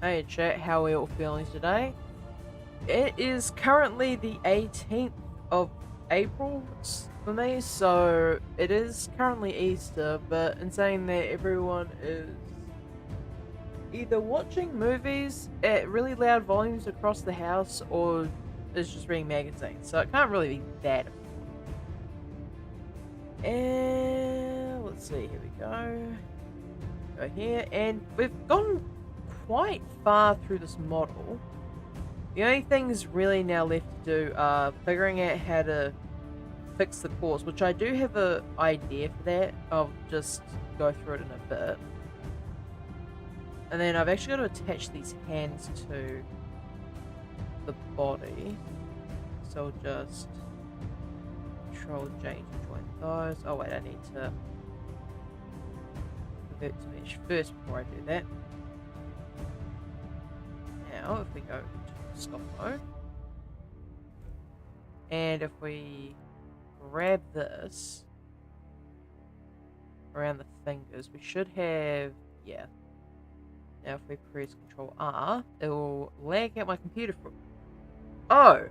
Hey chat, how are you all feeling today? It is currently the 18th of April for me, so it is currently Easter, but in saying that, everyone is either watching movies at really loud volumes across the house or is just reading magazines, so it can't really be that important. And let's see, here we go. Go here, and we've gone quite far through this model. The only things really now left to do are figuring out how to fix the cores, which I do have a idea for that. I'll just go through it in a bit. And then I've actually got to attach these hands to the body. So I'll just Control J to join those. Oh wait, I need to convert to mesh first before I do that. Now, if we go to sculpt mode, and if we grab this around the fingers, we should have, yeah. Now if we press Control R, it will lag out my computer for. Oh!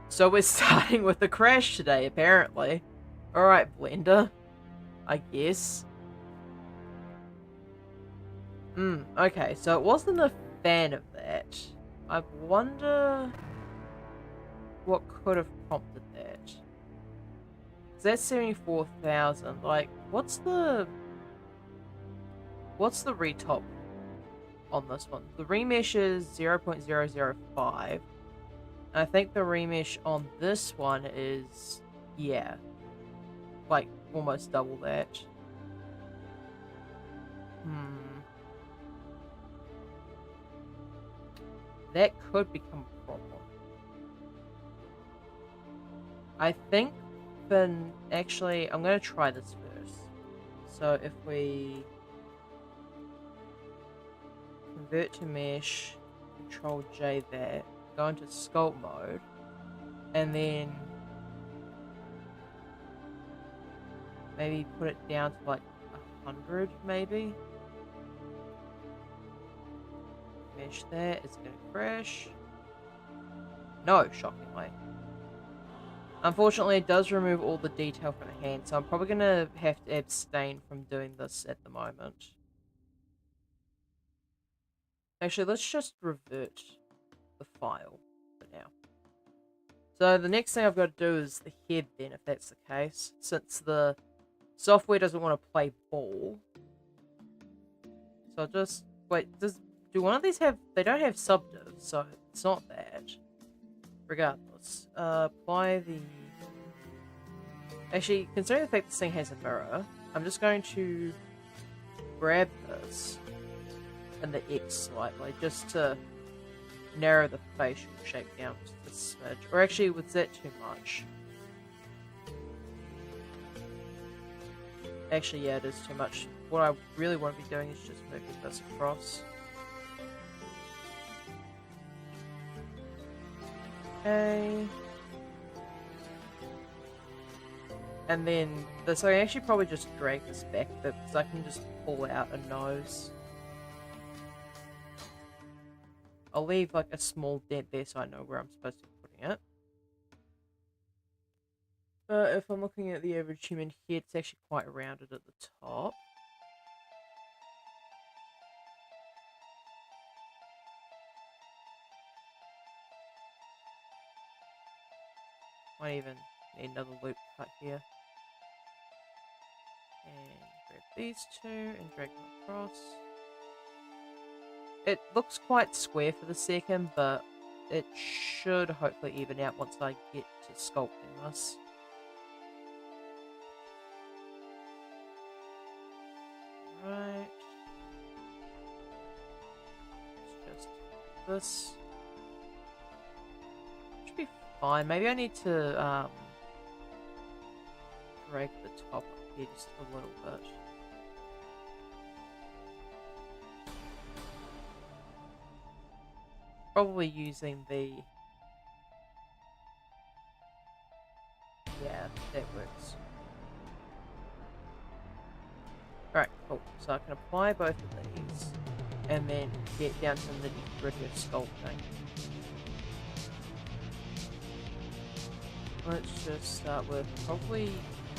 So we're starting with a crash today, apparently. Alright, Blender. I guess. Okay, so it wasn't a fan of that. I wonder what could have prompted that. So that's 74,000. Like, what's the retop on this one? The remesh is 0.005. I think the remesh on this one is, yeah, like almost double that. That could become a problem. I think then actually I'm going to try this first. So if we convert to mesh, Control J that, go into sculpt mode, and then maybe put it down to like 100 maybe. Mesh that, it's gonna crash. No, shockingly. Unfortunately, it does remove all the detail from the hand, so I'm probably gonna have to abstain from doing this at the moment. Actually, let's just revert the file for now. So the next thing I've got to do is the head then, if that's the case, since the software doesn't want to play ball. So I'll just, wait, do one of these have, they don't have subdiv, so it's not bad. Regardless, apply the, actually, considering the fact this thing has a mirror, I'm just going to grab this and the X slightly, just to narrow the facial shape down to the smidge. Or actually, was that too much? Actually, yeah, it is too much. What I really want to be doing is just moving this across. Okay. And then this, I actually probably just drag this back a bit because I can just pull out a nose. I'll leave like a small dent there so I know where I'm supposed to be putting it. But if I'm looking at the average human head, it's actually quite rounded at the top. Might even need another loop cut here. And grab these two and drag them across. It looks quite square for the second, but it should hopefully even out once I get to sculpting this. Right. It's just this. Should be fine. Maybe I need to drag the top up here just a little bit. Probably using the, yeah, that works. Alright, cool. So I can apply both of these. and then get down to the nitty-gritty of sculpting. Let's just start with probably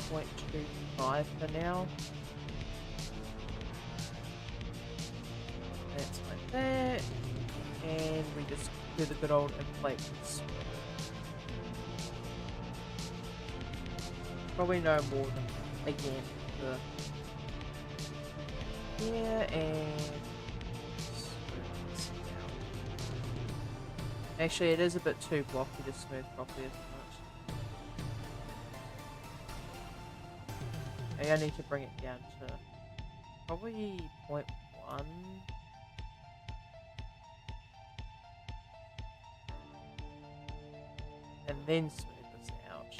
0.25 for now. That's like that. And we just do the good old inflate and smooth. Probably no more than, again, the here and smooth this out. Actually, it is a bit too blocky to smooth properly, isn't it? I need to bring it down to probably 0.1. And then smooth this out.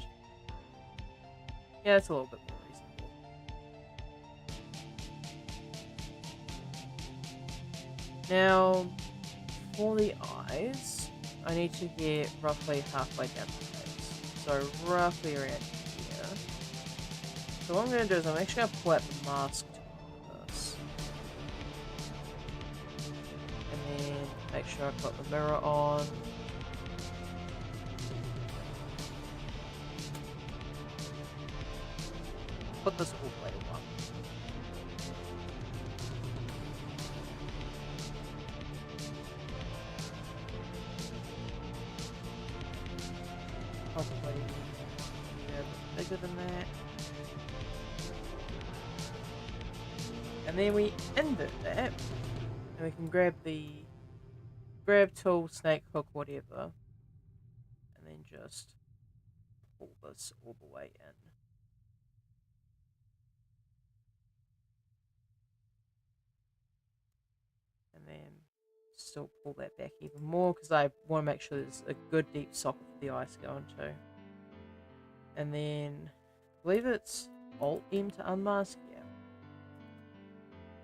Yeah, it's a little bit more reasonable. Now, for the eyes, I need to get roughly halfway down the face. So roughly around here. So what I'm going to do is I'm actually going to pull out the mask of this. And then make sure I've got the mirror on. Put this all the way to 1. Probably a bit bigger than that. And then we invert that, and we can grab the tool, snake hook, whatever, and then just pull this all the way in. And then still pull that back even more because I want to make sure there's a good deep socket for the eyes to go into. And then I believe it's Alt-M to unmask, yeah.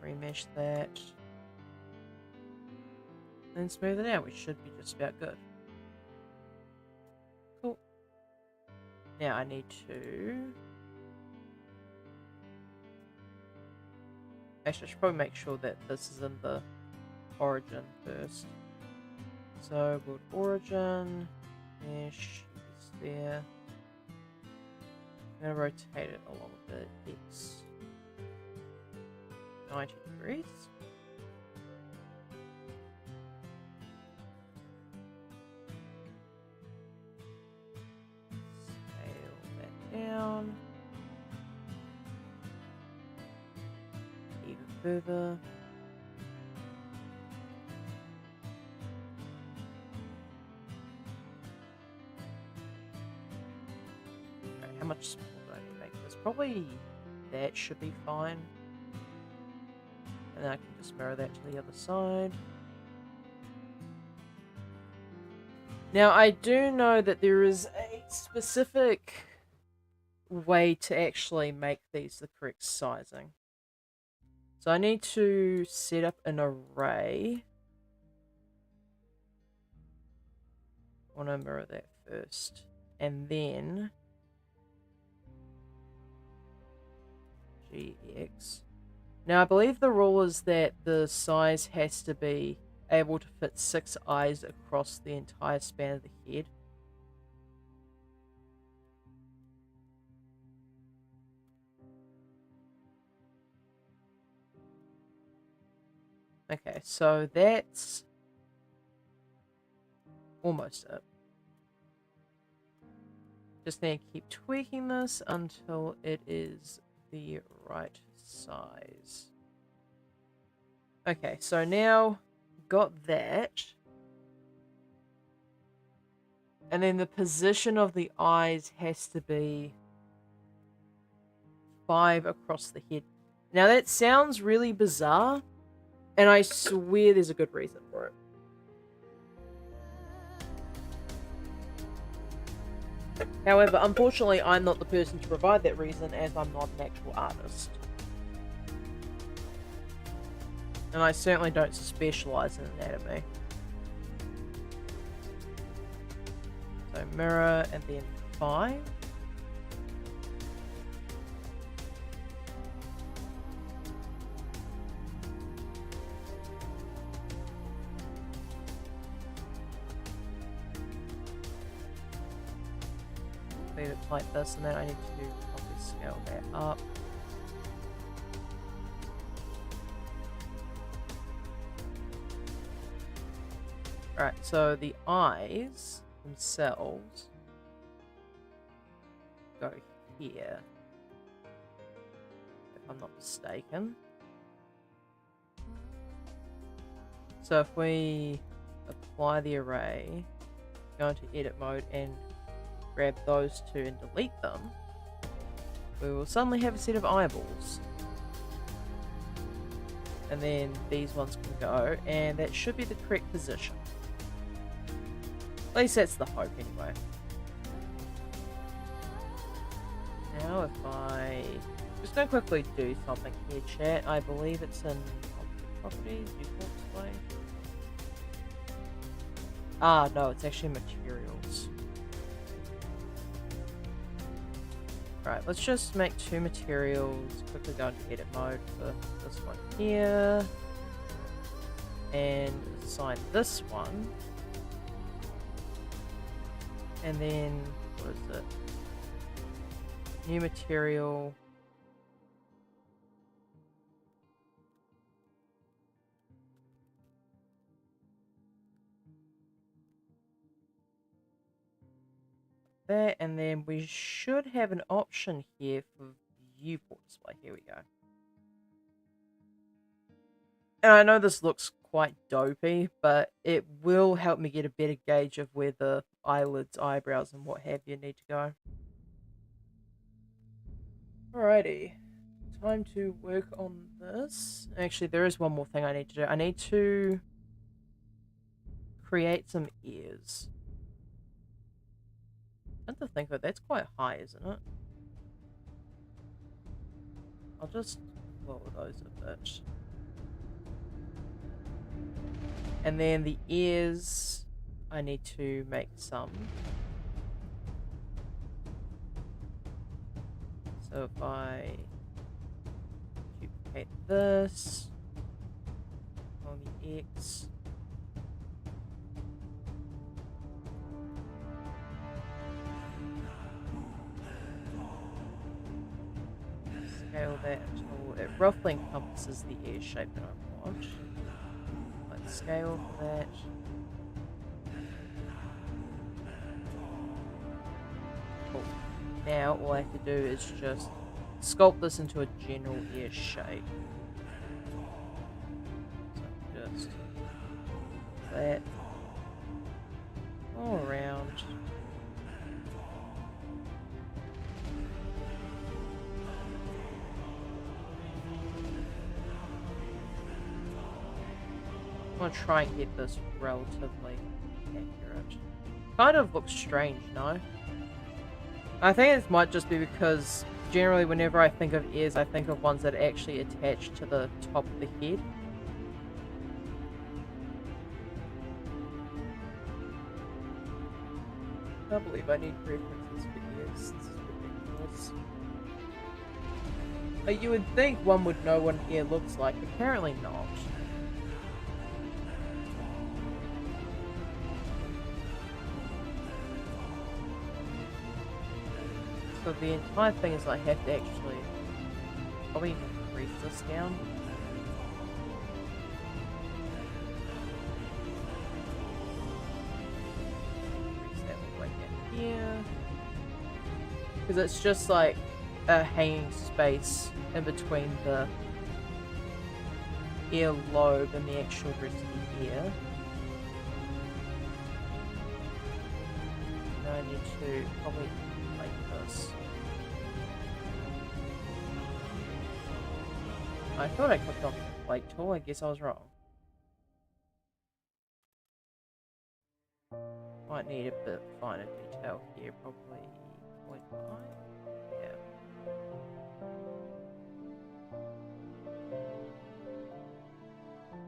Remesh that. Then smooth it out, which should be just about good. Cool. Now I need to... Actually, I should probably make sure that this is in the origin first. So we'll origin, mesh is there. I'm going to rotate it a little bit, it's 90 degrees. Scale that down. Even further. How much smaller do I need to make this? Probably that should be fine. And then I can just mirror that to the other side. Now, I do know that there is a specific way to actually make these the correct sizing. So I need to set up an array. I want to mirror that first. And then... GX. Now, I believe the rule is that the size has to be able to fit 6 eyes across the entire span of the head. Okay, so that's almost it. Just need to keep tweaking this until it is the right size. Okay, so now got that. And then the position of the eyes has to be 5 across the head. Now that sounds really bizarre, and I swear there's a good reason for it. However, unfortunately, I'm not the person to provide that reason, as I'm not an actual artist. And I certainly don't specialize in anatomy. So mirror, and then 5. leave it like this, and then I need to probably scale that up. Alright, so the eyes themselves go here, if I'm not mistaken. So if we apply the array, go into edit mode and grab those two and delete them, we will suddenly have a set of eyeballs. And then these ones can go, and that should be the correct position. At least that's the hope anyway. Now if I just gonna quickly do something here, chat. I believe it's in object properties, default display. Ah, no, it's actually materials. Right, let's just make two materials. Quickly go into edit mode for this one here. And assign this one. And then, what is it? New material. That, and then we should have an option here for viewport display. Here we go. And I know this looks quite dopey, but it will help me get a better gauge of where the eyelids, eyebrows, and what have you need to go. Alrighty. Time to work on this. Actually, there is one more thing I need to do. I need to create some ears. I have to think of it, that's quite high, isn't it? I'll just lower those a bit. And then the ears, I need to make some. So if I duplicate this on the X, scale that until it roughly encompasses the ear shape that I want. Let's scale for that. Cool. Now all I have to do is just sculpt this into a general ear shape. So just that all around. I'm gonna try and get this relatively accurate. Kind of looks strange, no? I think it might just be because generally whenever I think of ears, I think of ones that are actually attached to the top of the head. I can't believe I need references for ears. This is ridiculous. Like, you would think one would know what an ear looks like, apparently not. So the entire thing is I have to actually probably increase this down. Increase that all the way down here. Because it's just like a hanging space in between the earlobe and the actual rest of the ear. Now I need to probably like this. I thought I clicked on the plate tool, I guess I was wrong. Might need a bit finer detail here, probably 0.5. Yeah.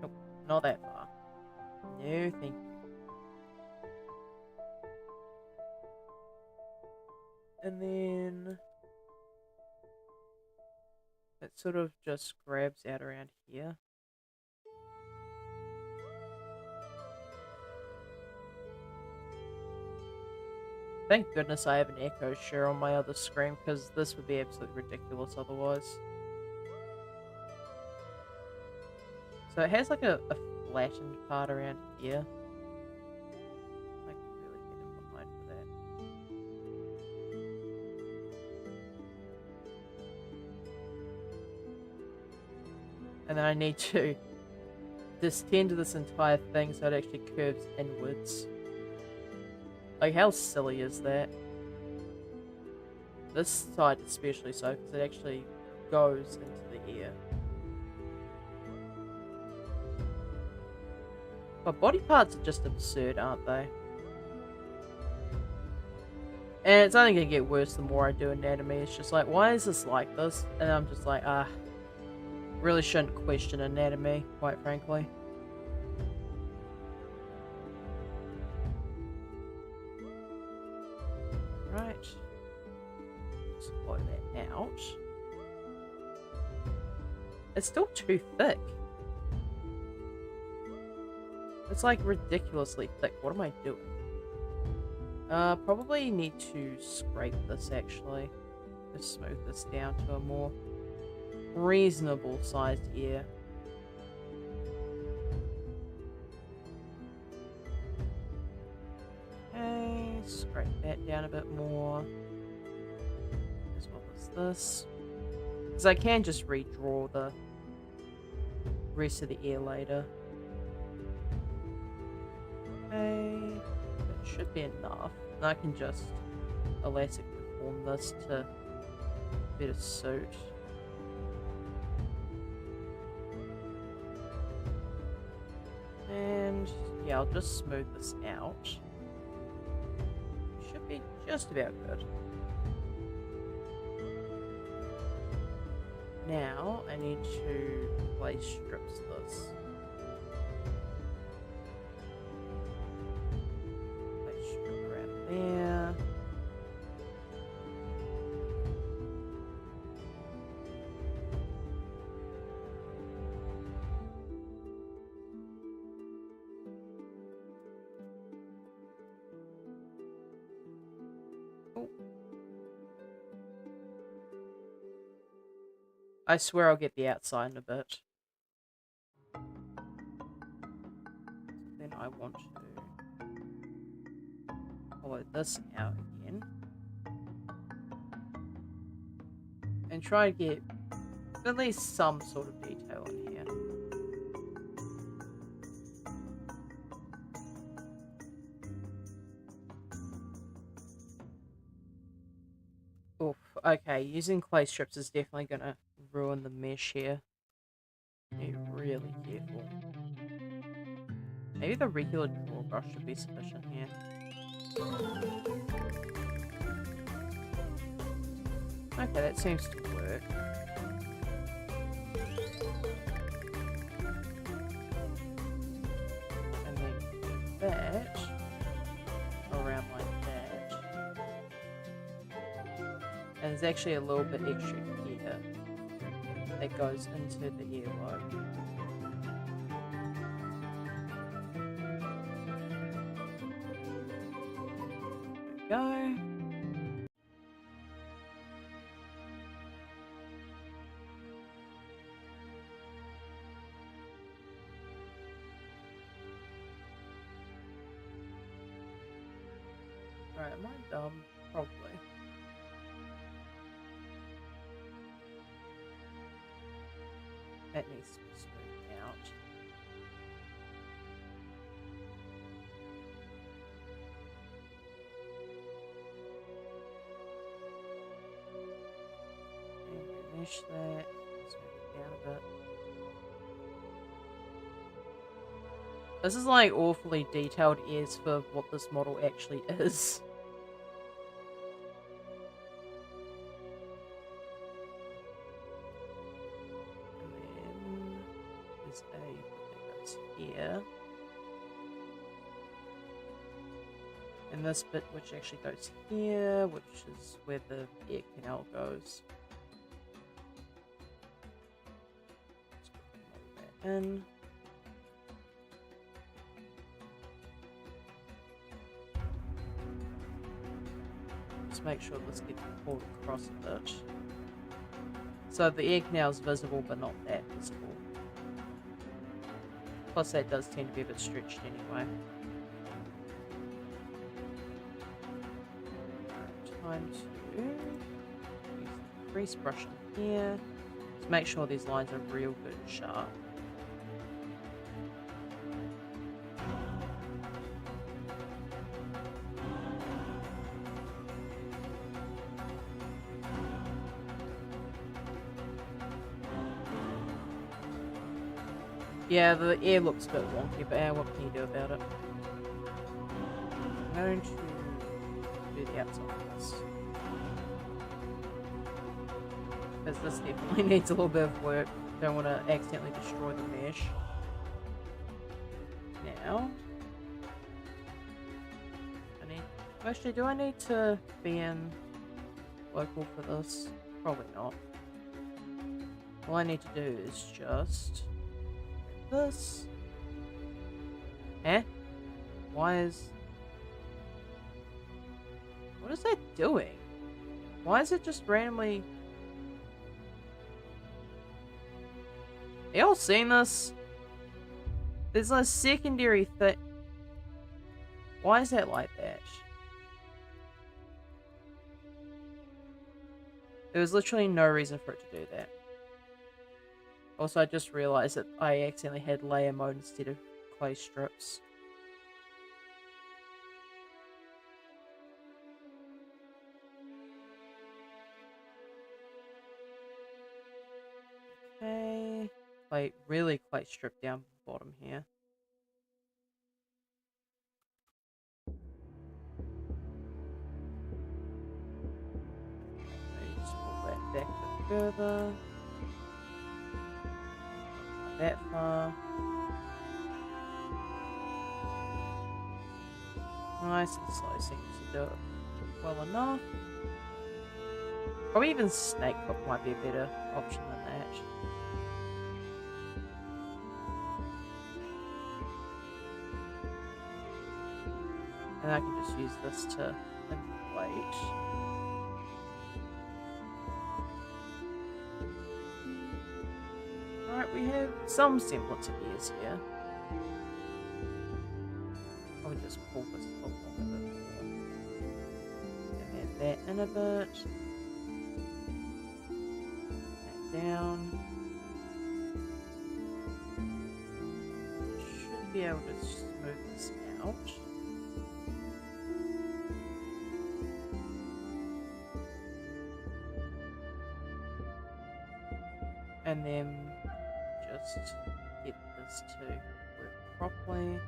Nope, not that far. No, thank you. And then it sort of just grabs out around here. Thank goodness I have an echo share on my other screen, because this would be absolutely ridiculous otherwise. So it has like a flattened part around here. I can really get in behind for that. And then I need to distend this entire thing so it actually curves inwards. Like, how silly is that? This side especially so, because it actually goes into the ear. But body parts are just absurd, aren't they? And it's only going to get worse the more I do anatomy. It's just like, why is this like this? And I'm just like, really shouldn't question anatomy, quite frankly. Right. Let's blow that out. It's still too thick. It's like ridiculously thick. What am I doing? Probably need to scrape this actually. Just smooth this down to a more reasonable sized ear. Okay, scrape that down a bit more. As well as this. Because I can just redraw the rest of the ear later. Okay, that should be enough. And I can just elastically form this to better suit. And yeah, I'll just smooth this out. Should be just about good. Now I need to place strips this. Place strip around there. Oh. I swear I'll get the outside in a bit. Then I want to hollow this out again. And try to get at least some sort of detail in here. Oof, okay, using clay strips is definitely gonna ruin the mesh here. Be really careful. Maybe the regular draw brush should be sufficient here. Okay, that seems to work. And then do that around like that. And there's actually a little bit extra here that goes into the earlobe. There we go. Right, am I dumb? Probably. That needs to be smoothed out. And mesh that. Smooth it down a bit. This is like awfully detailed ears for what this model actually is. And then there's a bit that goes here. And this bit which actually goes here, which is where the ear canal goes. Let's put that in. Just make sure this gets pulled across a bit. So the egg now is visible, but not that visible. Plus that does tend to be a bit stretched anyway. Time to use the crease brush in here. Just make sure these lines are real good and sharp. Yeah, the air looks a bit wonky, but what can you do about it? I'm going to do the outside of this. Because this definitely needs a little bit of work. Don't want to accidentally destroy the mesh. Now, actually, do I need to be in local for this? Probably not. All I need to do is just this. Eh? Why is... What is that doing? Why is it just randomly... Y'all seen this? There's a secondary thing. Why is that like that? There was literally no reason for it to do that. Also, I just realized that I accidentally had layer mode instead of clay strips. Okay. Really clay strip down bottom here. Okay, just pull that back a bit further. Not that far. Nice and slow seems to do it well enough. Probably even snake hook might be a better option than that. And I can just use this to inflate. Alright, we have some semblance of ears here. I'll just pull this along a bit more. And add that in a bit. That down. Should be able to smooth this out. And then just get this to work properly.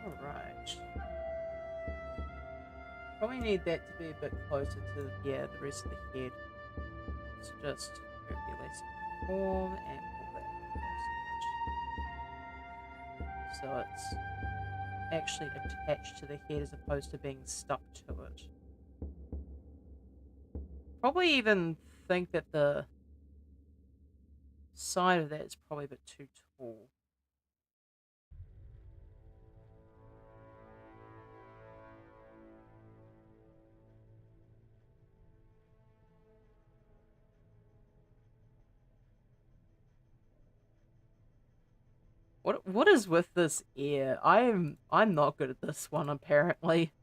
Alright. Probably need that to be a bit closer to, yeah, the rest of the head. So just grab the elastic form and pull that across it. So it's actually attached to the head as opposed to being stuck to it. Probably even think that the side of that is probably a bit too tall. What is with this ear? I'm not good at this one apparently.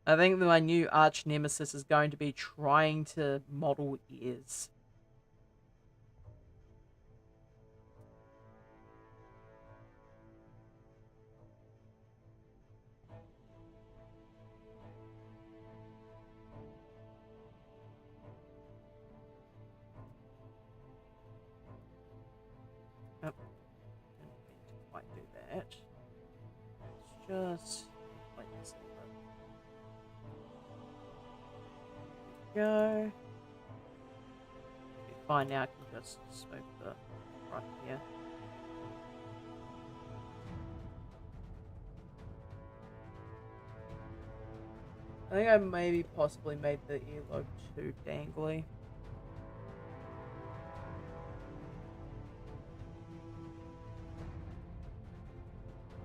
I think that my new arch nemesis is going to be trying to model ears. Oh, didn't mean to quite do that. Let's just like this a little bit. Go. Okay, fine, now I can just smooth the front here. I think I maybe possibly made the earlobe too dangly.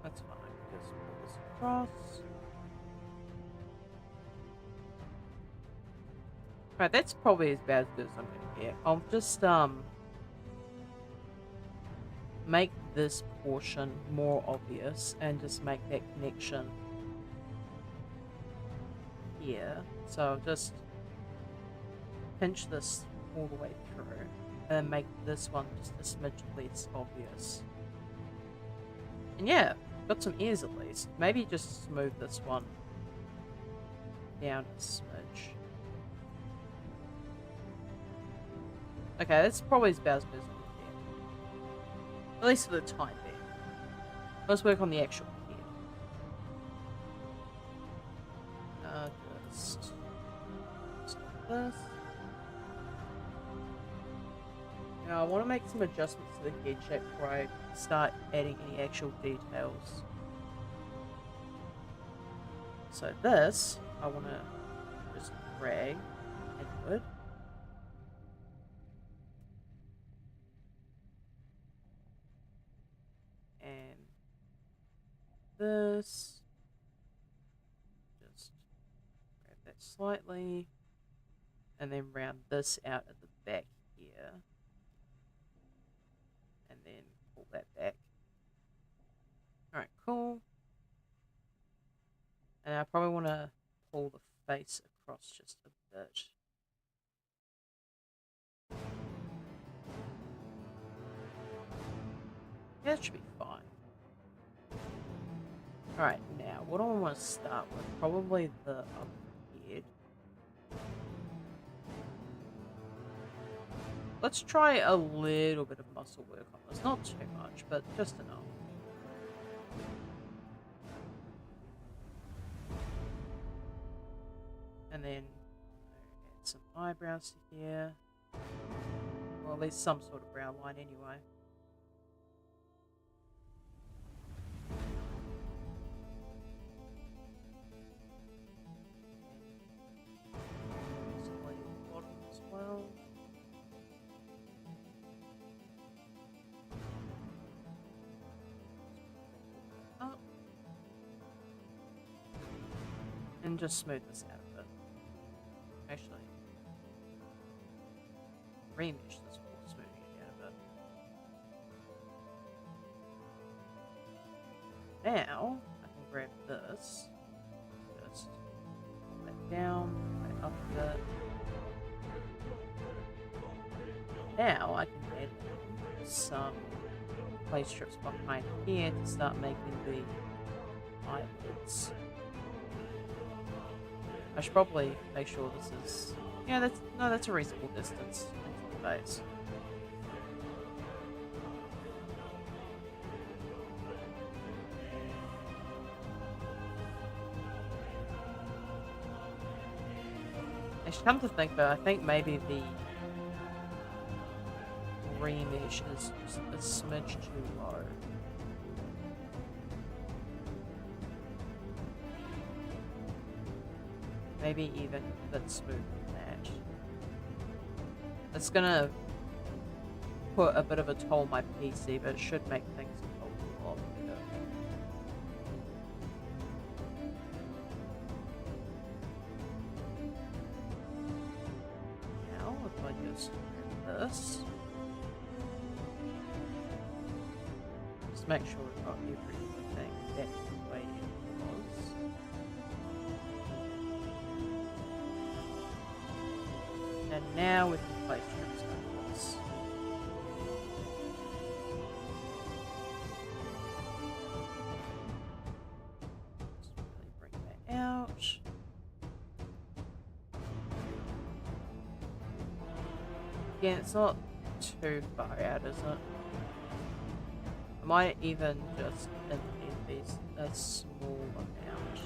That's fine. Just pull this across. Right, that's probably as bad as I'm gonna get. I'll just make this portion more obvious and just make that connection here. So I'll just pinch this all the way through and make this one just a smidge less obvious. And yeah, got some ears at least. Maybe just smooth this one down a smidge. Okay, that's probably as bad as business. At least for the time being. Let's work on the actual head. Just stop this. Now I want to make some adjustments to the head shape before I start adding any actual details. So this, I want to just drag inward. And this, just grab that slightly, and then round this out at the back here, and then pull that back. Alright, cool. And I probably want to pull the face across just a bit. Yeah, that should be fine. Alright, now what do I want to start with? Probably the upper head. Let's try a little bit of muscle work on this. Not too much, but just enough. And then add some eyebrows to here. Well, at least some sort of brow line anyway. Basically the bottom as well. Up. And just smooth this out a bit. Actually, remesh this for smoothing it out a bit. Now, I can grab this, just pull that down, right up a bit. Now, I can add some clay strips behind here to start making the eyelids. I should probably make sure this is... Yeah, that's a reasonable distance into the base. Actually, come to think of it, I think maybe the remesh is just a smidge too low. Maybe even a bit smoother than that. It's gonna put a bit of a toll on my PC, but it should make things a lot better. Now, if I just grab this, just make sure we've got everything that's the way it was. And now we can place strips over this. Just really bring that out. Again, it's not too far out, is it? I might even just indent these a small amount.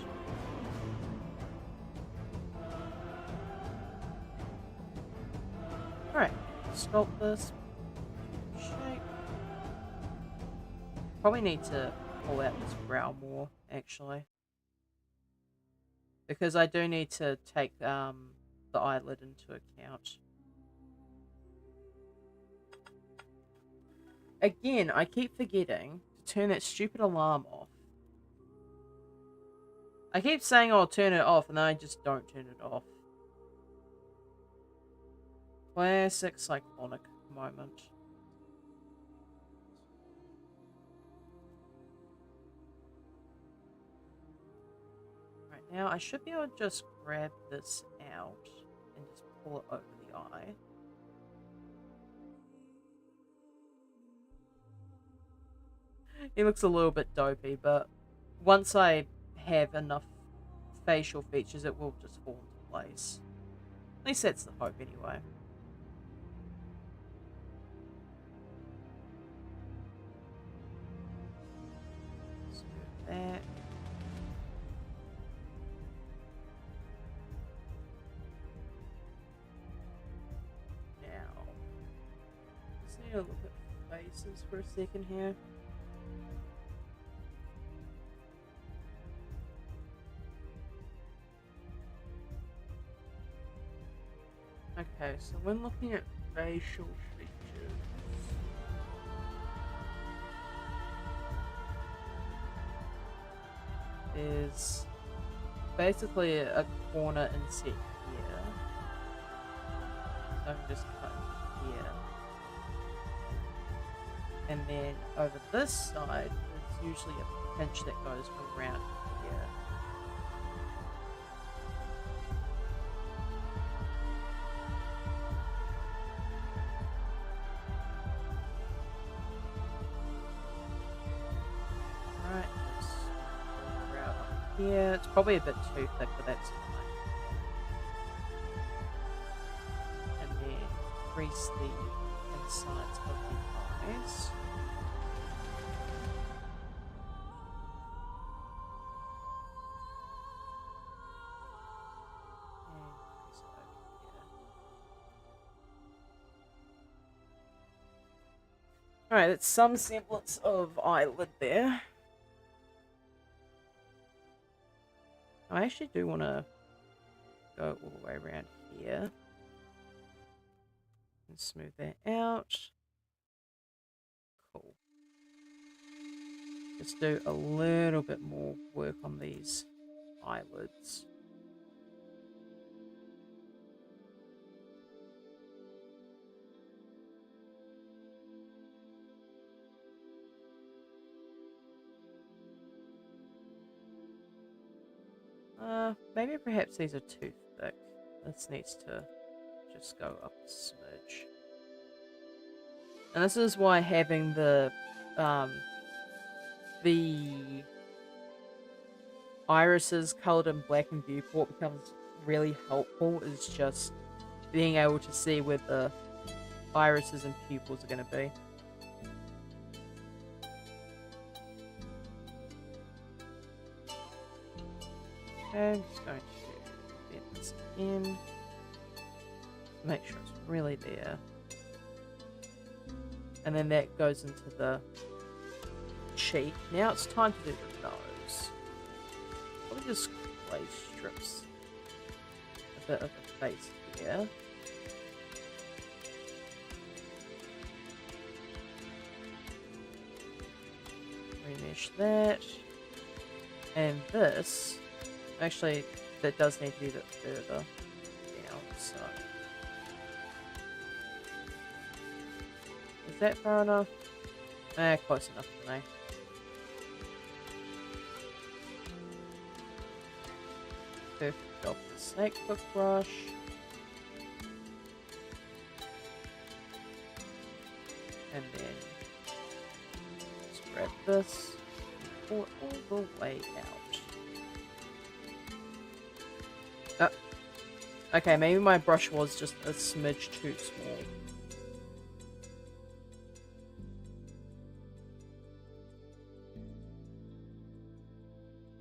Alright, sculpt this shape. Probably need to pull out this brow more, actually. Because I do need to take the eyelid into account. Again, I keep forgetting to turn that stupid alarm off. I keep saying I'll turn it off, and then I just don't turn it off. Classic cyclonic moment. Right, now I should be able to just grab this out and just pull it over the eye. He looks a little bit dopey, but once I have enough facial features, it will just fall into place. At least that's the hope, anyway. Let's do that. Now, let's need to look at faces for a second here. Okay, so when looking at facial features, there's basically a corner inset here. So I'm just cut here. And then over this side, there's usually a pinch that goes around here. Yeah, it's probably a bit too thick, but that's fine. And then crease the insides of the eyes. And crease it over here. Alright, that's some semblance of eyelid there. I actually do want to go all the way around here and smooth that out. Cool. Just do a little bit more work on these eyelids. Maybe perhaps these are too thick. This needs to just go up a smidge. And this is why having the irises colored in black and viewport becomes really helpful, is just being able to see where the irises and pupils are going to be. Okay, I'm just going to bend this in. Make sure it's really there. And then that goes into the cheek. Now it's time to do the nose. Probably just clay strips a bit of the face here. Remesh that. And this, actually, that does need to be a bit further down, so. Is that far enough? Close enough for me. Perfect job with the snake hook brush. And then just grab this and pull it all the way out. Okay, maybe my brush was just a smidge too small.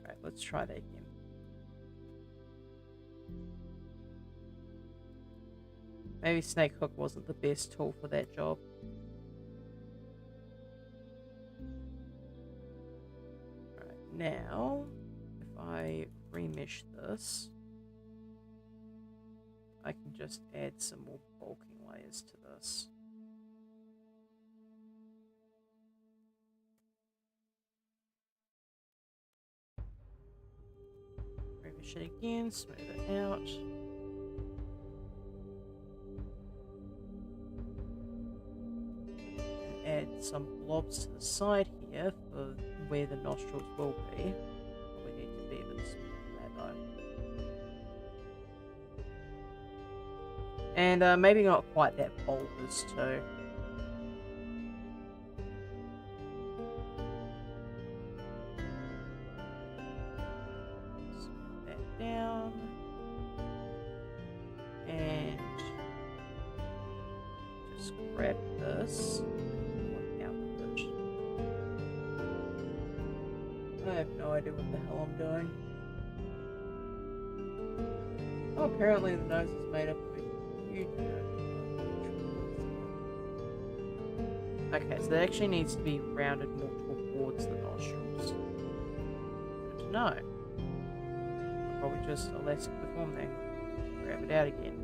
Alright, let's try that again. Maybe snake hook wasn't the best tool for that job. Alright, now, if I remesh this, I can just add some more bulking layers to this. Remesh it again, smooth it out. Add some blobs to the side here for where the nostrils will be. Probably need to be a bit smoother than that though. And maybe not quite that bulbous too. Smooth that down. And just grab this. I have no idea what the hell I'm doing. Oh, apparently the nose is made up of a huge Okay, so that actually needs to be rounded more towards the nostrils. Good to know. Probably just elastic the form then. Grab it out again.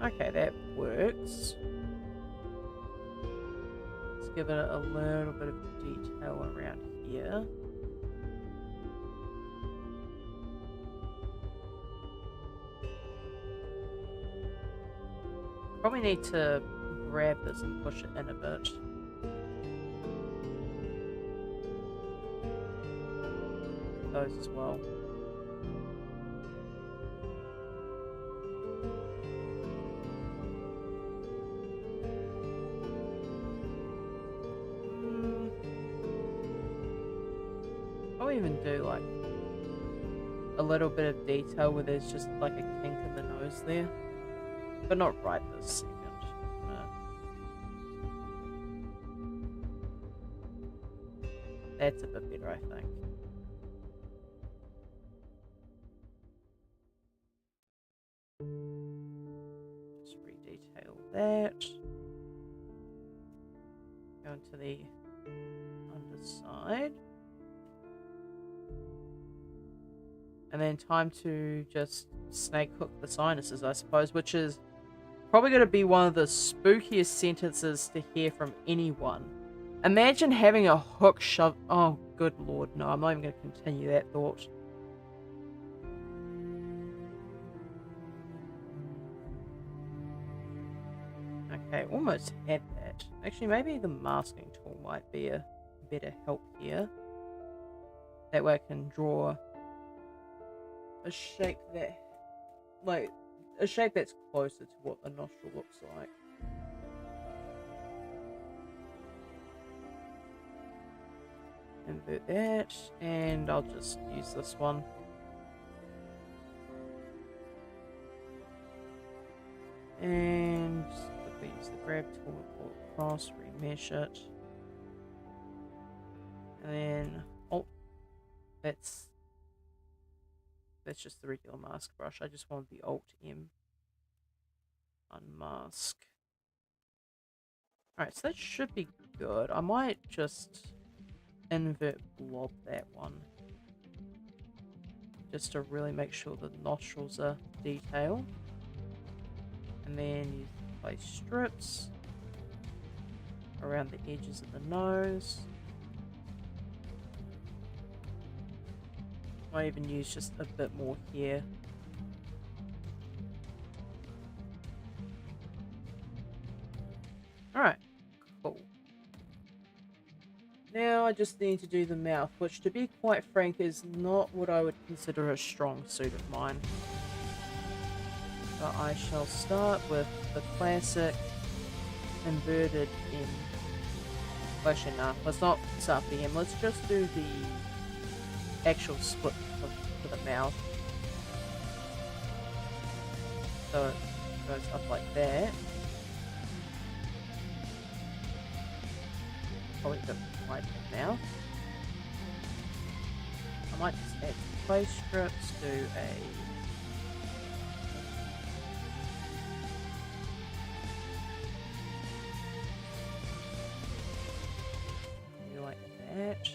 Okay, that works. Give it a little bit of detail around here. Probably need to grab this and push it in a bit. Those as well. Even do like a little bit of detail where there's just like a kink in the nose there, but not right this second. That's a bit better, I think. Just re-detail that. Go into the underside. And then time to just snake hook the sinuses, I suppose, which is probably going to be one of the spookiest sentences to hear from anyone. Imagine having a hook shoved... Oh, good lord, no, I'm not even going to continue that thought. Okay, almost had that. Actually, maybe the masking tool might be a better help here. That way I can draw a shape that, like, a shape that's closer to what the nostril looks like. Invert that, and I'll just use this one. And quickly use the grab tool, pull it across, remesh it. And then, oh, that's just the regular mask brush. I just want the Alt-M unmask. Alright, so that should be good. I might just invert blob that one. Just to really make sure the nostrils are detailed. And then use the clay strips around the edges of the nose. Might even use just a bit more here. Alright, cool. Now I just need to do the mouth, which to be quite frank is not what I would consider a strong suit of mine. So I shall start with the classic inverted M. Actually, no, let's not start the M, let's just do the actual split for the mouth. So it goes up like that. Probably a bit wide in the mouth. I might just add some clay strips, do a like that.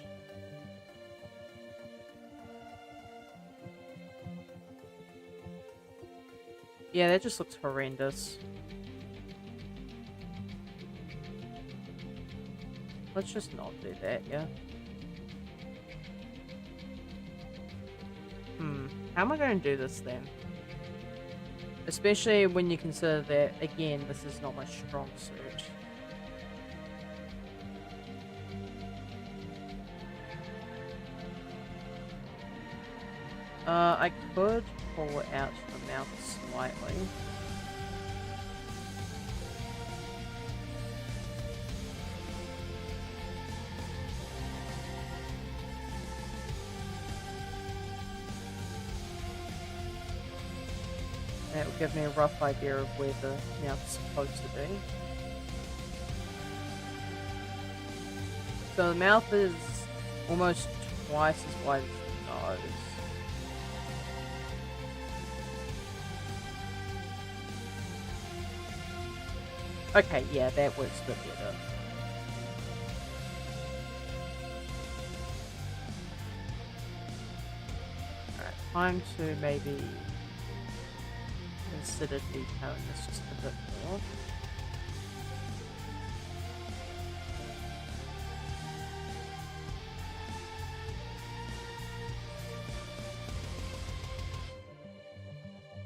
Yeah, that just looks horrendous. Let's just not do that, yeah? How am I going to do this then? Especially when you consider that, again, this is not my strong suit. I could pull out the mouth slightly. That will give me a rough idea of where the mouth's supposed to be. So the mouth is almost twice as wide as the nose. Okay, yeah, that works a bit better. Alright, time to maybe consider detailing this just a bit more.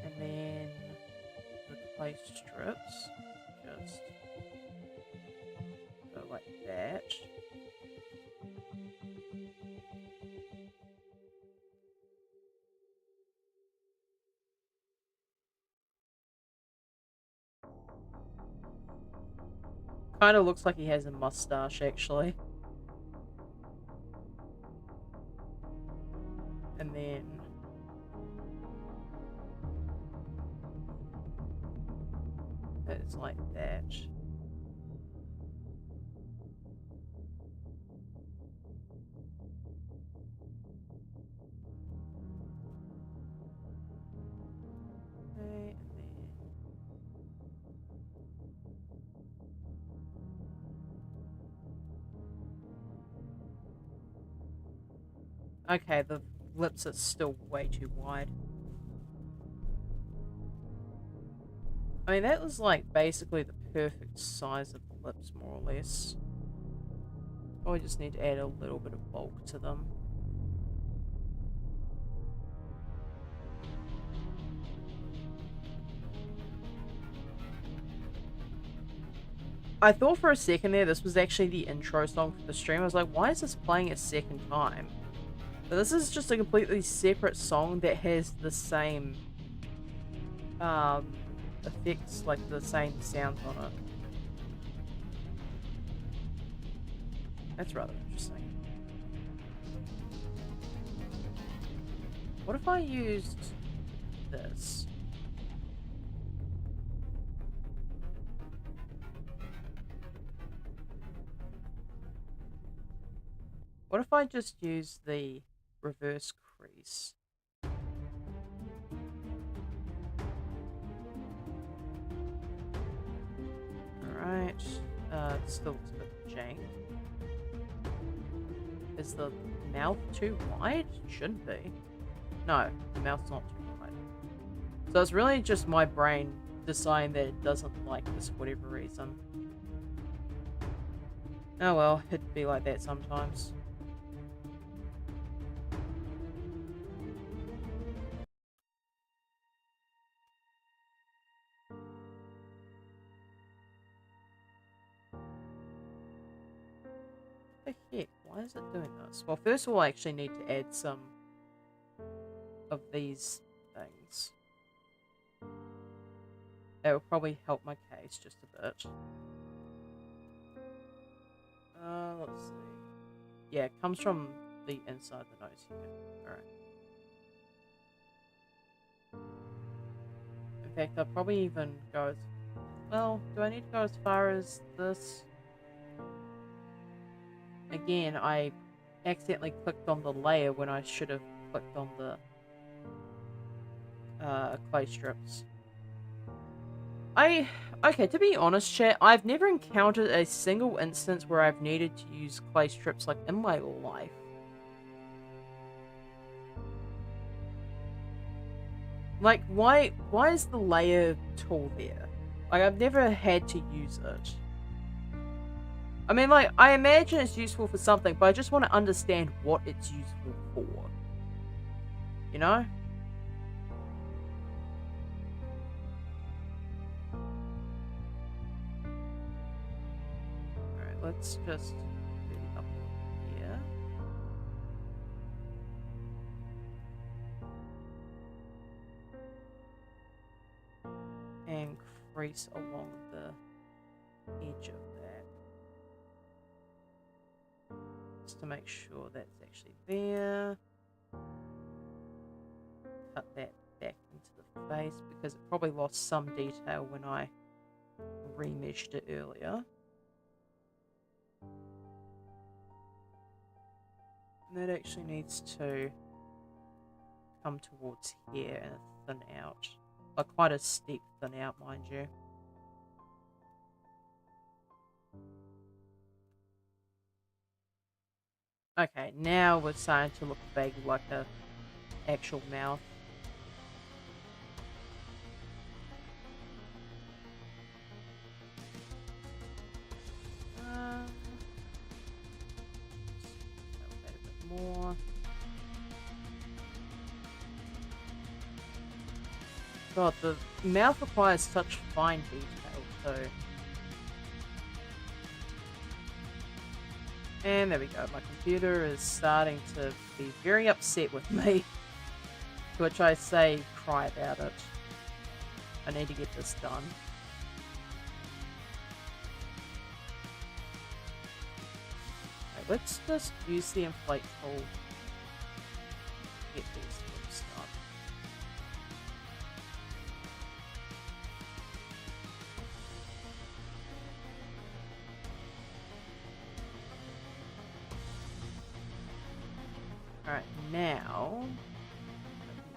And then the clay strips, just go like that. Kind of looks like he has a mustache, actually. And then it's like that. Okay, and then okay, the lips are still way too wide. I mean, that was like basically the perfect size of the lips, more or less. Oh, I just need to add a little bit of bulk to them. I thought for a second there this was actually the intro song for the stream. I was like, why is this playing a second time? But this is just a completely separate song that has the same effects, like the same sounds on it. That's rather interesting. What if I used this? What if I just use the reverse crease? Alright. It still looks a bit jank. Is the mouth too wide? Shouldn't be. No, the mouth's not too wide. So it's really just my brain deciding that it doesn't like this for whatever reason. Oh well, it'd be like that sometimes. What the heck? Why is it doing this? Well, first of all, I actually need to add some of these things. That will probably help my case just a bit. Let's see. Yeah, it comes from the inside the nose here. Alright. In fact, I'll probably even go as... Well, do I need to go as far as this? Again, I accidentally clicked on the layer when I should have clicked on the clay strips. Okay, to be honest, chat, I've never encountered a single instance where I've needed to use clay strips, like, in my life. Like, why is the layer tool there? Like, I've never had to use it. I mean, like, I imagine it's useful for something, but I just want to understand what it's useful for. You know? Alright, let's just do a couple here. And crease along the edge of that. Just to make sure that's actually there. Cut that back into the face because it probably lost some detail when I remeshed it earlier. And that actually needs to come towards here and thin out. Like quite a steep thin out, mind you. Okay, now we're starting to look vaguely like a actual mouth. A bit more. God, the mouth requires such fine detail too. And there we go. My computer is starting to be very upset with me. To which I say, cry about it. I need to get this done. Okay, let's just use the inflate tool to get these lips done. Alright, now I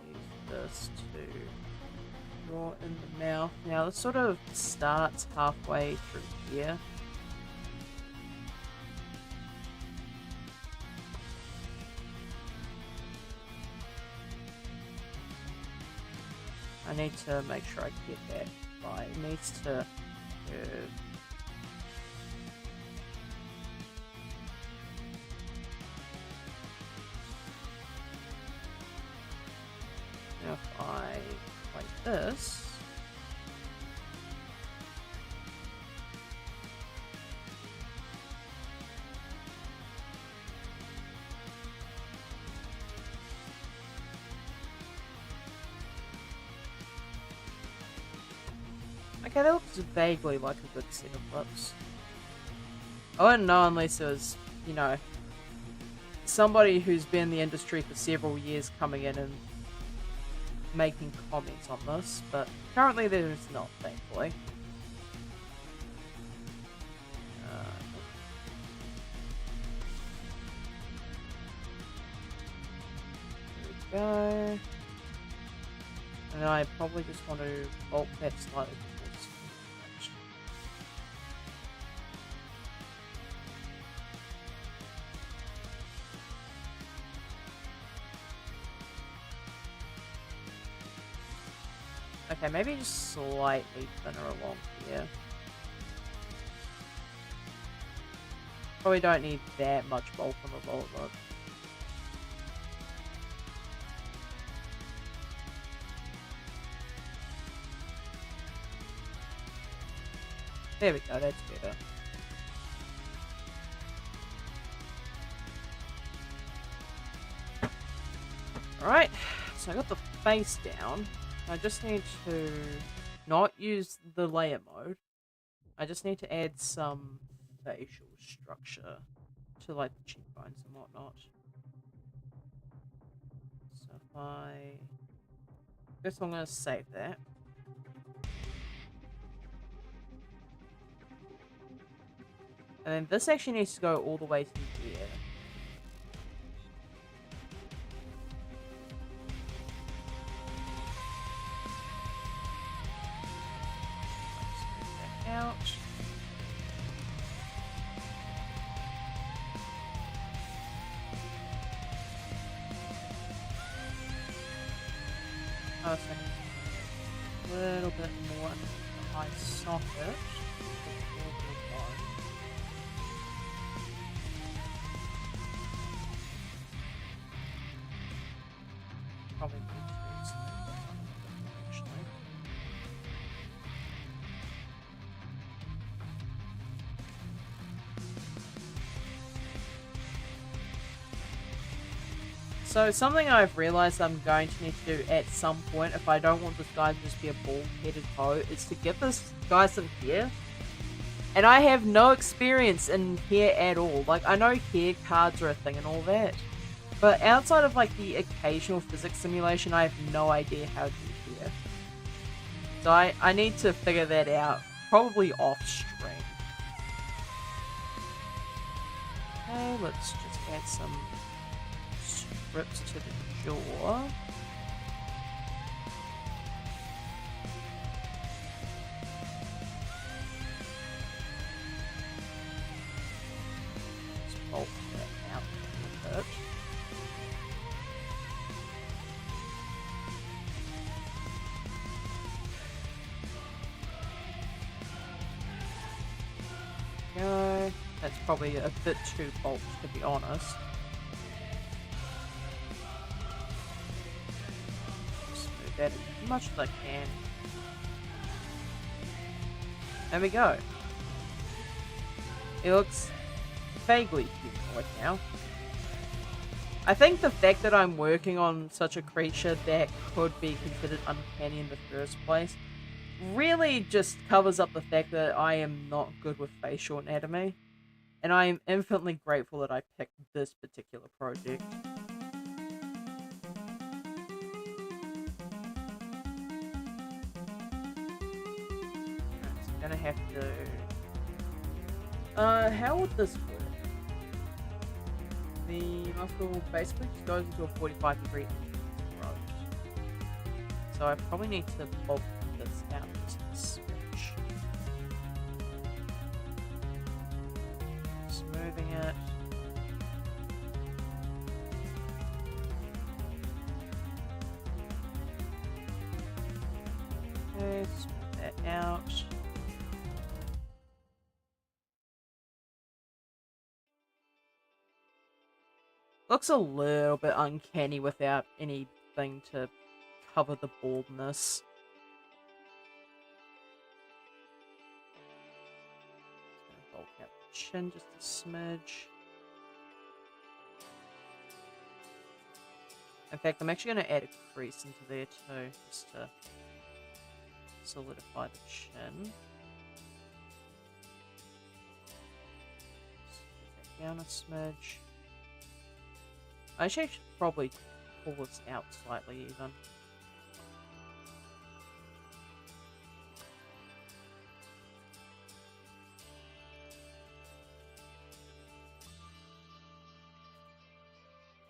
can use this to draw in the mouth. Now this sort of starts halfway through here. I need to make sure I get that right. It needs to curve. Now if I like this, okay, that looks vaguely like a good set of lips. I wouldn't know unless it was, you know, somebody who's been in the industry for several years coming in and making comments on this, but currently there is not, thankfully. There we go. And then I probably just want to bulk that slightly towards the edge. Okay, maybe just slightly thinner along here. Probably don't need that much bulk on the lower lip. There we go, that's better. Alright, so I got the face down. I just need to not use the layer mode. I just need to add some facial structure to like the cheekbones and whatnot. So if I guess I'm gonna save that. And then this actually needs to go all the way through here. Oh, so a little bit more in the high socket. Probably need to smooth that one a bit, actually. So something I've realized I'm going to need to do at some point, if I don't want this guy to just be a bald-headed hoe, is to give this guy some hair. And I have no experience in hair at all. Like, I know hair cards are a thing and all that. But outside of, like, the occasional physics simulation, I have no idea how to do hair. So I need to figure that out, probably off-stream. Okay, let's just add some strips to the jaw. Just bulk that out a little bit. Go. That's probably a bit too bulked, to be honest. Smooth that as much as I can. There we go. It looks vaguely humanoid now. I think the fact that I'm working on such a creature that could be considered uncanny in the first place really just covers up the fact that I am not good with facial anatomy. And I am infinitely grateful that I picked this particular project. So I'm gonna have to... how would this work? The muscle basically just goes into a 45-degree approach. So I probably need to bulk this out just a switch. Smoothing it. Okay, smooth that out. Looks a little bit uncanny without anything to cover the baldness. Just gonna bulk out the chin just a smidge. In fact, I'm actually going to add a crease into there too, just to solidify the chin. Smooth that down a smidge. I actually should probably pull this out slightly even.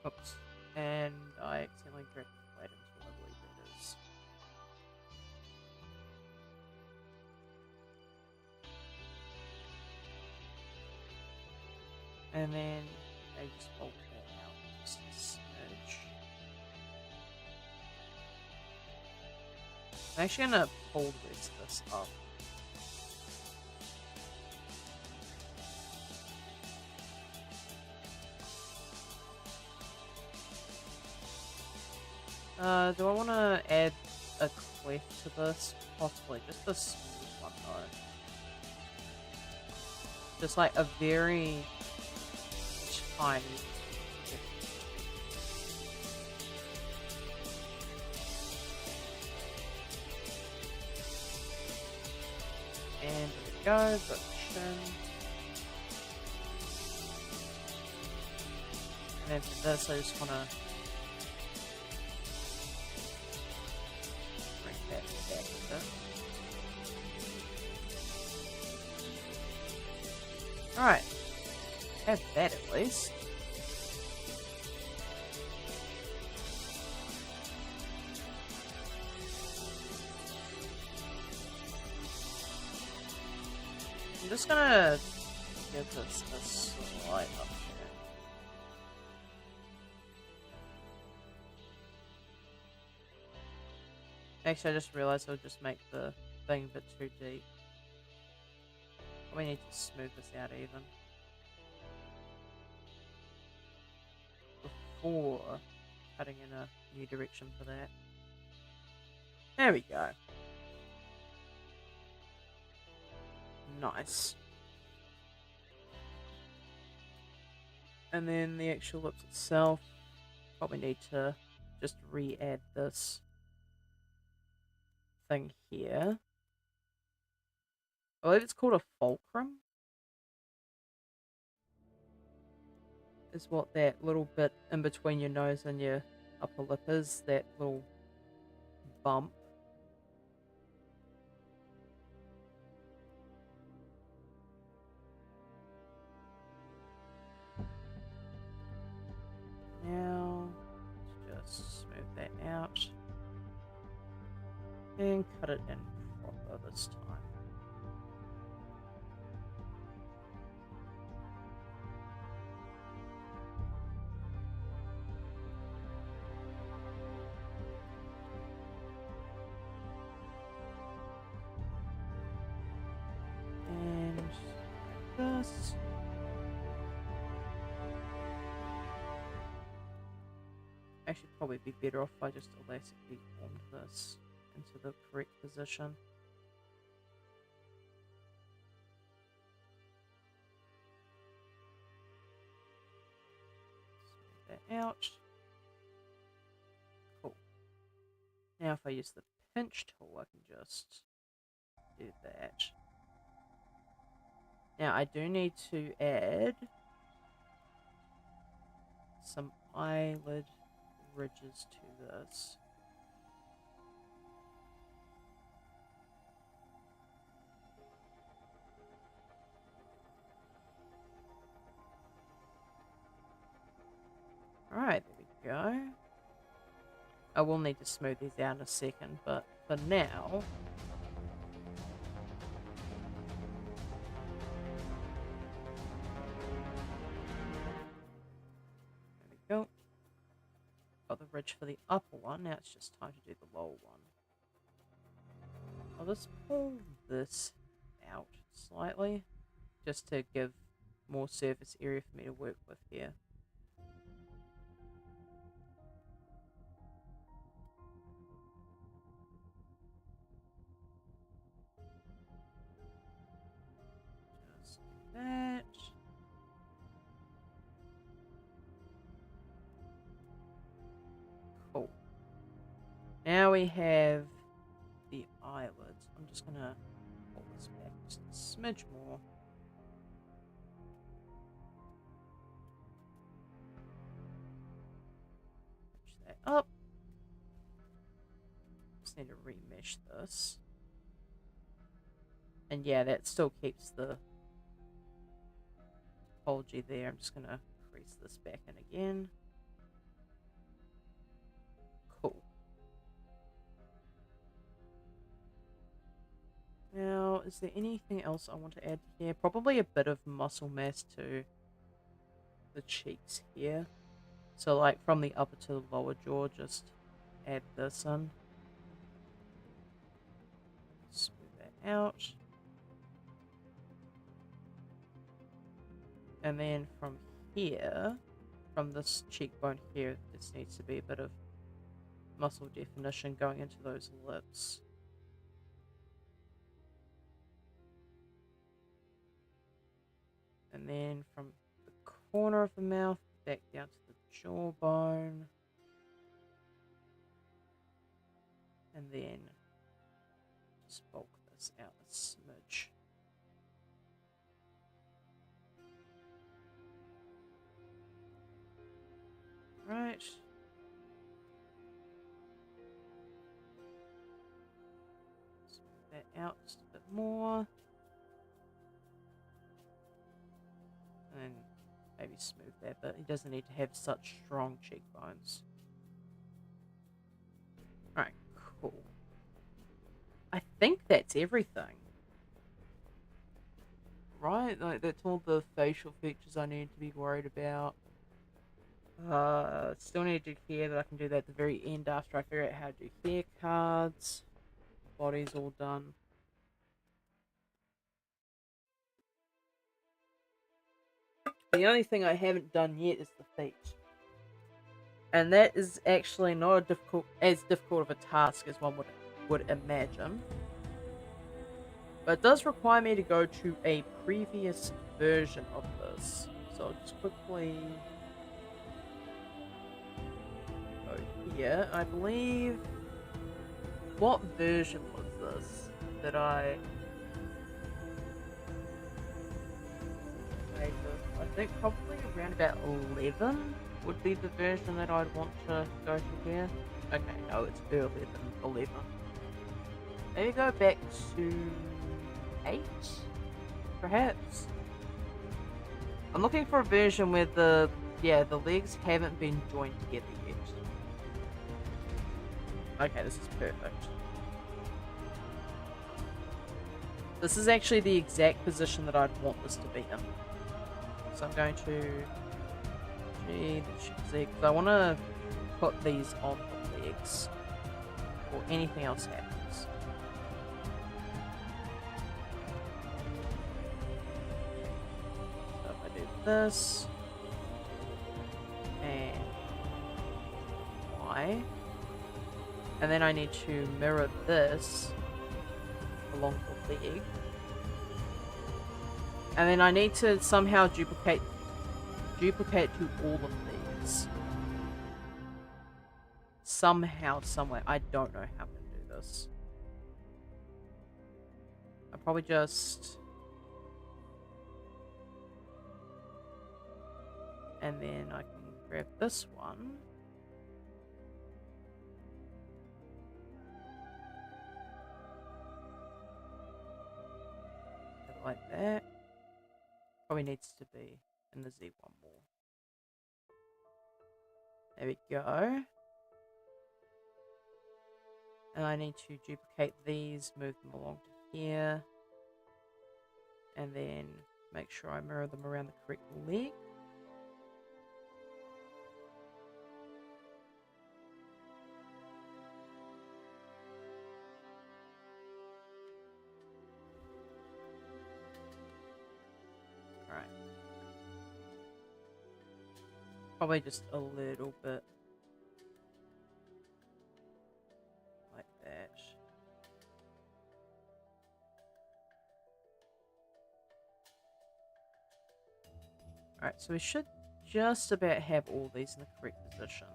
Oops. And I accidentally grabbed the blade into what I believe it is. And then I just bulk that out just a smidge. I'm actually gonna pull the rest of this up. Do I want to add a cleft to this? Possibly, just a smooth one though. Just like a very tiny bit. And there we go, got the chin. And then for this, I just want to back with it. Alright. Have that at least. I'm just gonna give this a slight up here. Actually, I just realized I'll just make the thing a bit too deep. We need to smooth this out even. Before cutting in a new direction for that. There we go. Nice. And then the actual ellipse itself, probably need to just re-add this thing here. I believe it's called a fulcrum. Is what that little bit in between your nose and your upper lip is, that little bump. Now, let's just smooth that out. And cut it in proper this time. And like this. Actually, probably be better off if I just elastically formed this into the correct position. Smooth that out. Cool. Now if I use the pinch tool, I can just do that. Now I do need to add some eyelid ridges to this. Alright, there we go. I will need to smooth these out in a second, but for now... There we go. Got the ridge for the upper one, now it's just time to do the lower one. I'll just pull this out slightly, just to give more surface area for me to work with here. Just do that. Cool. Now we have the eyelids. I'm just gonna pull this back just a smidge more. Push that up. Just need to remesh this. And yeah, that still keeps the topology there. I'm just gonna crease this back in again. Cool. Now, is there anything else I want to add here? Probably a bit of muscle mass to the cheeks here. So like from the upper to the lower jaw, just add this in. Smooth that out. And then from here, from this cheekbone here, this needs to be a bit of muscle definition going into those lips. And then from the corner of the mouth back down to the jawbone. And then just bulk this out a smidge. Right. Smooth that out just a bit more. And maybe smooth that, but he doesn't need to have such strong cheekbones. Alright, cool. I think that's everything. Right? Like, that's all the facial features I need to be worried about. Still need to do hair, but I can do that at the very end after I figure out how to do hair cards. Body's all done. The only thing I haven't done yet is the feet. And that is actually not as difficult of a task as one would imagine. But it does require me to go to a previous version of this. So I'll just quickly go here. I believe... What version was this that I made this? I think probably around about 11 would be the version that I'd want to go to here. Okay, no, it's earlier than 11. Maybe go back to 8, perhaps? I'm looking for a version where the legs haven't been joined together yet. Okay, this is perfect. This is actually the exact position that I'd want this to be in. So I'm going to G, Z, because I want to put these on the legs before anything else happens. So if I do this, and Y, and then I need to mirror this along the leg, and then I need to somehow duplicate to all of these. Somehow, somewhere. I don't know how I'm going to do this. I'll probably just... And then I can grab this one. Like that. Probably needs to be in the Z one more. There we go. And I need to duplicate these, move them along to here. And then make sure I mirror them around the correct leg. Alright. Probably just a little bit like that. Alright, so we should just about have all these in the correct position.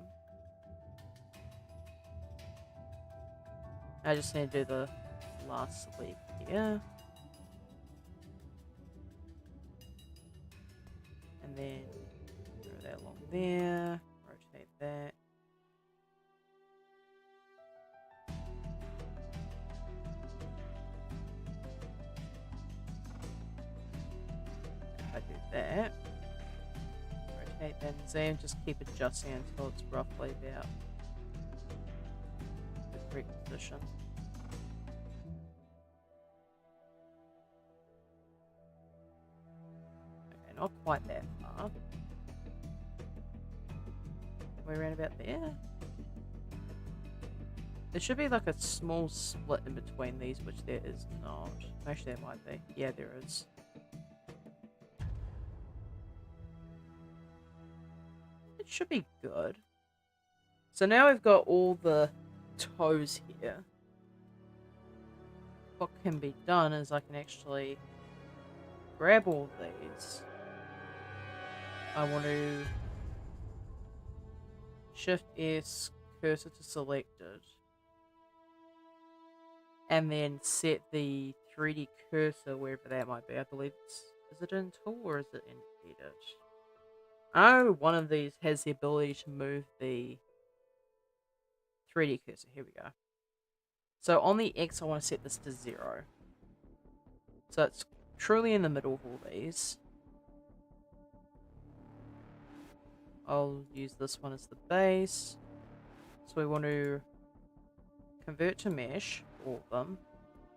I just need to do the last leg here. And then throw that along there, rotate that. If I do that, rotate that and zoom, just keep adjusting until it's roughly about the correct position. Okay, not quite that far. We're around about there. There should be like a small split in between these, which there is not. Actually, there might be. Yeah, there is. It should be good. So now we've got all the toes here. What can be done is I can actually grab all these. I want to Shift S, cursor to selected. And then set the 3D cursor wherever that might be. I believe is it in tool or is it in edit? Oh, one of these has the ability to move the 3D cursor. Here we go. So on the X, I want to set this to 0. So it's truly in the middle of all these. I'll use this one as the base. So we want to convert to mesh, all of them.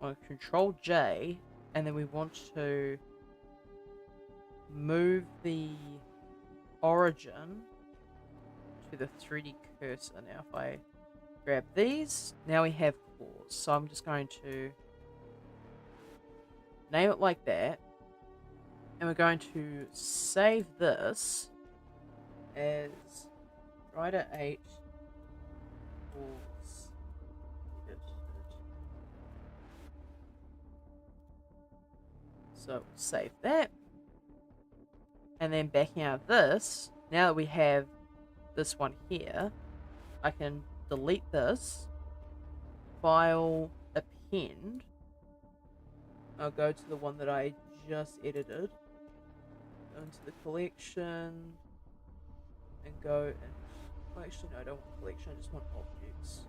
I want to Control J, and then we want to move the origin to the 3D cursor. Now if I grab these, now we have claws. So I'm just going to name it like that. And we're going to save this as Rider 8 claws. So save that. And then backing out of this, now that we have this one here, I can delete this, file, append. I'll go to the one that I just edited, go into the collection, and go and, well, actually no, I don't want collection, I just want objects.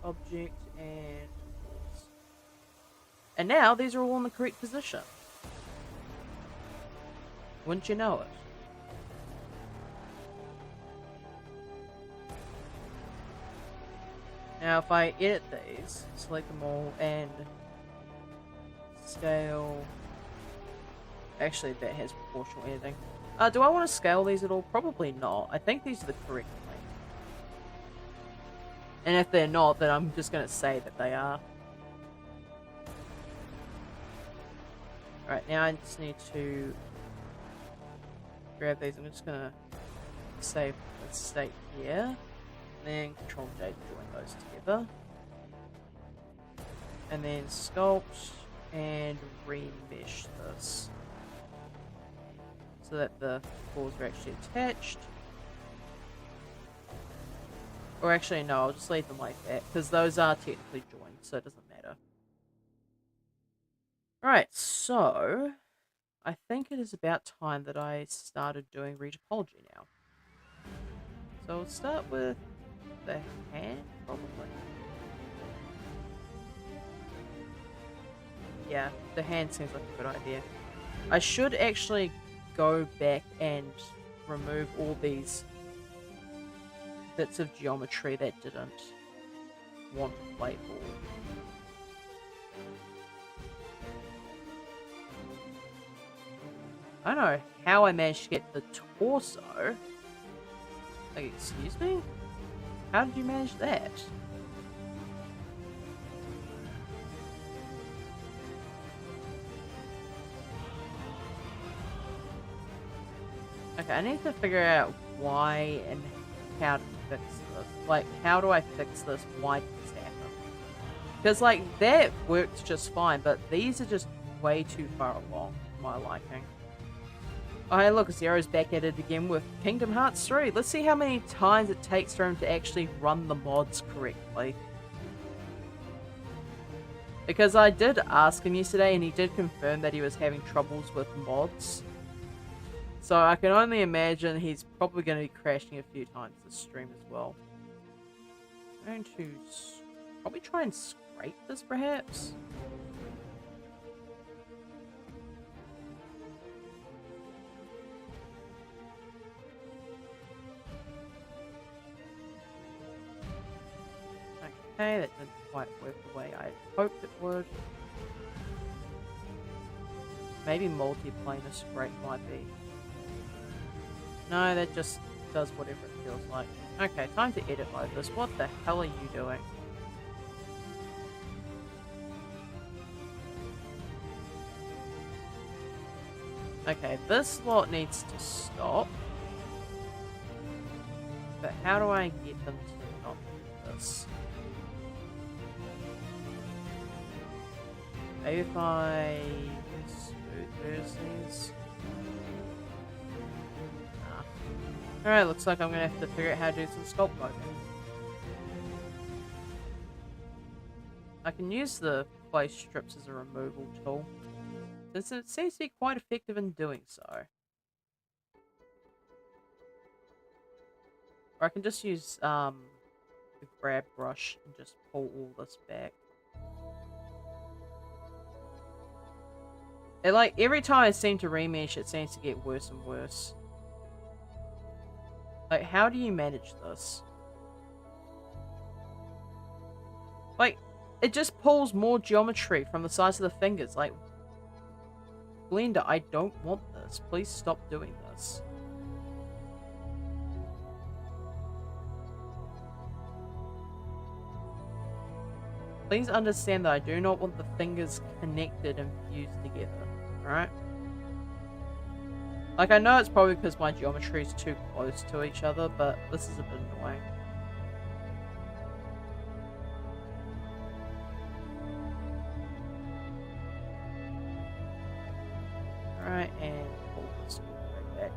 Object and claws. And now these are all in the correct position. Wouldn't you know it? Now if I edit these, select them all and scale, actually that has proportional editing. Do I want to scale these at all? Probably not. I think these are the correct length. And if they're not, then I'm just going to say that they are. Alright, now I just need to grab these. I'm just going to save the state here. And then Control J to join those together. And then sculpt and remesh this. So that the claws are actually attached. Or actually no, I'll just leave them like that. Because those are technically joined, so it doesn't matter. Alright, so I think it is about time that I started doing retopology now. So we'll start with the hand, probably. Yeah, the hand seems like a good idea. I should actually go back and remove all these bits of geometry that didn't want to play ball. I don't know how I managed to get the torso. Like, excuse me? How did you manage that? Okay, I need to figure out why and how to fix this. Like, how do I fix this? Why did this happen? Because, like, that worked just fine, but these are just way too far along for my liking. Oh, hey, look, Zero's back at it again with Kingdom Hearts 3. Let's see how many times it takes for him to actually run the mods correctly. Because I did ask him yesterday, and he did confirm that he was having troubles with mods. So I can only imagine he's probably going to be crashing a few times this stream as well. I'm going to probably try and scrape this, perhaps? Okay, that didn't quite work the way I hoped it would. Maybe multiplanar scrape might be. No, that just does whatever it feels like. Okay, time to edit mode this. What the hell are you doing? Okay, this lot needs to stop. But how do I get them to not do this? Maybe if I smooth these. Alright, looks like I'm gonna have to figure out how to do some sculpt mode. I can use the clay strips as a removal tool, since it seems to be quite effective in doing so. Or I can just use the grab brush and just pull all this back. It, like, every time I seem to remesh, it seems to get worse and worse. Like, how do you manage this? Like, it just pulls more geometry from the sides of the fingers. Like, Blender, I don't want this. Please stop doing this. Please understand that I do not want the fingers connected and fused together. Alright? Like, I know it's probably because my geometry is too close to each other, but this is a bit annoying. Alright, and pull this all the way back.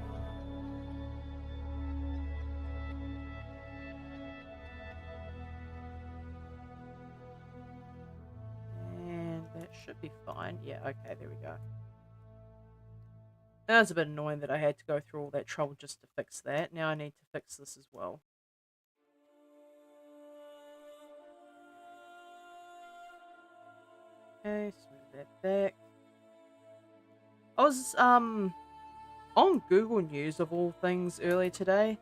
And that should be fine. Yeah, okay, there we go. That was a bit annoying that I had to go through all that trouble just to fix that. Now I need to fix this as well. Okay, smooth that back. I was on Google News of all things earlier today,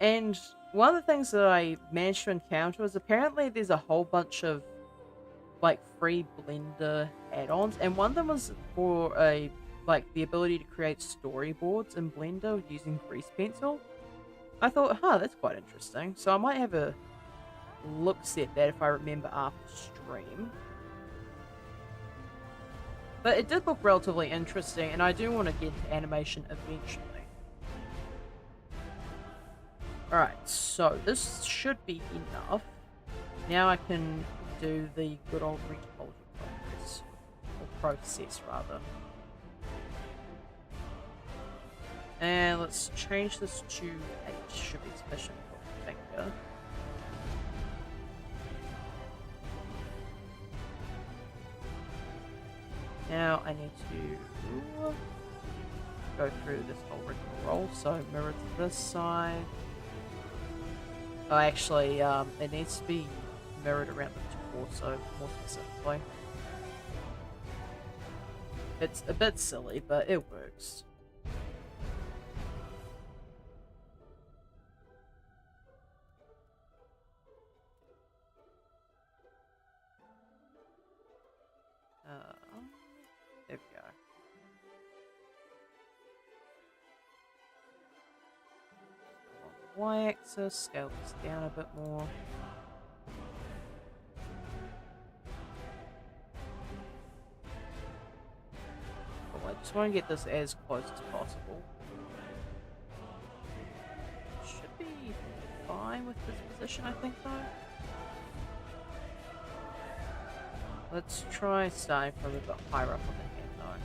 and one of the things that I managed to encounter was apparently there's a whole bunch of like free Blender add-ons, and one of them was for the ability to create storyboards in Blender using grease pencil. I thought, that's quite interesting. So I might have a look at that if I remember after stream. But it did look relatively interesting, and I do want to get into animation eventually. Alright, so this should be enough. Now I can do the good old retopology process rather. And let's change this to H, should be sufficient for the finger. Now I need to go through this whole rigmarole, so mirror to this side. Oh, actually, it needs to be mirrored around the torso, more specifically. It's a bit silly, but it works. There we go. Y-axis, scale this down a bit more. Cool, I just want to get this as close as possible. Should be fine with this position, I think, though. Let's try starting from a bit higher up on the hand, though.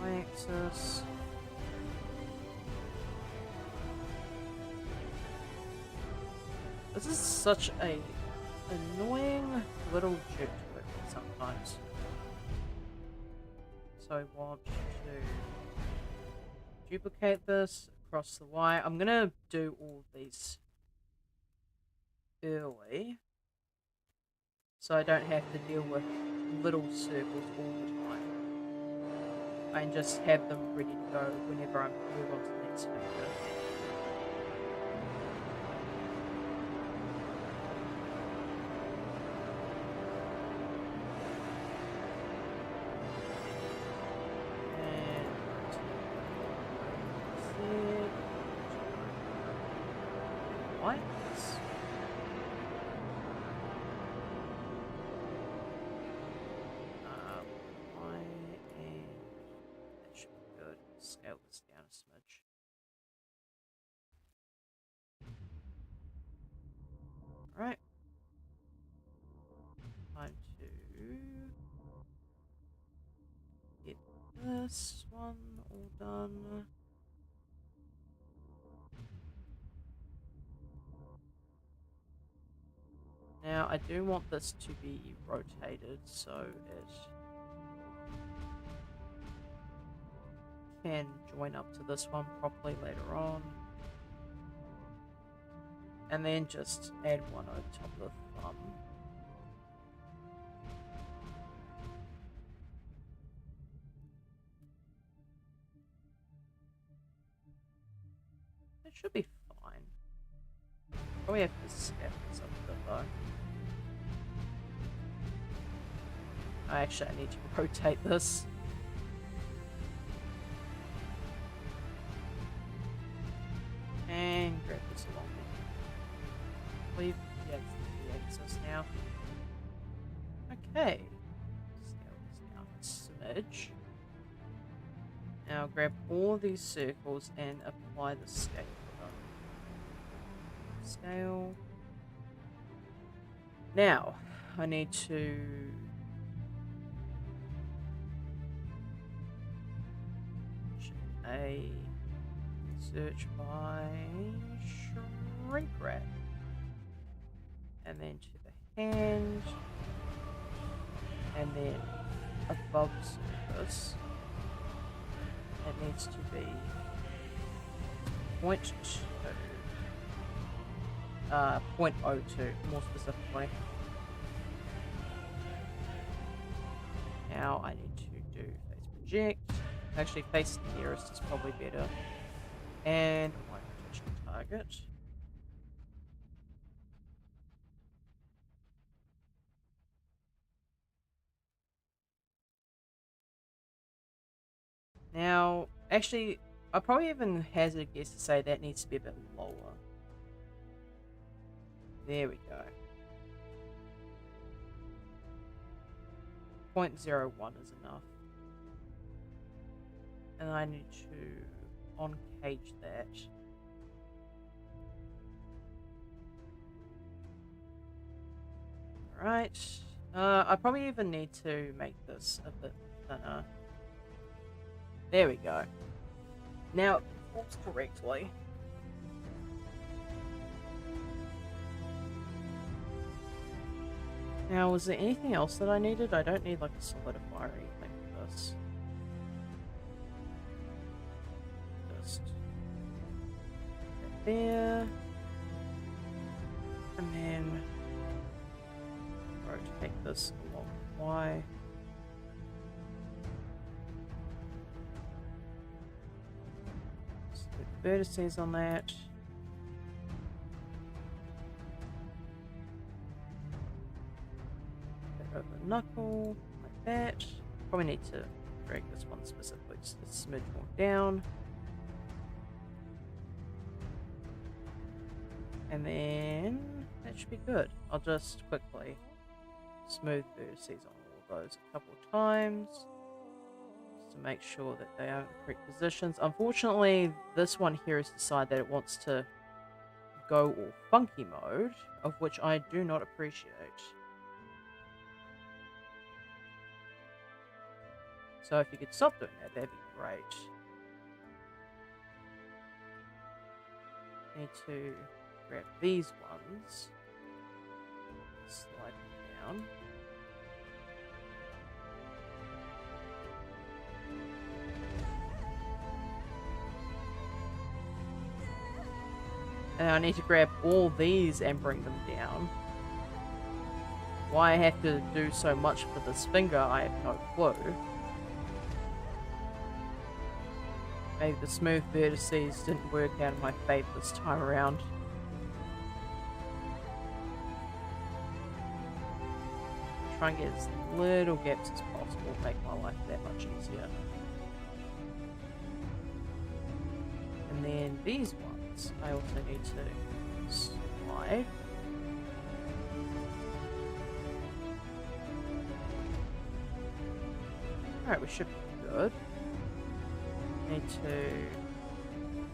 Y-axis. This is such a annoying little jerk to work with sometimes. So I want to duplicate this across the Y. I'm gonna do all these early, so I don't have to deal with little circles all the time. I can just have them ready to go whenever I move on to the next finger. Scale this down a smidge. Alright. Time to get this one all done. Now, I do want this to be rotated so it can join up to this one properly later on. And then just add one over top of the thumb. It should be fine. Probably have to step this up a bit though. Actually, I need to rotate this. And grab this along. Leave the axis now. Okay. Scale this down a smidge. Now grab all these circles and apply the scale. Scale. Now, I need to a search by shrink wrap, and then to the hand, and then above surface, it needs to be 0.2, 0.02 more specifically. Now I need to do face project. Actually, face nearest is probably better. And my rotation target. Now, actually, I probably even hazard a guess to say that needs to be a bit lower. There we go. 0.01 is enough. And I need to on-cage that. Alright. I probably even need to make this a bit thinner. There we go. Now it performs correctly. Now, was there anything else that I needed? I don't need like a solidifier or anything for this. Just there. And then rotate this along the Y. So the vertices on that. Over the knuckle, like that. Probably need to drag this one specifically just a smidge more down. And then that should be good. I'll just quickly smooth vertices on all of those a couple of times just to make sure that they are in the correct positions. Unfortunately, this one here has decided that it wants to go all funky mode, of which I do not appreciate. So if you could stop doing that, that'd be great. Need to grab these ones, slide them down. And I need to grab all these and bring them down. Why I have to do so much for this finger, I have no clue. Maybe the smooth vertices didn't work out in my favour this time around. Try and get as little gaps as possible, make my life that much easier. And then these ones, I also need to slide. Alright, we should be good. Need to move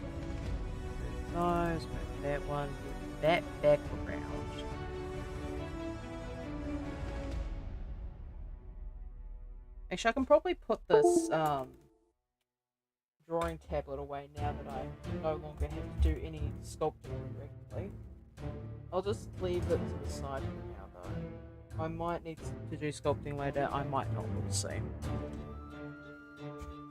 those, move that one, move that back around. Actually, I can probably put this drawing tablet away now that I no longer have to do any sculpting directly. I'll just leave it to the side for now though. I might need to do sculpting later, I might not, we'll see.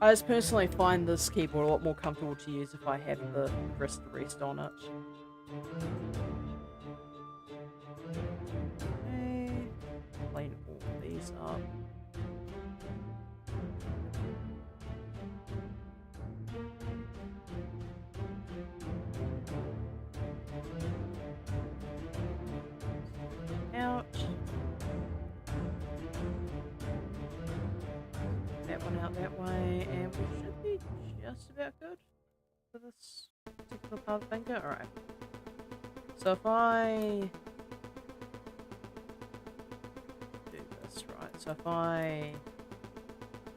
I just personally find this keyboard a lot more comfortable to use if I have the wrist rest on it. Okay, line all these up. that one out that way, and we should be just about good for this particular part of the finger. Alright. So if I do this, right, so if I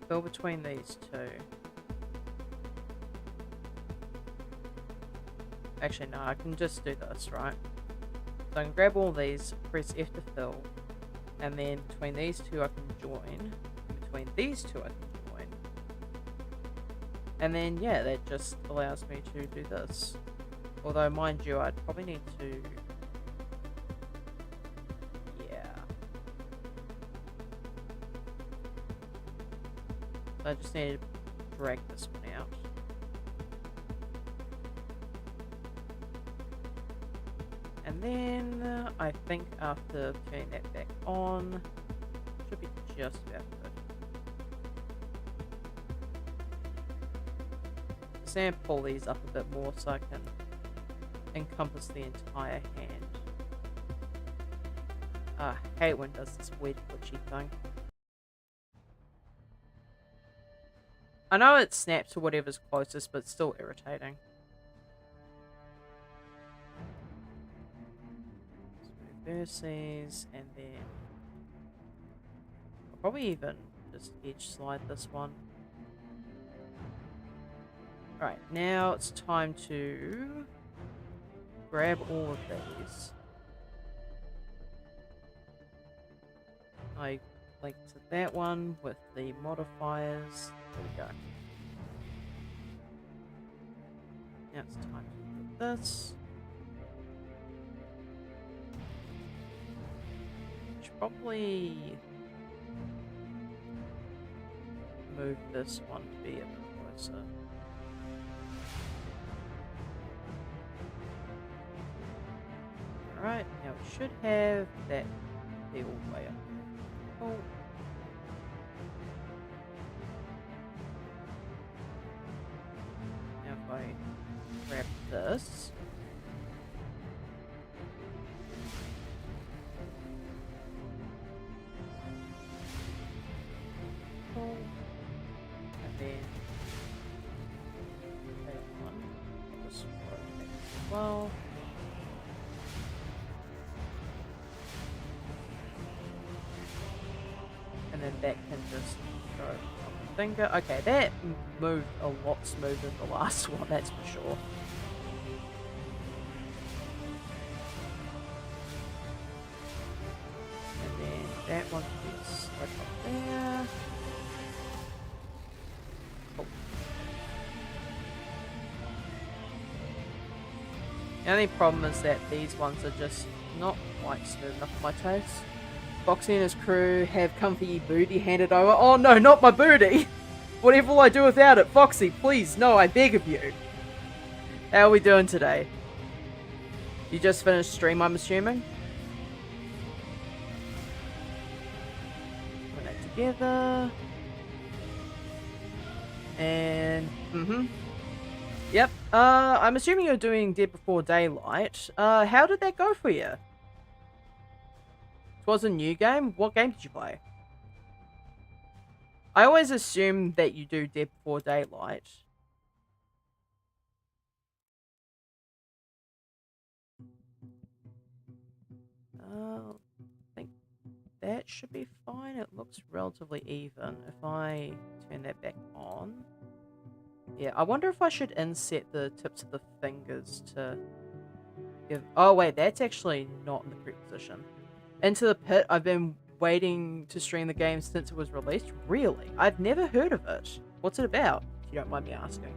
fill between these two. Actually, no, I can just do this, right? So I can grab all these, press F to fill, and then between these two I can join. Between these two I can join. And then, yeah, that just allows me to do this. Although, mind you, I'd probably need to... Yeah. So I just need to drag this one out. And then, I think after turning that back on, should be just about good. Just need to pull these up a bit more so I can encompass the entire hand. I hate when it does this weird glitchy thing. I know it snaps to whatever's closest, but it's still irritating. Verses, and then I'll probably even just edge slide this one. Alright, now it's time to grab all of these. I link to that one with the modifiers. There we go. Now it's time to do this. Probably move this one to be a bit closer. Alright, now we should have that be all the way up there. Cool. Now if I grab this. And then that one, this one as well. And then that can just go on the finger. Okay, that moved a lot smoother than the last one, that's for sure. And then that one can be slip up there. The only problem is that these ones are just not quite smooth enough for my taste. Foxy and his crew have comfy booty handed over. Oh no, not my booty! Whatever will I do without it? Foxy, please, no, I beg of you. How are we doing today? You just finished stream, I'm assuming? Put that together. And, Yep, I'm assuming you're doing Dead Before Daylight. How did that go for you? It was a new game? What game did you play? I always assume that you do Dead Before Daylight. I think that should be fine. It looks relatively even. If I turn that back on... Yeah, I wonder if I should inset the tips of the fingers to give... Oh, wait, that's actually not in the correct position. Into the Pit, I've been waiting to stream the game since it was released. Really? I've never heard of it. What's it about, if you don't mind me asking?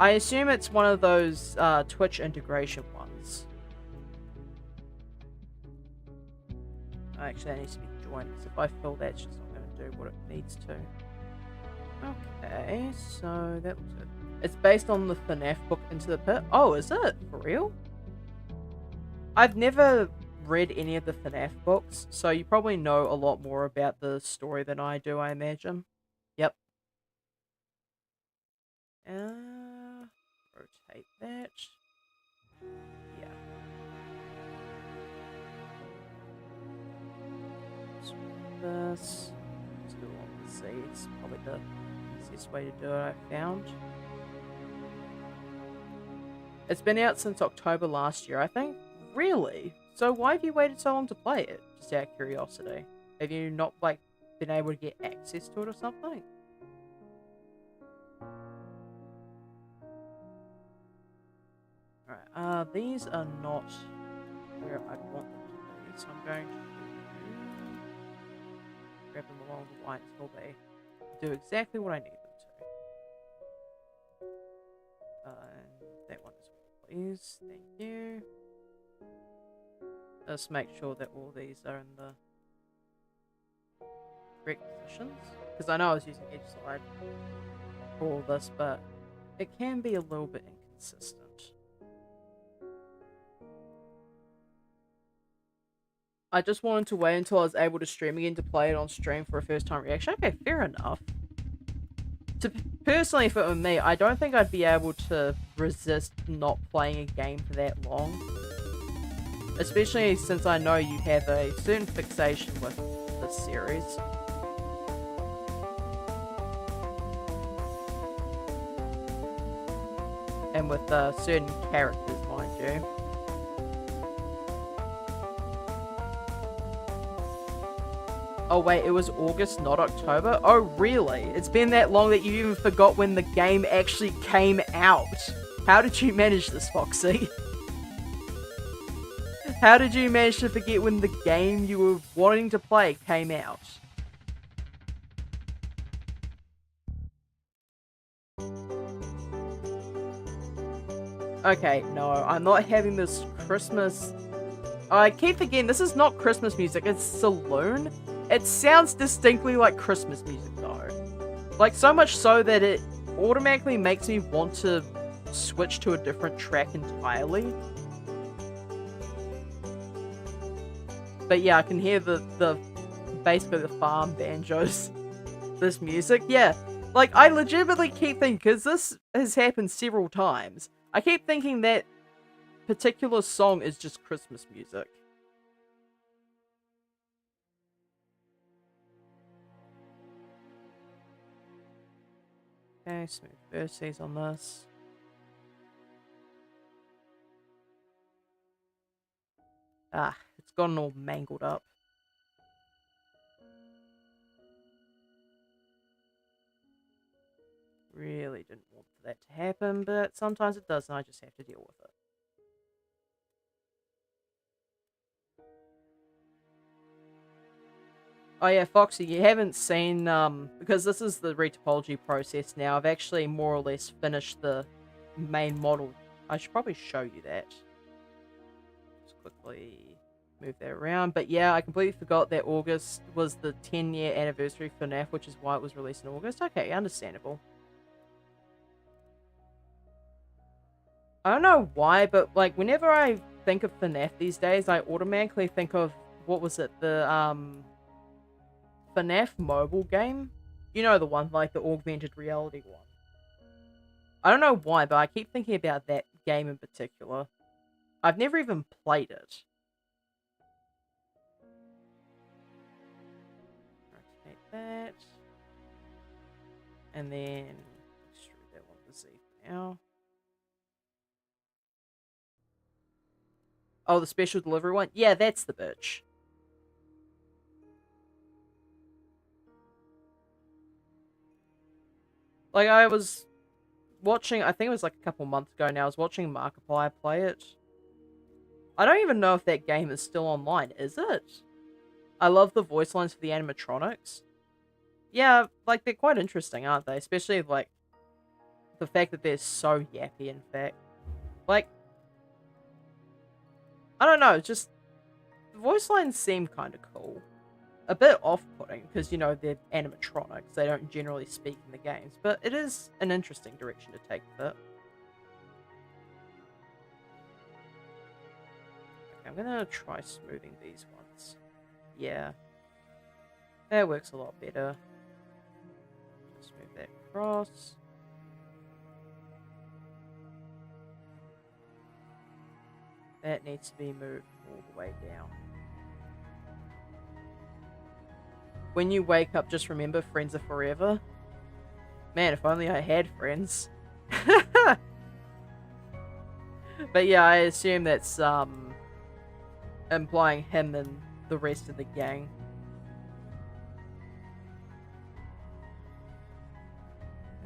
I assume it's one of those Twitch integration ones. Actually, that needs to be joined, because if I fill that, it's just not going to do what it needs to. Okay, so that looks good. It's based on the FNAF book Into the Pit. Oh, is it? For real? I've never read any of the FNAF books, so you probably know a lot more about the story than I do, I imagine. Yep. Rotate that. Yeah. This. Let's do all see. It's probably the easiest way to do it, I found. It's been out since October last year, I think. Really? So why have you waited so long to play it? Just out of curiosity. Have you not, like, been able to get access to it or something? Alright, these are not where I want them to be, so I'm going to grab them along the line until they do exactly what I need them to. And that one as well, please. Thank you. Let's make sure that all these are in the correct positions. Because I know I was using each side for all this, but it can be a little bit inconsistent. I just wanted to wait until I was able to stream again to play it on stream for a first time reaction. Okay, fair enough. Personally, for me, I don't think I'd be able to resist not playing a game for that long. Especially since I know you have a certain fixation with this series. And with certain characters, mind you. Oh wait, it was August, not October? Oh really? It's been that long that you even forgot when the game actually came out. How did you manage this, Foxy? How did you manage to forget when the game you were wanting to play came out? Okay, no, I'm not having this Christmas... I keep forgetting, this is not Christmas music, it's Saloon. It sounds distinctly like Christmas music, though. Like, so much so that it automatically makes me want to switch to a different track entirely. But yeah, I can hear basically the farm banjos. This music, yeah. Like, I legitimately keep thinking, because this has happened several times, I keep thinking that particular song is just Christmas music. Okay, smooth verses on this. Ah, it's gotten all mangled up. Really didn't want that to happen, but sometimes it does, and I just have to deal with it. Oh yeah, Foxy, you haven't seen, because this is the retopology process now, I've actually more or less finished the main model. I should probably show you that. Just quickly move that around. But yeah, I completely forgot that August was the 10-year anniversary for FNAF, which is why it was released in August. Okay, understandable. I don't know why, but like whenever I think of FNAF these days, I automatically think of, what was it, the FNAF mobile game? You know, the one, like the augmented reality one. I don't know why, but I keep thinking about that game in particular. I've never even played it. Rotate that. And then extrude that one to Z for now. Oh, the special delivery one? Yeah, that's the bitch. Like, I was watching, I think it was like a couple months ago now, I was watching Markiplier play it. I don't even know if that game is still online, is it? I love the voice lines for the animatronics. Yeah, like, they're quite interesting, aren't they? Especially, like, the fact that they're so yappy, in fact. Like, I don't know, just, the voice lines seem kind of cool. A bit off-putting, because, you know, they're animatronics. They don't generally speak in the games. But it is an interesting direction to take with it. Okay, I'm gonna try smoothing these ones. Yeah. That works a lot better. Just move that across. That needs to be moved all the way down. when you wake up, just remember friends are forever. Man, if only I had friends. But yeah, I assume that's implying him and the rest of the gang.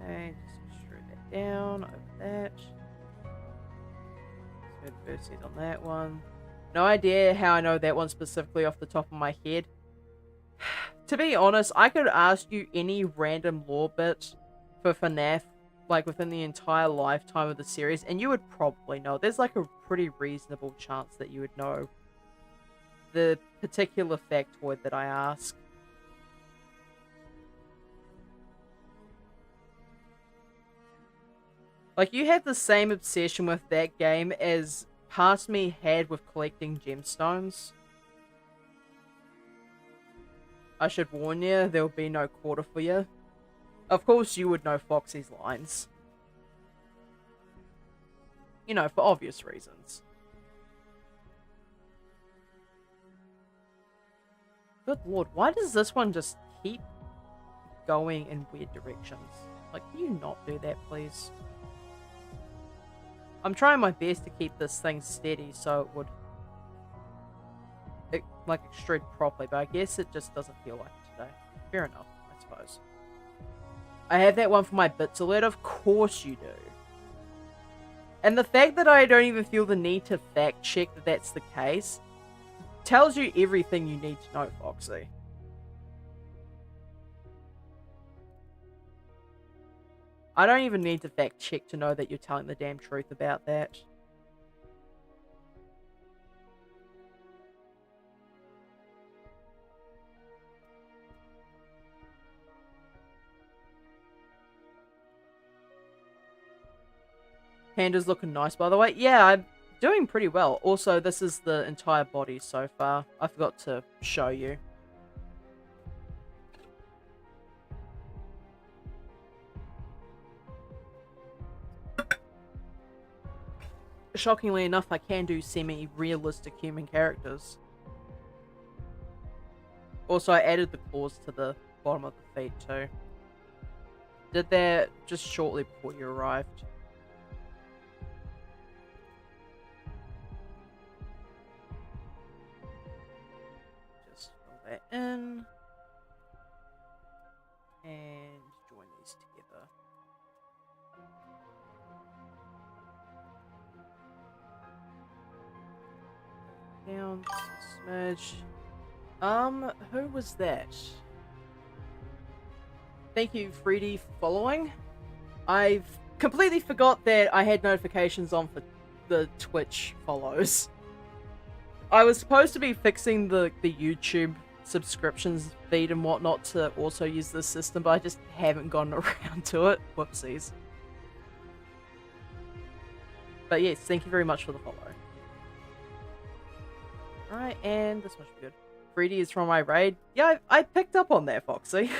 Okay, just screw that down over that. Good verses on that one. No idea how I know that one specifically off the top of my head. To be honest, I could ask you any random lore bit for FNAF, like within the entire lifetime of the series, and you would probably know. There's like a pretty reasonable chance that you would know the particular factoid that I ask. Like, you have the same obsession with that game as Past Me had with collecting gemstones. I should warn you, there will be no quarter for you. Of course you would know Foxy's lines. You know, for obvious reasons. Good lord, why does this one just keep going in weird directions? Like, can you not do that, please? I'm trying my best to keep this thing steady so it would like extrude properly, but I guess it just doesn't feel like it today. Fair enough, I suppose. I have that one for my bits alert, of course you do. And the fact that I don't even feel the need to fact check that that's the case tells you everything you need to know, Foxy. I don't even need to fact check to know that you're telling the damn truth about that. Panda's looking nice, by the way. Yeah, I'm doing pretty well. Also, this is the entire body so far. I forgot to show you. Shockingly enough, I can do semi-realistic human characters. Also, I added the claws to the bottom of the feet too. Did that just shortly before you arrived. Just fill that in. And join these together. Down, smudge. Who was that? Thank you, Freddy, for following. I've completely forgot that I had notifications on for the Twitch follows. I was supposed to be fixing the YouTube subscriptions feed and whatnot to also use this system, but I just haven't gotten around to it. Whoopsies. But yes, thank you very much for the follow. Alright, and this one should be good. Freddy is from my raid. Yeah, I picked up on that, Foxy.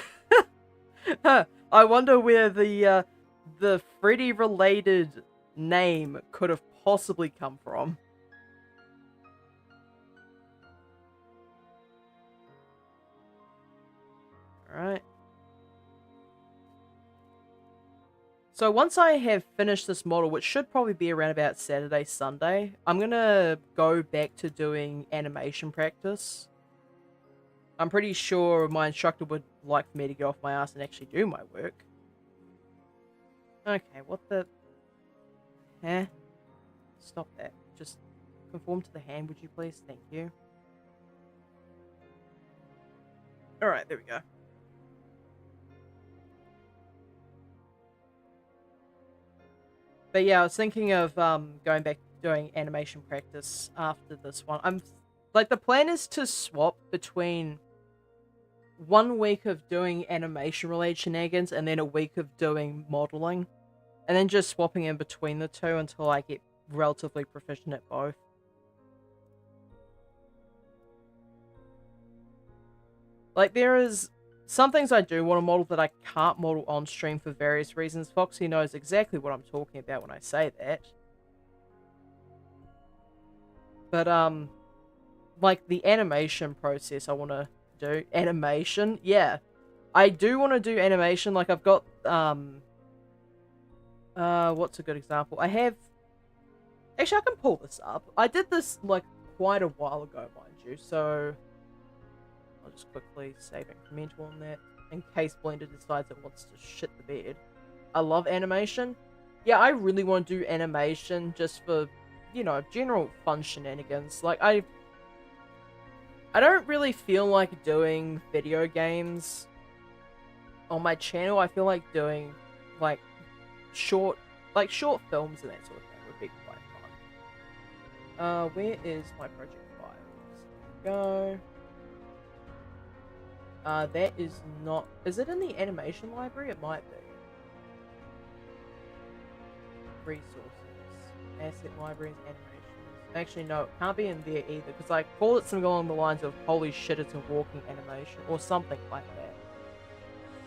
I wonder where the Freddy-related name could have possibly come from. Alright. So once I have finished this model, which should probably be around about Saturday, Sunday, I'm gonna go back to doing animation practice. I'm pretty sure my instructor would like for me to get off my ass and actually do my work. Okay, what the... Huh? Stop that. Just conform to the hand, would you please? Thank you. Alright, there we go. But yeah, I was thinking of going back to doing animation practice after this one. Like, the plan is to swap between 1 week of doing animation-related shenanigans and then a week of doing modeling. And then just swapping in between the two until I get relatively proficient at both. Like, there is some things I do want to model that I can't model on stream for various reasons. Foxy knows exactly what I'm talking about when I say that. But, like, the animation process I want to do animation. Yeah, I do want to do animation. Like I've got what's a good example? I have actually I can pull this up. I did this like quite a while ago, mind you. So I'll just quickly save incremental on that in case Blender decides it wants to shit the bed. I love animation. Yeah, I really want to do animation just for, you know, general fun shenanigans. Like I don't really feel like doing video games on my channel. I feel like doing like short films and that sort of thing would be quite fun. Where is my project files? Go. That is not. Is it in the animation library? It might be. Resources, asset libraries, animations. Actually, no, it can't be in there either because I call it something along the lines of "Holy shit, it's a walking animation" or something like that.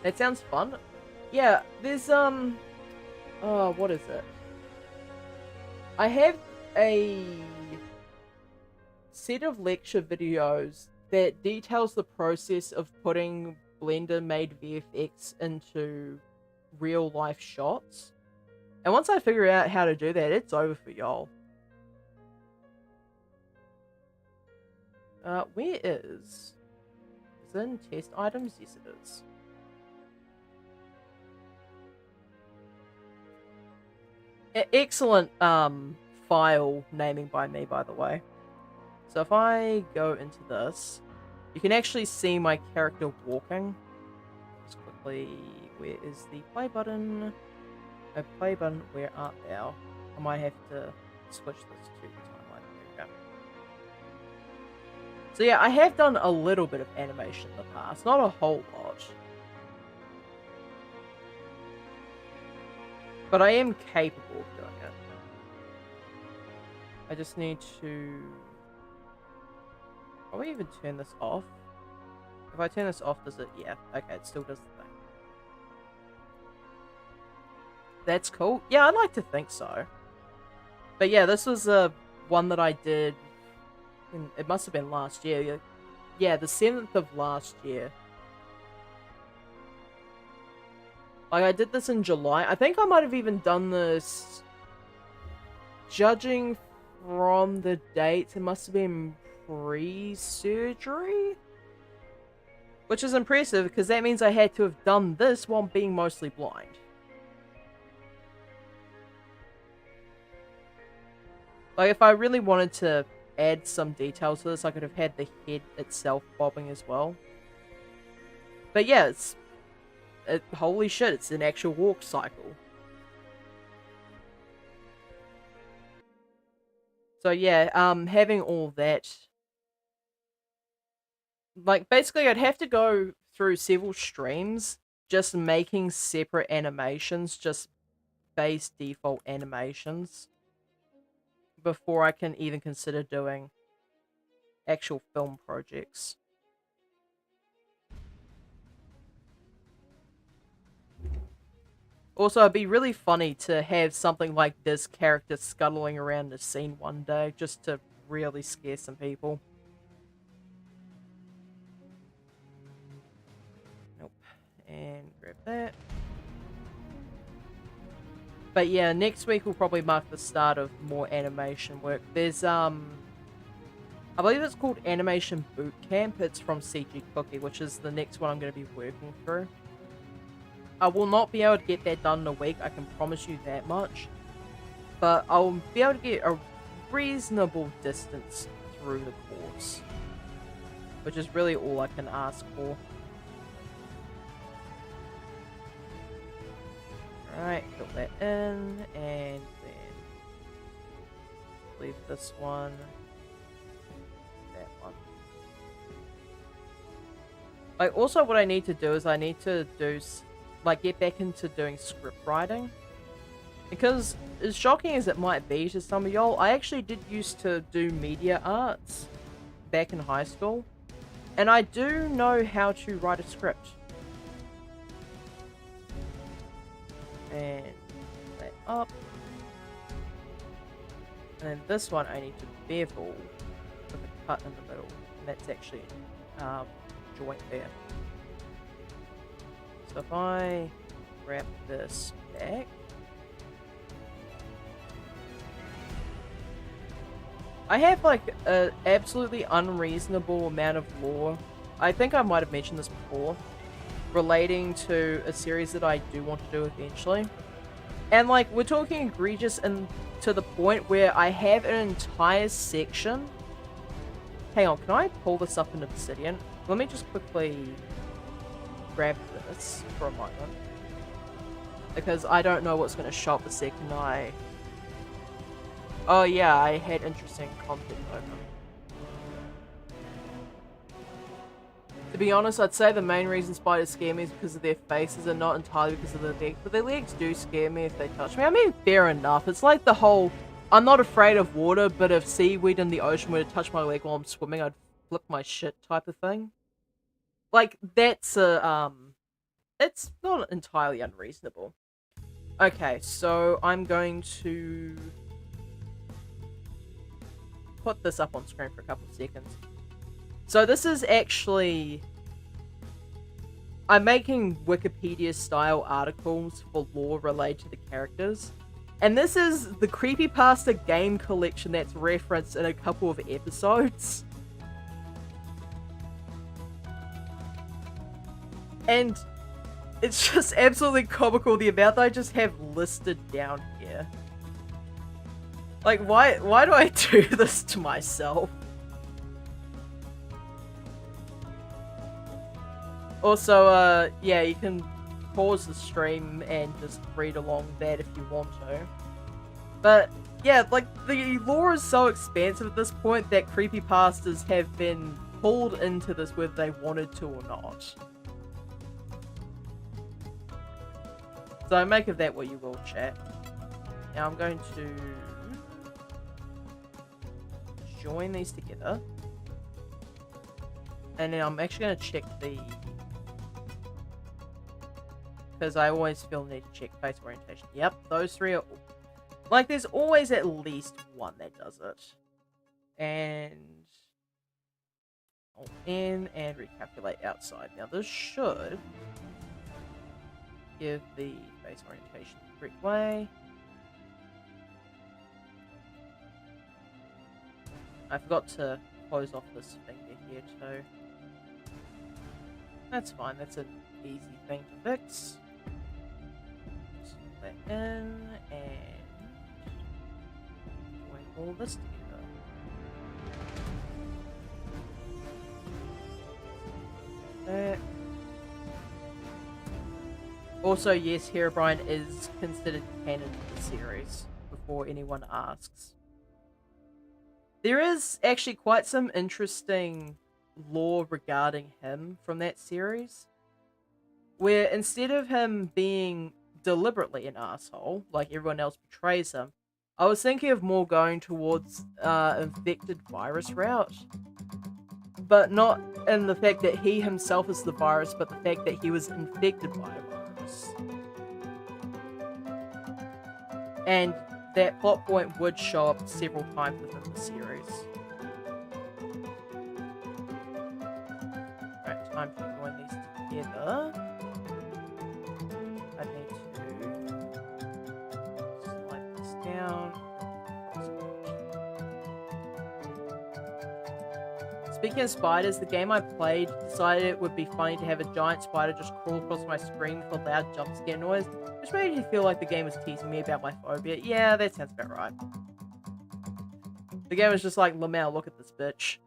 That sounds fun. Yeah, there's oh, what is it? I have a set of lecture videos that details the process of putting Blender-made VFX into real-life shots. And once I figure out how to do that, it's over for y'all. Where is... Is it in test items? Yes, it is. Excellent, file naming by me, by the way. So if I go into this, you can actually see my character walking. Just quickly, where is the play button? A play button, where art thou? I might have to switch this to the timeline. There we go. So yeah, I have done a little bit of animation in the past, not a whole lot. But I am capable of doing it. I just need to... Probably even turn this off. If I turn this off, does it? Yeah, okay, it still does the thing. That's cool. Yeah, I'd like to think so. But yeah, this was one that I did... It must have been last year. Yeah, the 7th of last year. Like, I did this in July. I think I might have even done this... Judging from the dates, it must have been pre-surgery? Which is impressive, because that means I had to have done this while being mostly blind. Like, if I really wanted to add some details to this, I could have had the head itself bobbing as well. But yeah, it's... holy shit, it's an actual walk cycle. So yeah, having all that... Like, basically I'd have to go through several streams just making separate animations, just base default animations, before I can even consider doing actual film projects. Also, it'd be really funny to have something like this character scuttling around the scene one day, just to really scare some people. Nope. And grab that. But yeah, next week will probably mark the start of more animation work. There's, I believe it's called Animation Bootcamp. It's from CG Cookie, which is the next one I'm going to be working through. I will not be able to get that done in a week, I can promise you that much. But I'll be able to get a reasonable distance through the course, which is really all I can ask for. Alright, fill that in, and then leave this one, that one. Like, also what I need to do is I need to do, like, get back into doing script writing. Because, as shocking as it might be to some of y'all, I actually did used to do media arts back in high school. And I do know how to write a script. And that up. And then this one I need to bevel with a cut in the middle. And that's actually joint there. So if I wrap this back, I have like an absolutely unreasonable amount of lore. I think I might have mentioned this before, relating to a series that I do want to do eventually. And like, we're talking egregious and to the point where I have an entire section. Hang on, can I pull this up in Obsidian? Let me just quickly grab this for a moment. Because I don't know what's going to show up the second I... Oh yeah, I had interesting content open. To be honest, I'd say the main reason spiders scare me is because of their faces and not entirely because of their legs. But their legs do scare me if they touch me. I mean, fair enough. It's like the whole, I'm not afraid of water, but if seaweed in the ocean were to touch my leg while I'm swimming, I'd flip my shit type of thing. Like, that's a, it's not entirely unreasonable. Okay, so I'm going to put this up on screen for a couple of seconds. So this is actually... I'm making Wikipedia-style articles for lore related to the characters. And this is the creepypasta game collection that's referenced in a couple of episodes. And it's just absolutely comical, the amount that I just have listed down here. Like, why do I do this to myself? Also, yeah, you can pause the stream and just read along that if you want to. But, yeah, like, the lore is so expansive at this point that creepypastas have been pulled into this whether they wanted to or not. So make of that what you will, chat. Now I'm going to join these together. And then I'm actually going to check the... Because I always feel the need to check face orientation. Yep, those three are... Like, there's always at least one that does it. And... Alt in and recalculate outside. Now this should give the face orientation the correct way. I forgot to close off this finger here too. That's fine, that's an easy thing to fix. Just put that in and join all this together. That. Also, yes, Herobrine is considered canon to the series, before anyone asks. There is actually quite some interesting lore regarding him from that series, where instead of him being deliberately an asshole, like everyone else portrays him, I was thinking of more going towards infected virus route. But not in the fact that he himself is the virus, but the fact that he was infected by a virus. And that plot point would show up several times within the series. Right, time to join these together. I need to slide this down. Speaking of spiders, the game I played decided it would be funny to have a giant spider just crawl across my screen with a loud jump scare noise, which made me feel like the game was teasing me about my phobia. Yeah, that sounds about right. The game was just like, Lamau, look at this bitch.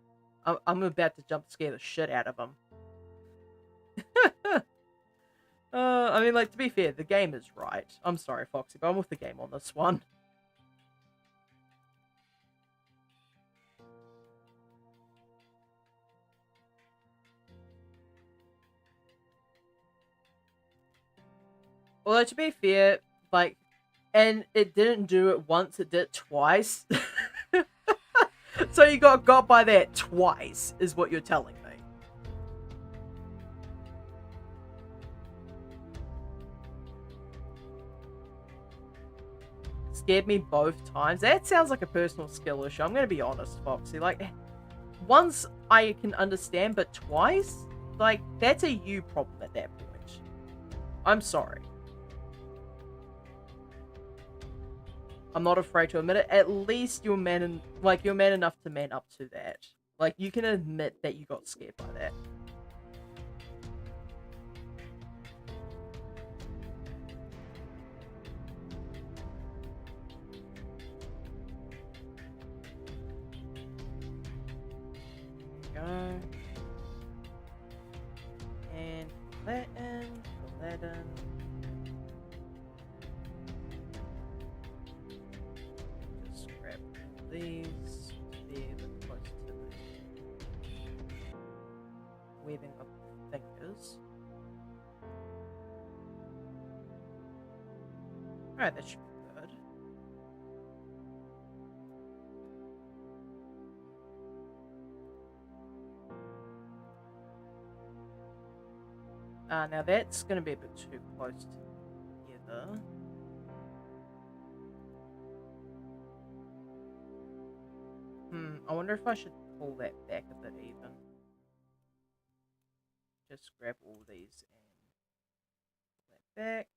I'm about to jump scare the shit out of him. I mean, like, to be fair, the game is right. I'm sorry, Foxy, but I'm with the game on this one. Although, to be fair, like, and it didn't do it once, it did it twice. So you got by that twice, is what you're telling me. Scared me both times. That sounds like a personal skill issue. I'm going to be honest, Foxy. Like, once I can understand, but twice? like, that's a you problem at that point. I'm sorry. I'm not afraid to admit it. At least you're man enough to man up to that. Like, you can admit that you got scared by that. Go. And fill that in, fill that in. Just grab these, be a bit closer to the weaving of the fingers. Alright, that should be good. Now that's going to be a bit too close together. I wonder if I should pull that back a bit even. Just grab all these and pull that back.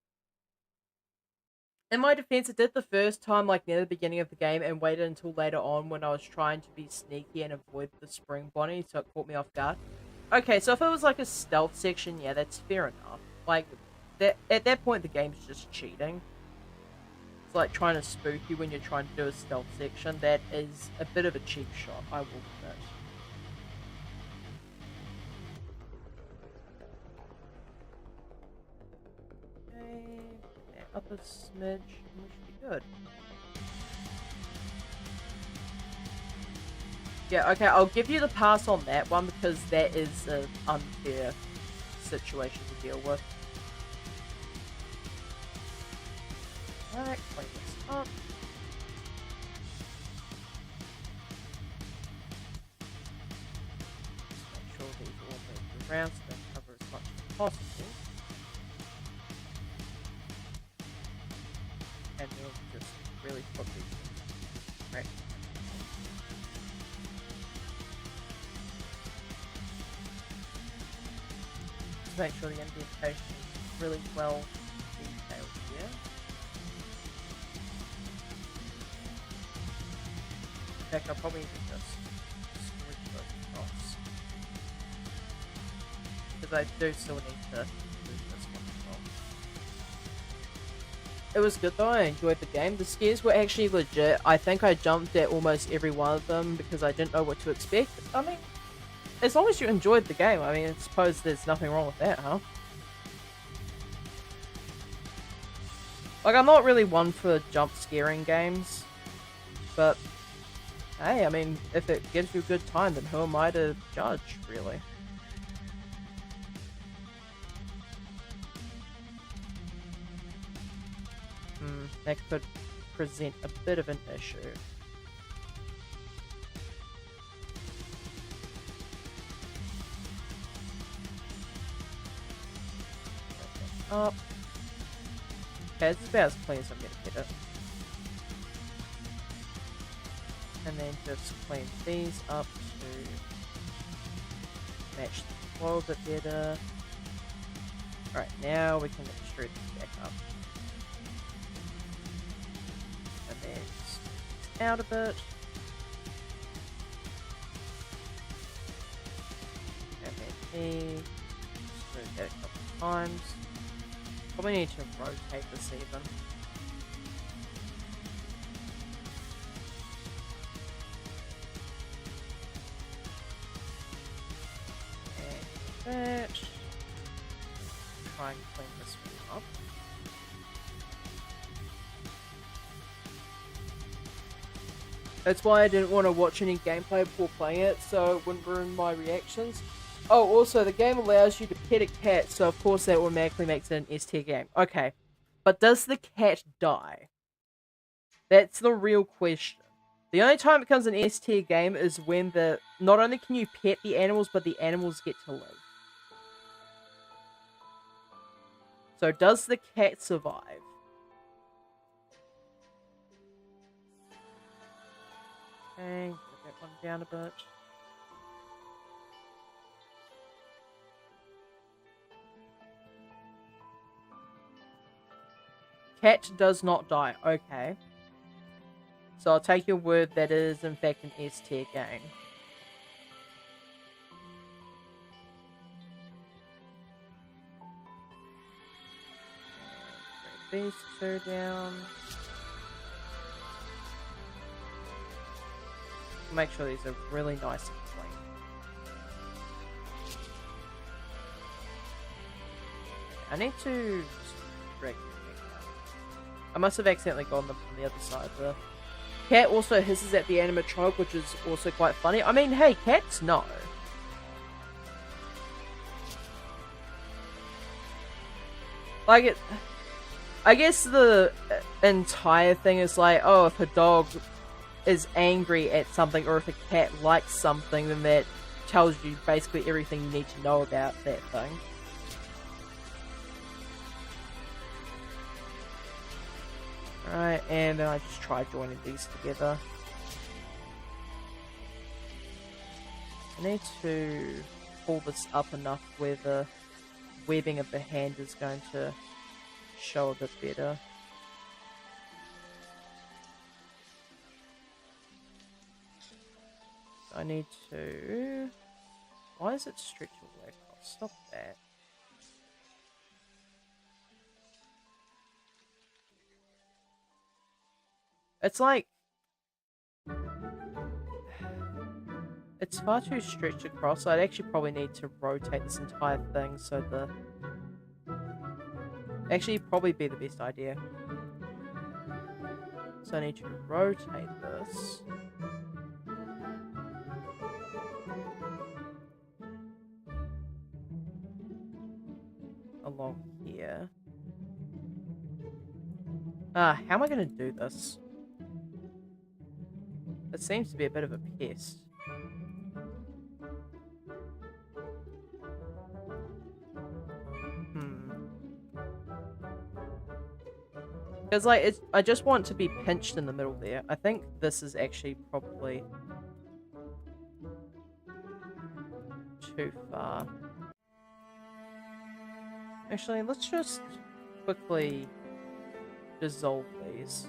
In my defense, it did the first time, like near the beginning of the game, and waited until later on when I was trying to be sneaky and avoid the spring bonnie, so it caught me off guard. Okay, so if it was like a stealth section, yeah, that's fair enough. Like, at that point, the game's just cheating. It's like trying to spook you when you're trying to do a stealth section. That is a bit of a cheap shot, I will admit. Okay, put that up a smidge, and we should be good. Yeah, okay, I'll give you the pass on that one because that is an unfair situation to deal with. Alright, clean this up. Just make sure these all move around so they cover as much as possible. And then just really put these in. Right. Just make sure the indentation is really well detailed here. In fact, I'll probably even just switch those across. Because I do still need to do this one as well. It was good though, I enjoyed the game. The scares were actually legit. I think I jumped at almost every one of them because I didn't know what to expect. I mean, as long as you enjoyed the game, I mean, I suppose there's nothing wrong with that, huh? Like, I'm not really one for jump scaring games, but hey, I mean, if it gives you a good time, then who am I to judge, really? That could present a bit of an issue. Up. Okay, it's about as clean as I'm gonna get it. And then just clean these up to match the flow a bit better. Alright, now we can extrude this back up. And then smooth out a bit. And then smooth that a couple of times. Probably need to rotate this even. And that. Try and clean this one up. That's why I didn't want to watch any gameplay before playing it, so it wouldn't ruin my reactions. Oh, also, the game allows you to pet a cat, so of course that automatically makes it an S tier game. Okay, but does the cat die? That's the real question. The only time it becomes an S tier game is when not only can you pet the animals, but the animals get to live. So does the cat survive? Okay, put that one down a bit. cat does not die. Okay. So I'll take your word that it is in fact an S tier game. Break these two down. Make sure these are really nice and clean. I need to break them out. I must have accidentally gone them from the other side there. Cat also hisses at the animatronic, which is also quite funny. I mean, hey, cats know. Like it, I guess the entire thing is like, oh, if a dog is angry at something, or if a cat likes something, then that tells you basically everything you need to know about that thing. Alright, and then I just try joining these together. I need to pull this up enough where the webbing of the hand is going to show a bit better. I need to... Why is it stretching away? I'll stop that. It's like... It's far too stretched across. I'd actually probably need to rotate this entire thing so the... Actually, probably be the best idea. So I need to rotate this. Along here. How am I going to do this? It seems to be a bit of a pest. Because, like, I just want to be pinched in the middle there. I think this is actually probably too far. Actually, let's just quickly dissolve these.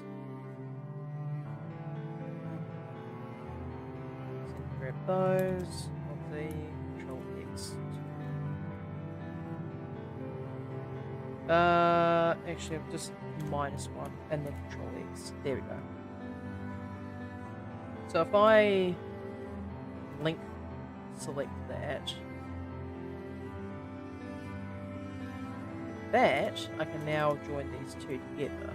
So grab those. Control X. Actually, I'm just -1 and then Control X. There we go. So if I link select that, I can now join these two together.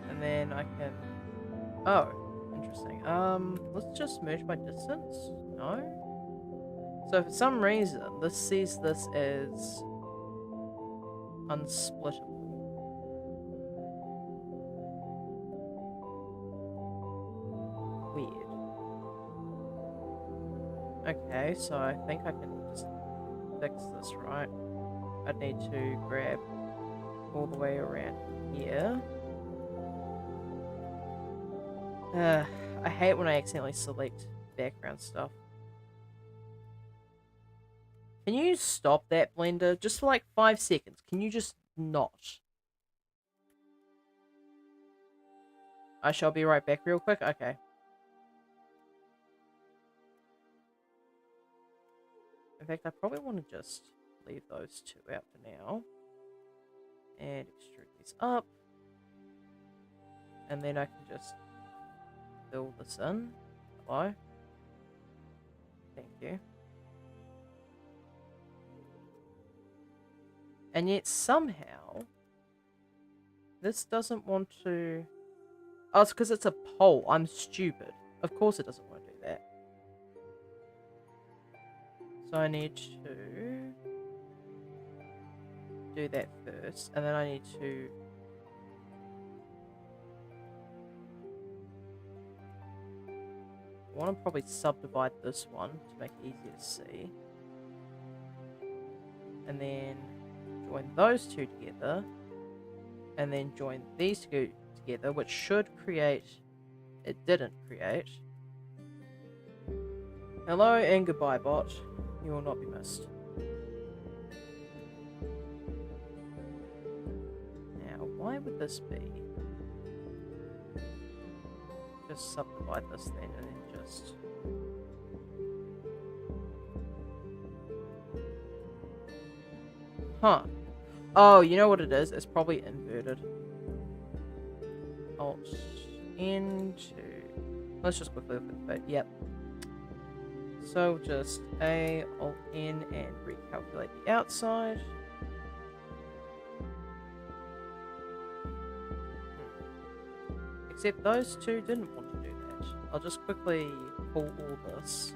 And then I can... Oh, interesting. Let's just merge by distance? No? So for some reason, this sees this as unsplittable. Weird. Okay, so I think I can just fix this, right? I'd need to grab all the way around here. I hate when I accidentally select background stuff. Can you stop that, Blender? Just for like 5 seconds. Can you just not? I shall be right back real quick. Okay. In fact, I probably want to just leave those two out for now. And extrude these up. And then I can just fill this in. Hello? Thank you. And yet somehow this doesn't want to... Oh, it's because it's a pole. I'm stupid. Of course it doesn't want to do that. So I need to do that first. And then I need to... I want to probably subdivide this one to make it easier to see. And then join those two together. And then join these two together, which should create... It didn't create. Hello and goodbye, bot. You will not be missed. why would this be? Just subdivide this then and then just... Huh. Oh, you know what it is? It's probably inverted. Alt into... Let's just quickly look at that. Yep. So just A, Alt N, and recalculate the outside. Except those two didn't want to do that. I'll just quickly pull all this.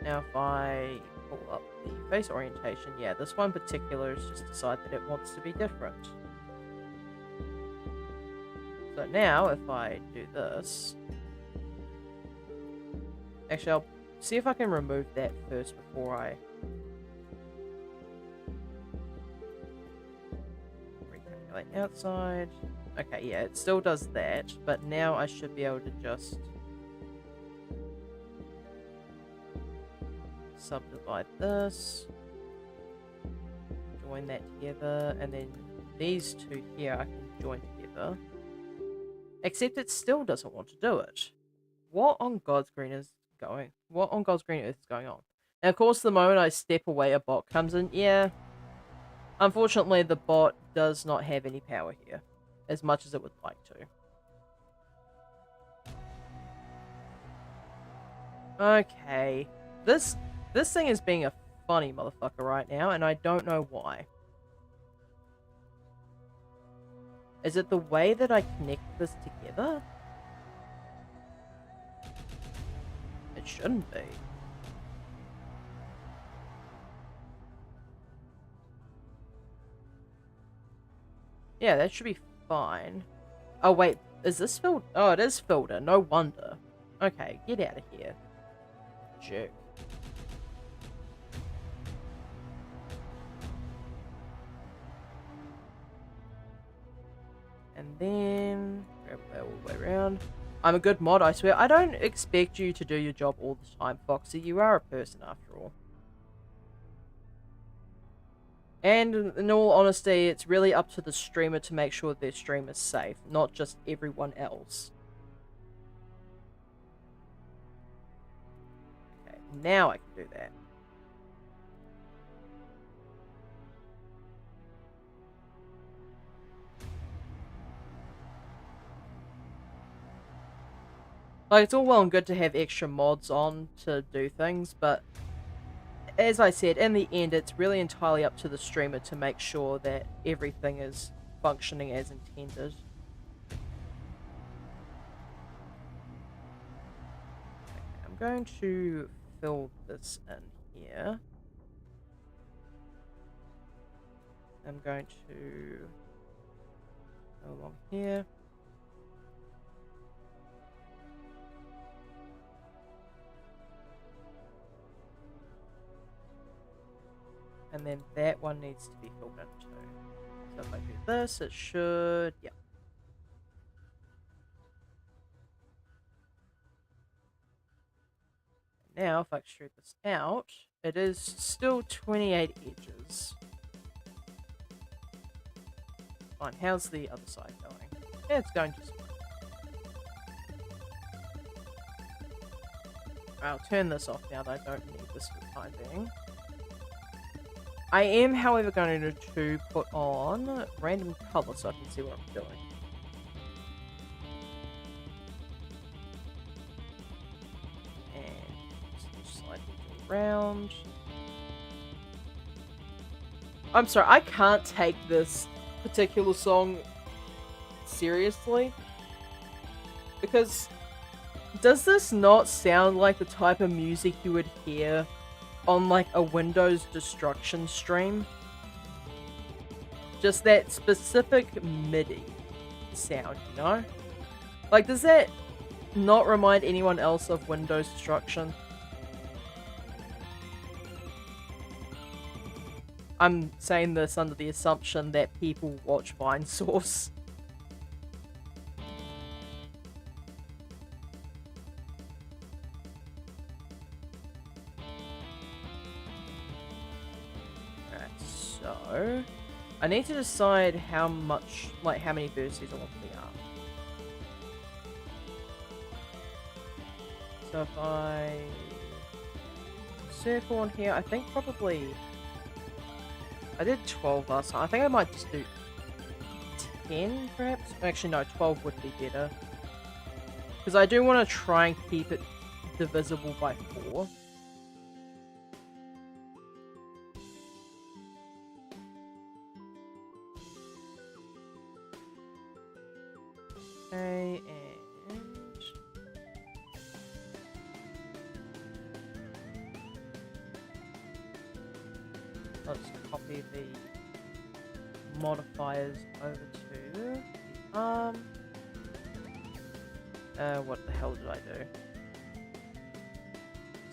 Now if I pull up the face orientation, yeah, this one in particular has just decided that it wants to be different. So now if I do this... Actually, I'll see if I can remove that first before I... recalculate outside. Okay, yeah, it still does that, but now I should be able to just... subdivide this, join that together, and then these two here I can join together. Except it still doesn't want to do it. What on God's green earth is going on? And of course, the moment I step away, a bot comes in. Yeah, unfortunately, the bot does not have any power here, as much as it would like to. Okay, this thing is being a funny motherfucker right now, and I don't know why. Is it the way that I connect this together? It shouldn't be. Yeah, that should be fine. Oh, wait. Is this filled? Oh, it is filled in. No wonder. Okay, get out of here. Jerk. And then grab that all the way around. I'm a good mod, I swear. I don't expect you to do your job all the time, Foxy. You are a person after all. And in all honesty, it's really up to the streamer to make sure their stream is safe, not just everyone else. Okay, now I can do that. Like, it's all well and good to have extra mods on to do things, but as I said, in the end, it's really entirely up to the streamer to make sure that everything is functioning as intended. Okay, I'm going to fill this in here. I'm going to go along here. And then that one needs to be filled in too. So if I do this, it should... yeah. Now, if I extrude this out, it is still 28 edges. Fine, how's the other side going? Yeah, it's going just fine. I'll turn this off now that I don't need this for the time being. I am, however, going to put on random color so I can see what I'm doing. And just slide it around. I'm sorry, I can't take this particular song seriously. Because does this not sound like the type of music you would hear on like a Windows destruction stream? Just that specific MIDI sound, you know? Like, does that not remind anyone else of Windows destruction? I'm saying this under the assumption that people watch Vine Source. So, I need to decide how much, like, how many vertices I want for the arm. So if I circle on here, I think probably... I did 12 last time. I think I might just do 10, perhaps? Actually, no, 12 would be better. Because I do want to try and keep it divisible by 4. Okay, and... let's copy the modifiers over to the arm. What the hell did I do?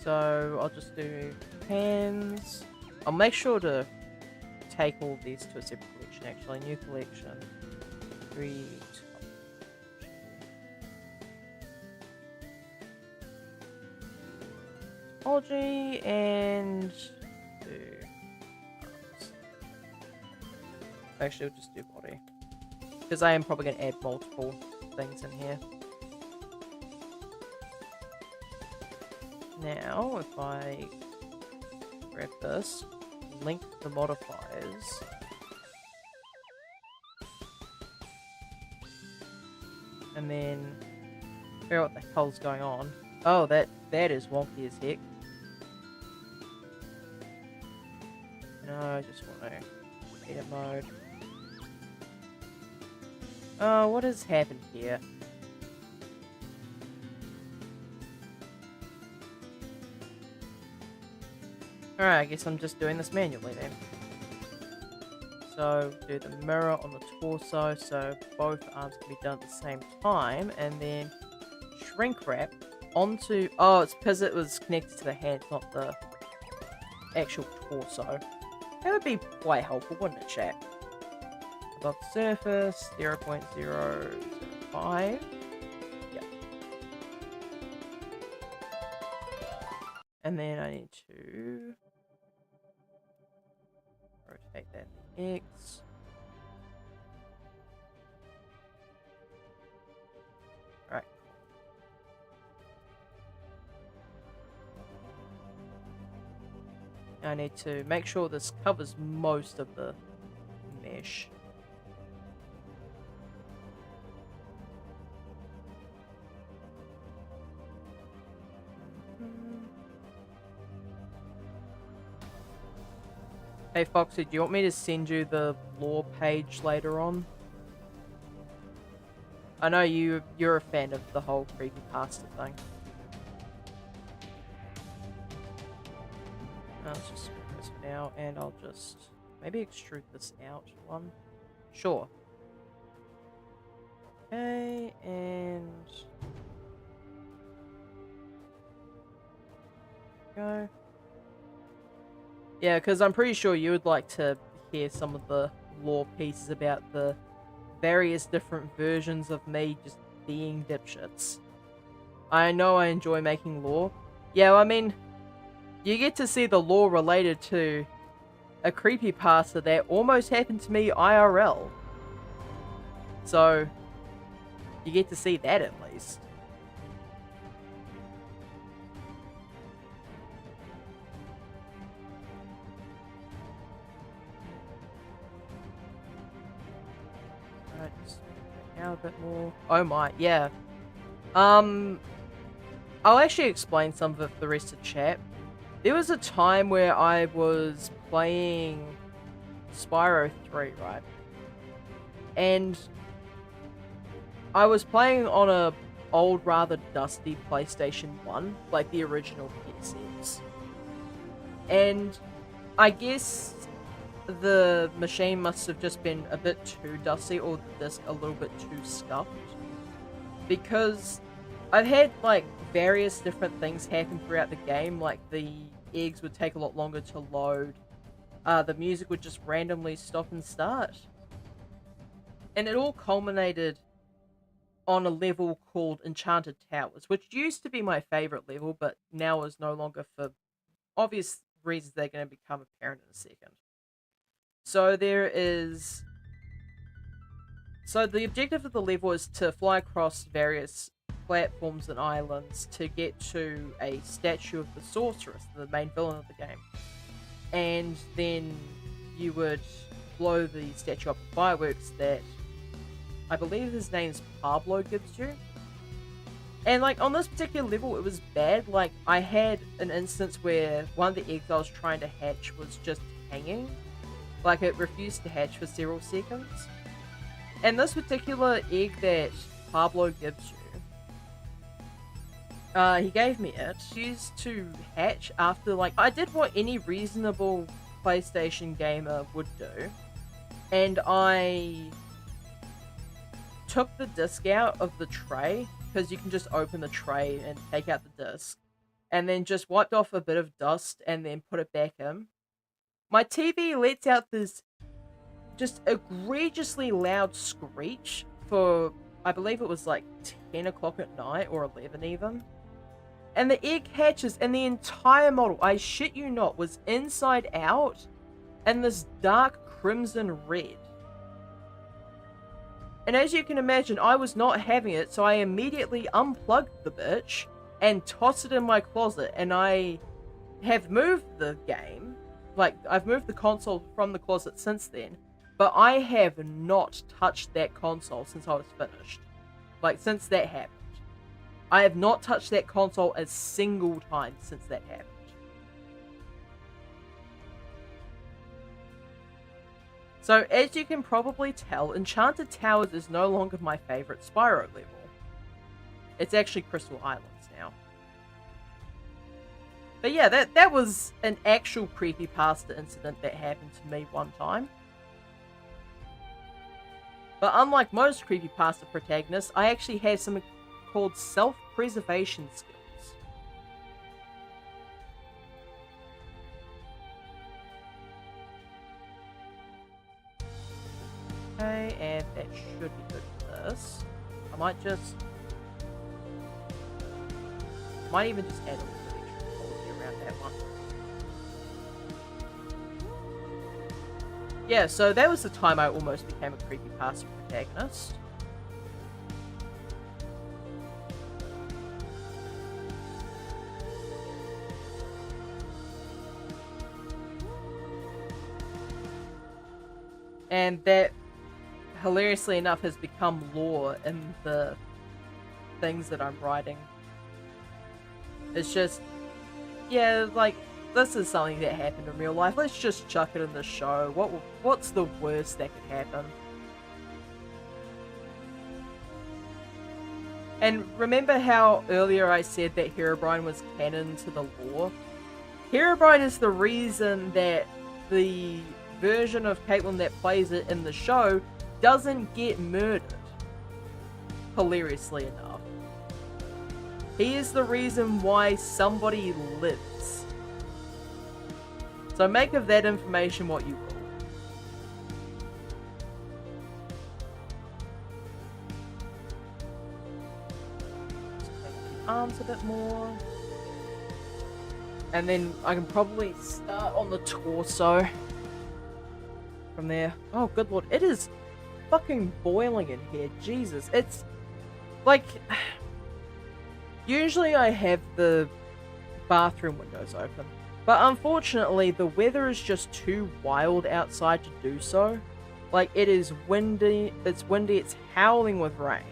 So I'll just do hands. I'll make sure to take all these to a separate collection actually. New collection. Retopology and do arms. Actually, we'll just do body. Because I am probably going to add multiple things in here. Now, if I grab this, link the modifiers, and then figure out what the hell's going on. Oh, that is wonky as heck. No, I just want to edit mode. Oh, what has happened here? Alright, I guess I'm just doing this manually then. So, do the mirror on the torso so both arms can be done at the same time, and then shrink wrap onto... oh, it's because it was connected to the hand, not the actual torso. That would be quite helpful, wouldn't it, chat? Above the surface, 0.005. Yep. And then I need to rotate that to X. Alright. I need to make sure this covers most of the mesh. Hey Foxy, do you want me to send you the lore page later on? I know you're a fan of the whole creepypasta thing. Let's just skip this for now, and I'll just maybe extrude this out one. Sure. Okay, and go. Yeah, because I'm pretty sure you would like to hear some of the lore pieces about the various different versions of me just being dipshits. I know I enjoy making lore. Yeah, well, I mean, you get to see the lore related to a creepypasta that almost happened to me IRL. So, you get to see that at least. Alright, just now a bit more. Oh my, yeah. I'll actually explain some of it for the rest of chat. There was a time where I was playing Spyro 3, right? And I was playing on a old, rather dusty PlayStation 1, like the original PSX. And I guess the machine must have just been a bit too dusty, or the disc a little bit too scuffed. Because I've had, like, various different things happen throughout the game, like the eggs would take a lot longer to load, the music would just randomly stop and start. And it all culminated on a level called Enchanted Towers, which used to be my favorite level, but now is no longer, for obvious reasons they're going to become apparent in a second. So there is... So the objective of the level is to fly across various platforms and islands to get to a statue of the sorceress, the main villain of the game. And then you would blow the statue up with fireworks that I believe his name's Pablo gives you. And like on this particular level it was bad. Like I had an instance where one of the eggs I was trying to hatch was just hanging. Like it refused to hatch for several seconds. And this particular egg that Pablo gives you, he gave me it. Used to hatch after, like, I did what any reasonable PlayStation gamer would do. And I took the disc out of the tray, because you can just open the tray and take out the disc. And then just wiped off a bit of dust and then put it back in. My TV lets out this just egregiously loud screech for, I believe it was like 10 o'clock at night or 11 even. And the egg hatches and the entire model, I shit you not, was inside out and this dark crimson red. And as you can imagine, I was not having it, so I immediately unplugged the bitch and tossed it in my closet. And I have moved the game, like I've moved the console from the closet since then, but I have not touched that console since I was finished. Like since that happened. I have not touched that console a single time since that happened. So, as you can probably tell, Enchanted Towers is no longer my favourite Spyro level. It's actually Crystal Islands now. But yeah, that was an actual creepypasta incident that happened to me one time. But unlike most creepypasta protagonists, I actually have something called self-preservation skills. Okay, and that should be good for this. I might even just add a little bit extra quality around that one. Yeah, so that was the time I almost became a creepypasta protagonist. And that, hilariously enough, has become lore in the things that I'm writing. It's just, yeah, like, this is something that happened in real life. Let's just chuck it in the show. What's the worst that could happen? And remember how earlier I said that Herobrine was canon to the lore? Herobrine is the reason that the version of Caitlyn that plays it in the show doesn't get murdered. Hilariously enough. He is the reason why somebody lives. So make of that information what you will. Just make the arms a bit more. And then I can probably start on the torso. From there. Oh, good lord. It is fucking boiling in here. Jesus. It's like... Usually I have the bathroom windows open. But unfortunately, the weather is just too wild outside to do so. Like, it is windy. It's windy. It's howling with rain.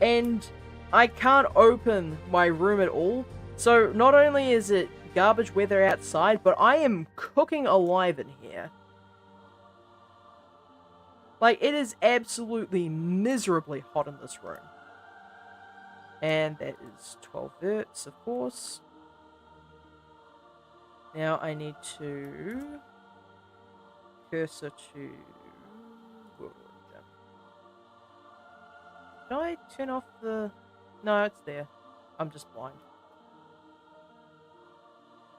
And I can't open my room at all. So not only is it garbage weather outside, but I am cooking alive in here. Like, it is absolutely miserably hot in this room. And that is 12 verts, of course. Now I need to cursor to world origin. Did I turn off the... No, it's there. I'm just blind.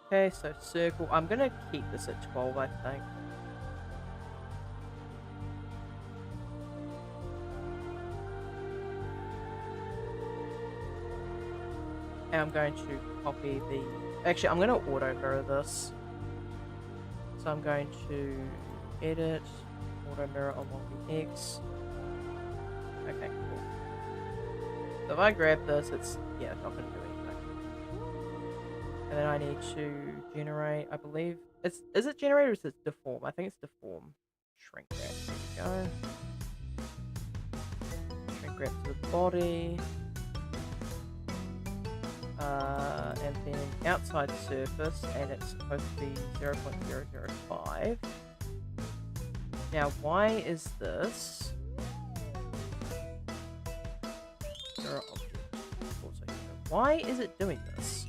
Okay, so circle. I'm gonna keep this at 12, I think. And I'm going to copy the... Actually, I'm going to auto mirror this. So I'm going to edit, auto mirror along the X. Okay, cool. So if I grab this, it's, yeah, not going to do anything. And then I need to generate, I believe, is it generate or is it deform? I think it's deform. Shrink wrap, there we go. Shrink wrap to the body. And then outside surface, and it's supposed to be 0.005. Now, why is this? Object. Why is it doing this?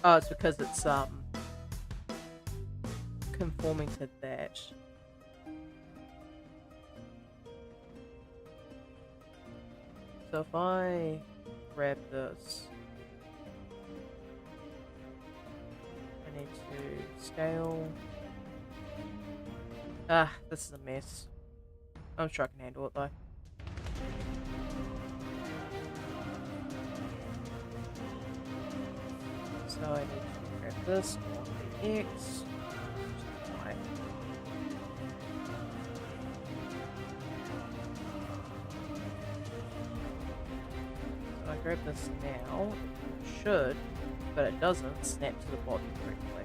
Oh, it's because it's conforming to that. So if I grab this, I need to scale. Ah, this is a mess. I'm sure I can handle it though. So I need to grab this on the X. So I grab this now. It should, but it doesn't snap to the body correctly.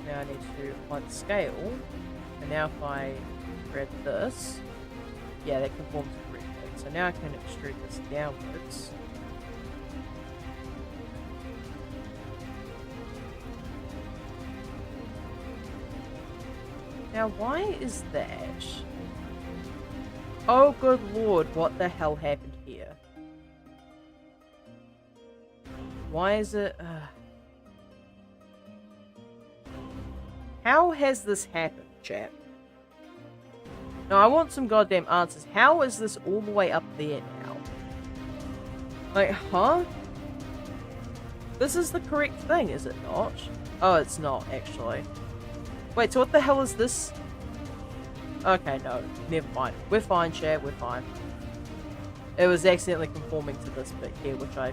Now I need to apply the scale, and now if I grab this, yeah, that conforms correctly. So now I can extrude this downwards. Now why is that? Oh good lord, what the hell happened here? Why is it... How has this happened, chat? Now, I want some goddamn answers. How is this all the way up there now? Like, huh? This is the correct thing, is it not? Oh, it's not, actually. Wait, so what the hell is this? Okay, no. Never mind. We're fine, chat. We're fine. It was accidentally conforming to this bit here, which I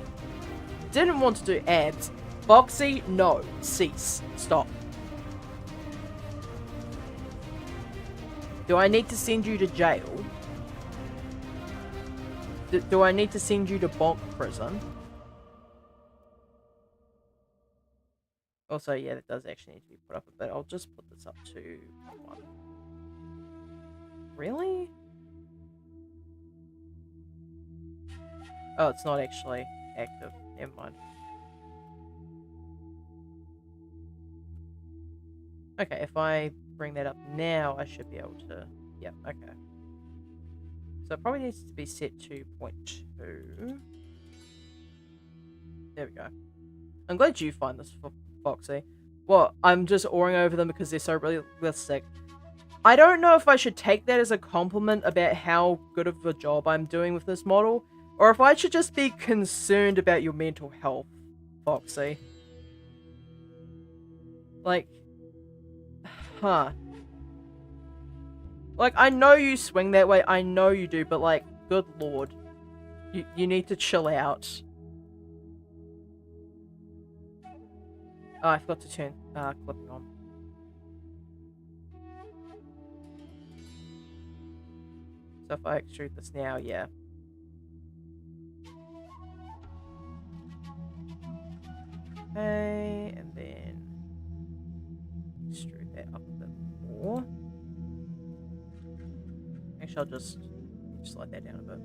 didn't want to do. Abs. Boxy, no. Cease. Stop. Do I need to send you to jail? Do I need to send you to bonk prison? Also, yeah, that does actually need to be put up a bit. I'll just put this up to 1. Really? Oh, it's not actually active. Never mind. Okay, if I bring that up now, I should be able to... Yeah, okay. So it probably needs to be set to 0.2. There we go. I'm glad you find this foxy. Well, I'm just awing over them because they're so realistic. I don't know if I should take that as a compliment about how good of a job I'm doing with this model, or if I should just be concerned about your mental health, Foxy. Like... Huh. Like, I know you swing that way, I know you do, but like, good lord. You need to chill out. Oh, I forgot to turn clipping on. So if I extrude this now, yeah. Okay, and then extrude that up a bit more. Actually, I'll just slide that down a bit.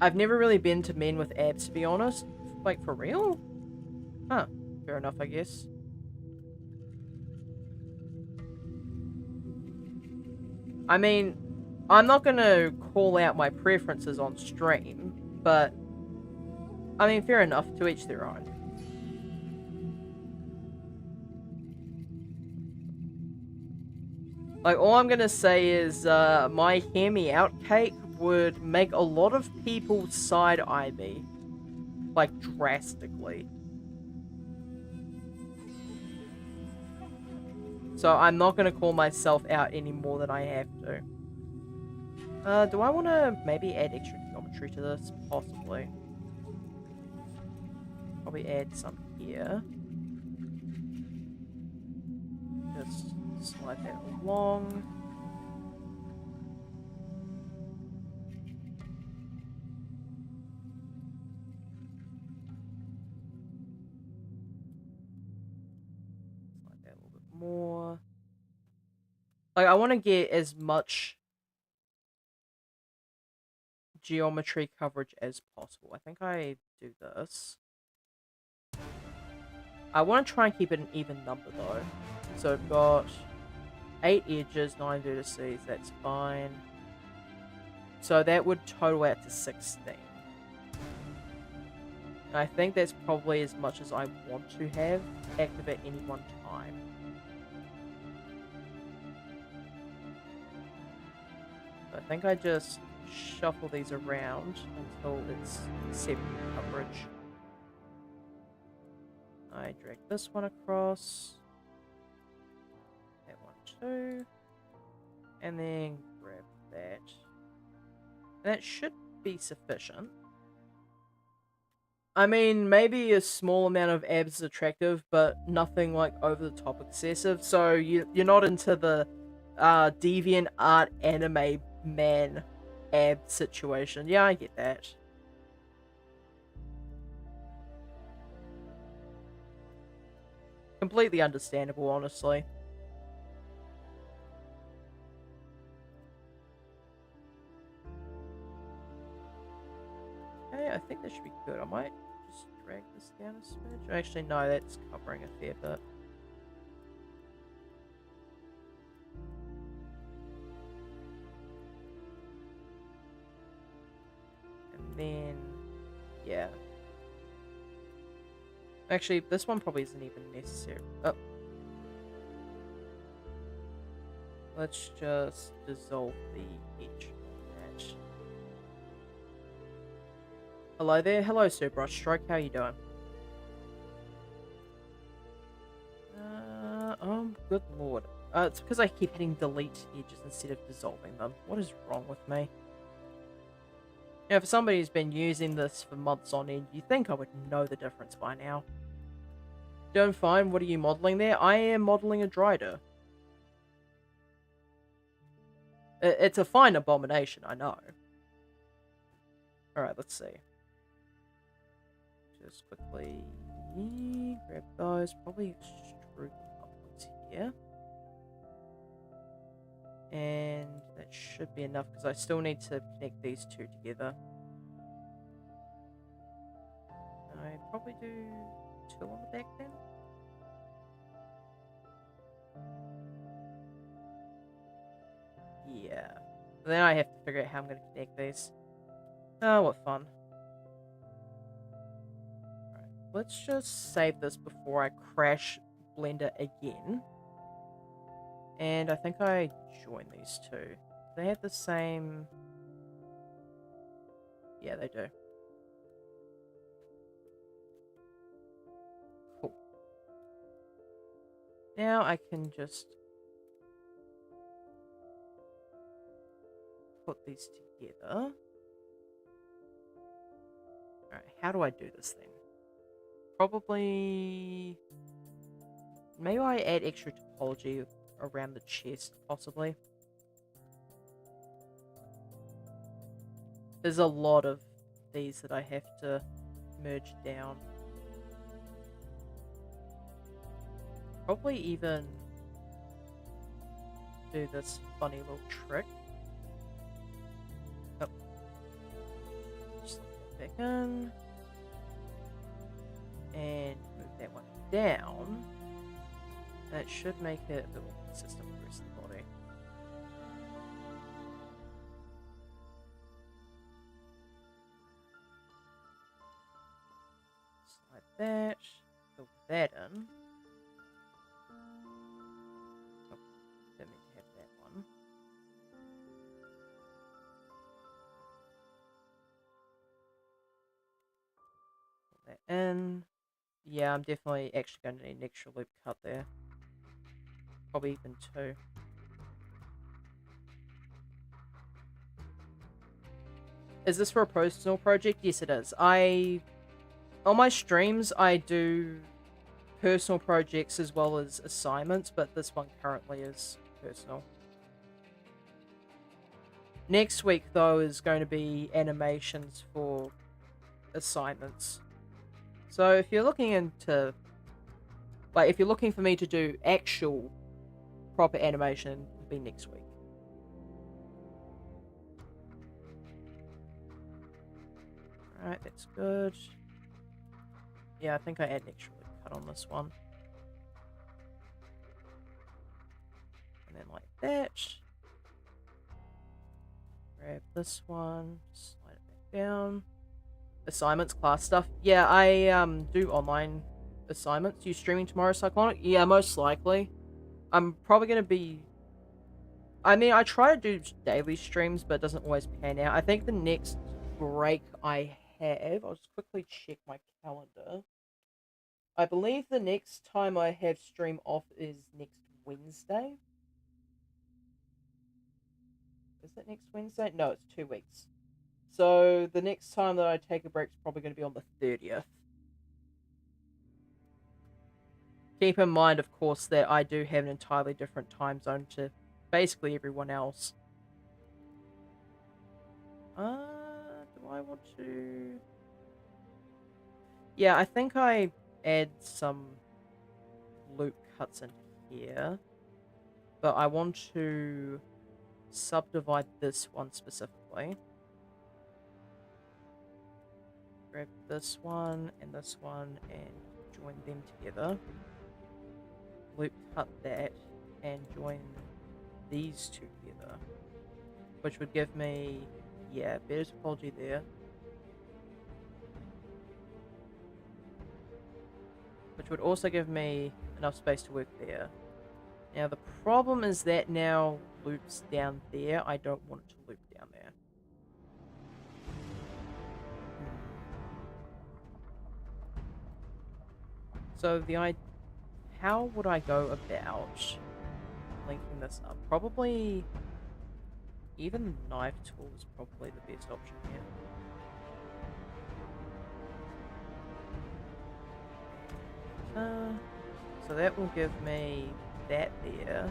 I've never really been to men with abs, to be honest. Like, for real? Huh. Fair enough, I guess. I mean, I'm not gonna call out my preferences on stream, but... I mean, fair enough, to each their own. Like, all I'm gonna say is, my hear me out cake would make a lot of people side-eye me. Like, drastically. So I'm not gonna call myself out any more than I have to. Do I want to maybe add extra geometry to this? Possibly. Probably add some here. Just slide that along. Slide that a little bit more. Like, I want to get as much geometry coverage as possible. I think I do this. I want to try and keep it an even number, though. So I've got 8 edges, 9 vertices, that's fine. So that would total out to 16. And I think that's probably as much as I want to have active at any one time. So I think I just shuffle these around until it's 7 coverage. I drag this one across. That one too. And then grab that. And that should be sufficient. I mean, maybe a small amount of abs is attractive, but nothing like over the top excessive. So you're not into the deviant art anime man ab situation. Yeah, I get that. Completely understandable, honestly. Okay, I think that should be good. I might just drag this down a smidge. Actually, no, that's covering a fair bit. And then, yeah. Actually, this one probably isn't even necessary. Oh. Let's just dissolve the edge on that. Hello there. Hello, Sir Brushstroke. How you doing? Oh, good lord. It's because I keep hitting delete edges instead of dissolving them. What is wrong with me? Now, for somebody who's been using this for months on end, you'd think I would know the difference by now. Doing fine. What are you modeling there? I am modeling a Dryder. It's a fine abomination, I know. Alright, let's see. Just quickly grab those. Probably extrude them upwards here. And that should be enough because I still need to connect these two together. I probably do 2 on the back then. Yeah. Then I have to figure out how I'm going to connect these. Oh, what fun. Alright, let's just save this before I crash Blender again. And I think I join these two. They have the same... Yeah, they do. Cool. Now I can just put these together. Alright, how do I do this then? Probably... Maybe I add extra topology around the chest, possibly. There's a lot of these that I have to merge down. Probably even do this funny little trick. Oh. Just let that back in. And move that one down. That should make it a bit more consistent with the rest of the body. Slide that. Fill that in. Oh, didn't mean to have that one. Fill that in. Yeah, I'm definitely actually going to need an extra loop cut there. Probably even 2. Is this for a personal project? Yes, it is. On my streams, I do personal projects as well as assignments, but this one currently is personal. Next week, though, is going to be animations for assignments. So if you're looking into, like, if you're looking for me to do actual proper animation, it'll be next week. Alright, that's good. Yeah, I think I had an extra cut on this one. And then like that. Grab this one, slide it back down. Assignments, class stuff. Yeah, I do online assignments. You streaming tomorrow, Cyclonic? Yeah, most likely. I'm probably going to be... I mean, I try to do daily streams, but it doesn't always pan out. I think the next break I have... I'll just quickly check my calendar. I believe the next time I have stream off is next Wednesday. Is it next Wednesday? No, it's 2 weeks. So the next time that I take a break is probably going to be on the 30th. Keep in mind, of course, that I do have an entirely different time zone to basically everyone else. Do I want to... Yeah, I think I add some loop cuts in here. But I want to subdivide this one specifically. Grab this one and join them together. Loop cut that and join these two together. Which would give me, yeah, better topology there. Which would also give me enough space to work there. Now the problem is that now loops down there. I don't want it to loop down there. So how would I go about linking this up? Probably even the knife tool is probably the best option here. So that will give me that there.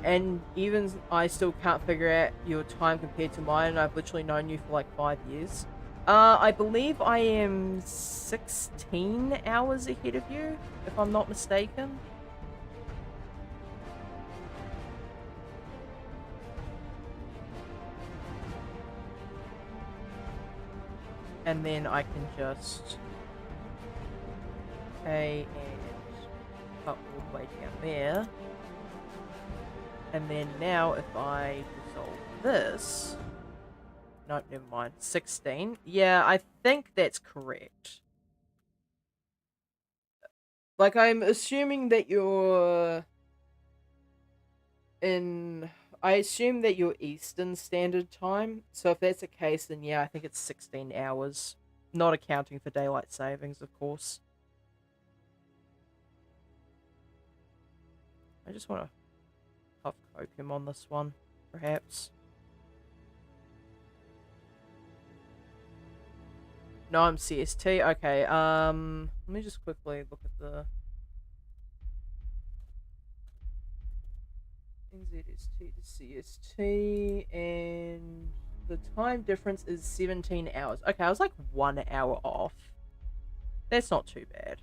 And even I still can't figure out your time compared to mine, and I've literally known you for like 5 years. I believe I am 16 hours ahead of you, if I'm not mistaken. And then I can just and cut all the way down there. And then now if I resolve this... No, never mind. 16. Yeah, I think that's correct. Like, I'm assuming that you're... I assume that you're Eastern Standard Time. So if that's the case, then yeah, I think it's 16 hours. Not accounting for daylight savings, of course. I just want to puff coke him on this one, perhaps. No, I'm CST. Okay, let me just quickly look at the NZST to CST, and the time difference is 17 hours. Okay, I was like 1 hour off. That's not too bad.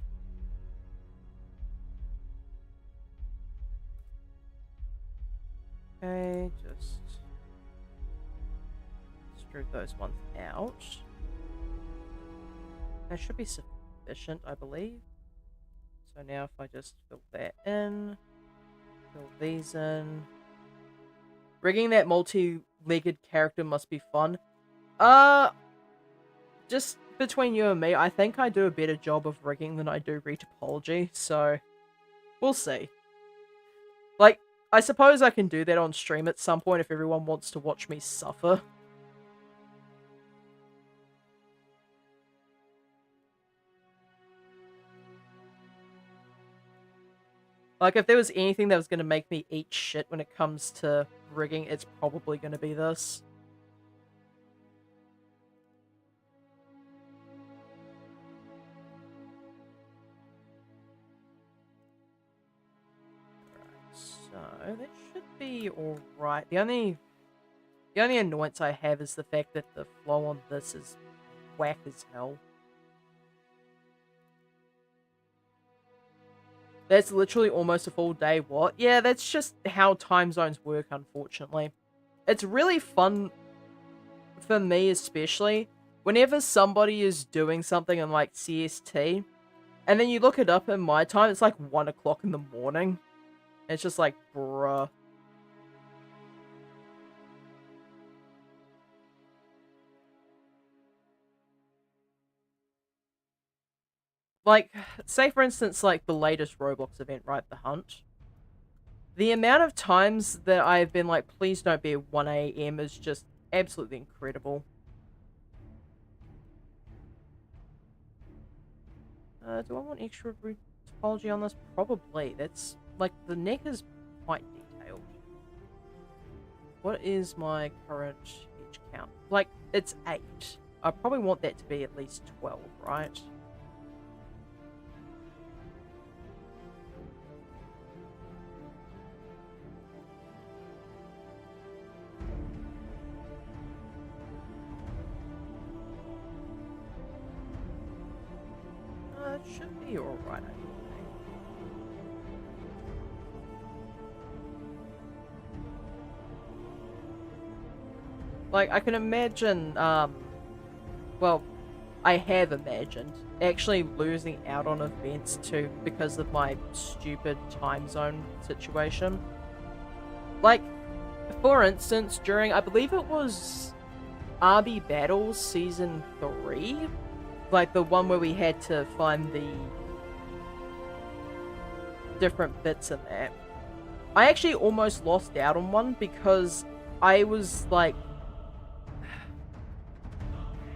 Okay, just extrude those ones out. That should be sufficient, I believe. So now if I just fill that in, fill these in. Rigging that multi-legged character must be fun. Just between you and me, I think I do a better job of rigging than I do retopology, so we'll see. Like, I suppose I can do that on stream at some point if everyone wants to watch me suffer. Like, if there was anything that was going to make me eat shit when it comes to rigging, it's probably going to be this. that should be alright. The only annoyance I have is the fact that the flow on this is whack as hell. That's literally almost a full day. What? Yeah, that's just how time zones work, unfortunately. It's really fun, for me especially, whenever somebody is doing something in, like, CST, and then you look it up in my time, it's like 1 o'clock in the morning. It's just like, bruh. Like, say for instance, like, the latest Roblox event, right? The Hunt. The amount of times that I've been like, please don't be at 1 a.m. is just absolutely incredible. Do I want extra retopology on this? Probably. That's, like, the neck is quite detailed. What is my current edge count? Like, it's 8. I probably want that to be at least 12, right? It should be alright, I think. Like, I can imagine, well, I have imagined actually losing out on events too because of my stupid time zone situation. Like, for instance, during, I believe it was RB Battles Season 3, like the one where we had to find the different bits in that, I actually almost lost out on one because I was like,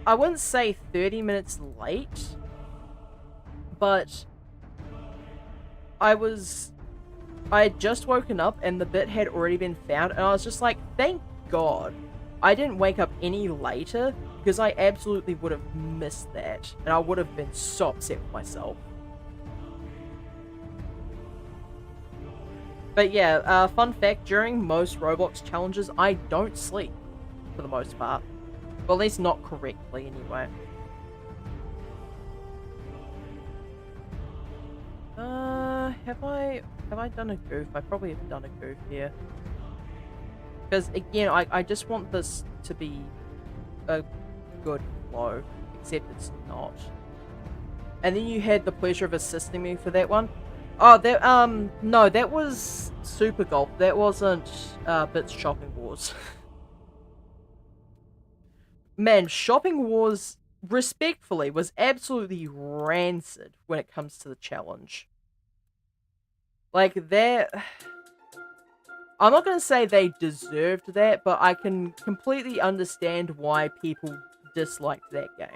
I wouldn't say 30 minutes late, but I had just woken up and the bit had already been found, and I was just like, thank God I didn't wake up any later, because I absolutely would have missed that, and I would have been so upset with myself. But yeah, fun fact, during most Roblox challenges, I don't sleep, for the most part. Well, at least not correctly, anyway. Have I done a goof? I probably have done a goof here. Because, again, I just want this to be a good flow, except it's not. And then you had the pleasure of assisting me for that one. Oh, that, no, that was Super Golf. That wasn't, Bits Shopping Wars. Man, Shopping Wars, respectfully, was absolutely rancid when it comes to the challenge. Like, I'm not going to say they deserved that, but I can completely understand why people disliked that game.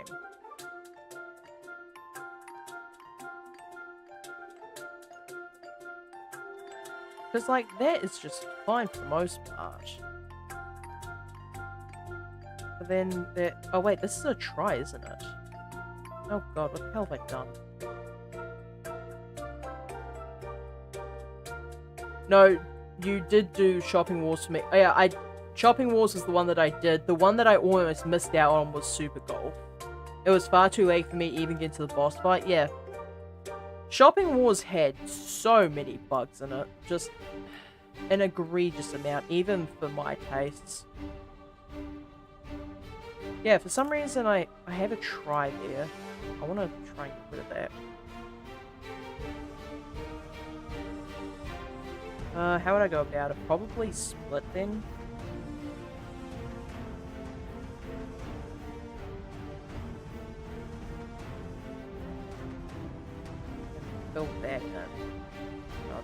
Because, like, that is just fine for the most part. But then, oh wait, this is a try, isn't it? Oh god, what the hell have I done? No, you did do Shopping Wars for me. Oh, yeah, Shopping Wars is the one that I did. The one that I almost missed out on was Super Golf. It was far too late for me to even get to the boss fight. Yeah. Shopping Wars had so many bugs in it. Just an egregious amount, even for my tastes. Yeah, for some reason I have a try there. I want to try and get rid of that. How would I go about it? Probably split then. Fill that in. Oh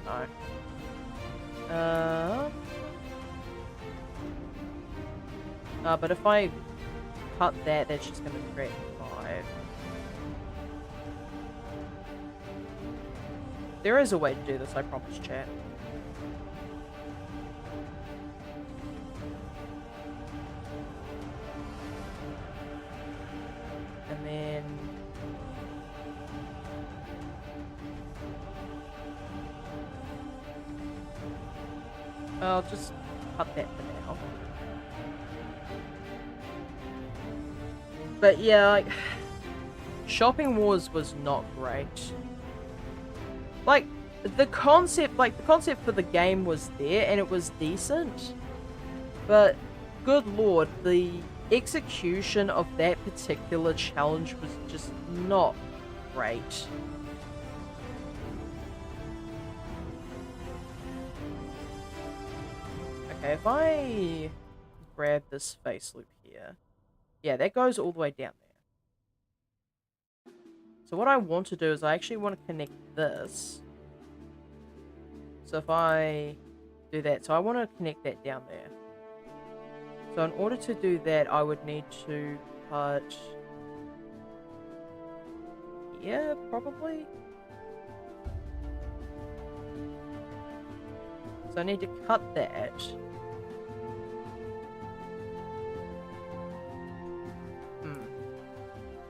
no. But if I cut that, that's just gonna create 5. There is a way to do this, I promise, chat. And then... I'll just cut that for now. But yeah, like, Shopping Wars was not great. Like, the concept for the game was there, and it was decent. But, good lord, the execution of that particular challenge was just not great. Okay, if I grab this face loop here, yeah, that goes all the way down there. So what I want to do is I actually want to connect this. So if I do that, so I want to connect that down there. So in order to do that, I would need to cut here, probably. So I need to cut that.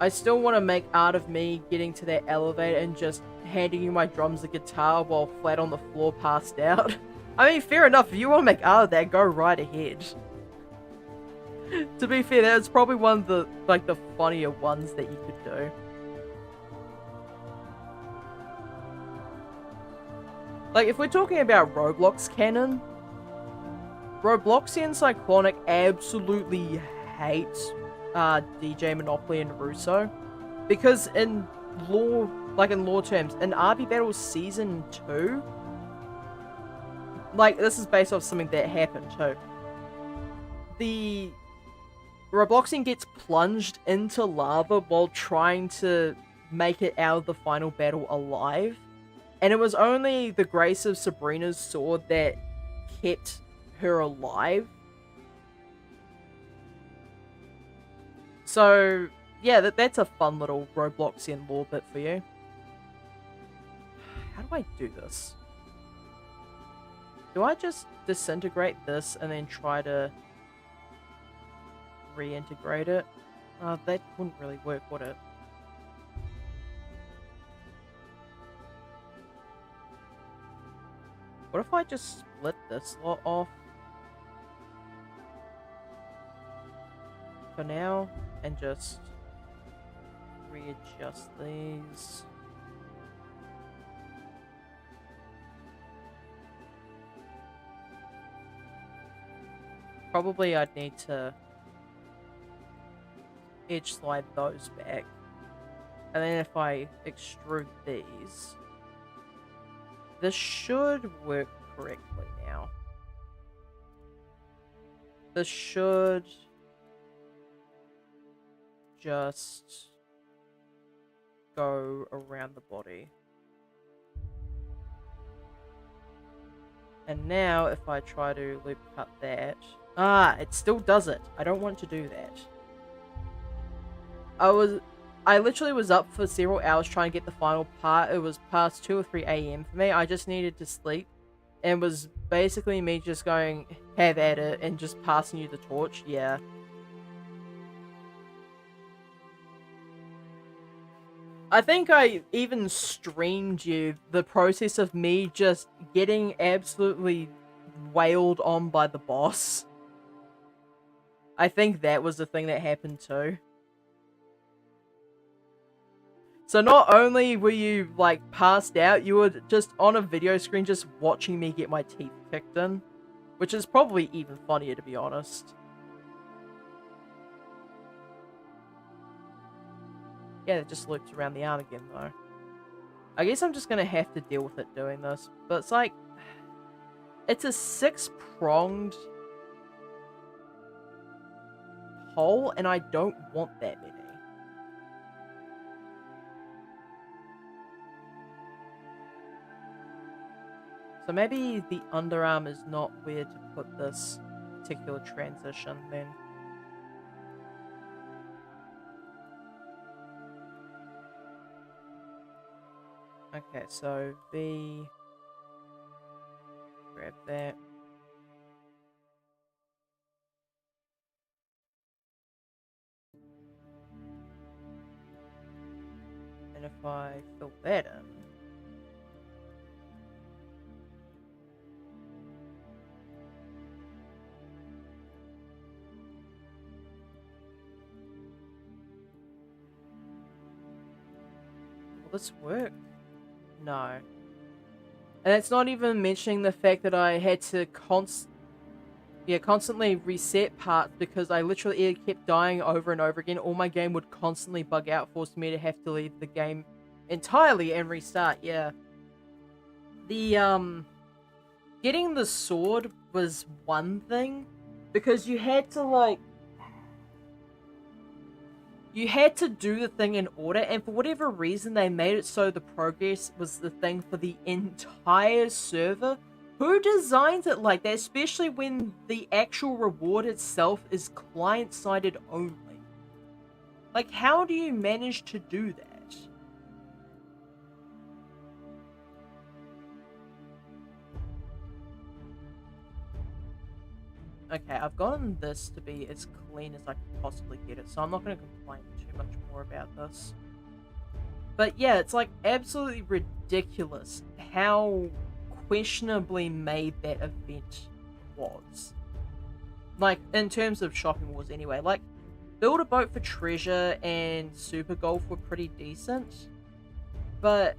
I still want to make art of me getting to that elevator and just handing you my drums and guitar while flat on the floor passed out. I mean, fair enough, if you want to make art of that, go right ahead. To be fair, that's probably one of the, like, the funnier ones that you could do. Like, if we're talking about Roblox canon, Robloxian Cyclonic absolutely hates DJ Monopoly and Russo, because in lore terms, in RB Battles Season 2, like, this is based off something that happened too. The Robloxian gets plunged into lava while trying to make it out of the final battle alive, and it was only the grace of Sabrina's sword that kept her alive. So, yeah, that's a fun little Robloxian lore bit for you. How do I do this? Do I just disintegrate this and then try to reintegrate it? That wouldn't really work, would it? What if I just split this lot off for now and just readjust these? Probably I'd need to edge slide those back. And then if I extrude these, this should work correctly now. This should just go around the body. And now if I try to loop cut that, it still does it. I don't want to do that. I literally was up for several hours trying to get the final part. It was past 2 or 3 a.m. for me. I just needed to sleep. And it was basically me just going, have at it, and just passing you the torch. Yeah. I think I even streamed you the process of me just getting absolutely wailed on by the boss. I think that was the thing that happened too. So not only were you, like, passed out, you were just on a video screen just watching me get my teeth kicked in. Which is probably even funnier, to be honest. Yeah, it just loops around the arm again, though. I guess I'm just gonna have to deal with it doing this. But it's like, it's a 6-pronged hole, and I don't want that many. So maybe the underarm is not where to put this particular transition then. Okay, so V, grab that. And if I fill that in, this work? No. And it's not even mentioning the fact that I had to constantly reset parts because I literally kept dying over and over again. All my game would constantly bug out, forcing me to have to leave the game entirely and restart. Yeah. The getting the sword was one thing because you had to do the thing in order, and for whatever reason they made it so the progress was the thing for the entire server. Who designs it like that, especially when the actual reward itself is client-sided only? Like, how do you manage to do that? Okay, I've gotten this to be as clean as I can possibly get it, so I'm not going to complain too much more about this. But yeah, it's like absolutely ridiculous how questionably made that event was. Like, in terms of shopping wars anyway. Like, Build a Boat for Treasure and Super Golf were pretty decent. But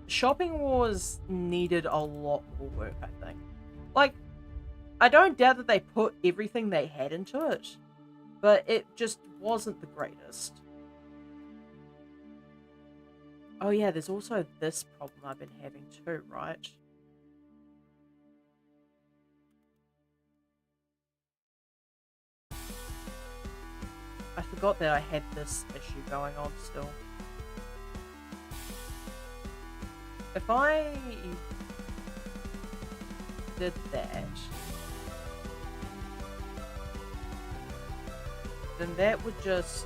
shopping wars needed a lot more work, I think. Like, I don't doubt that they put everything they had into it, but it just wasn't the greatest. Oh yeah, there's also this problem I've been having too, right? I forgot that I had this issue going on still. If I did that, then that would just,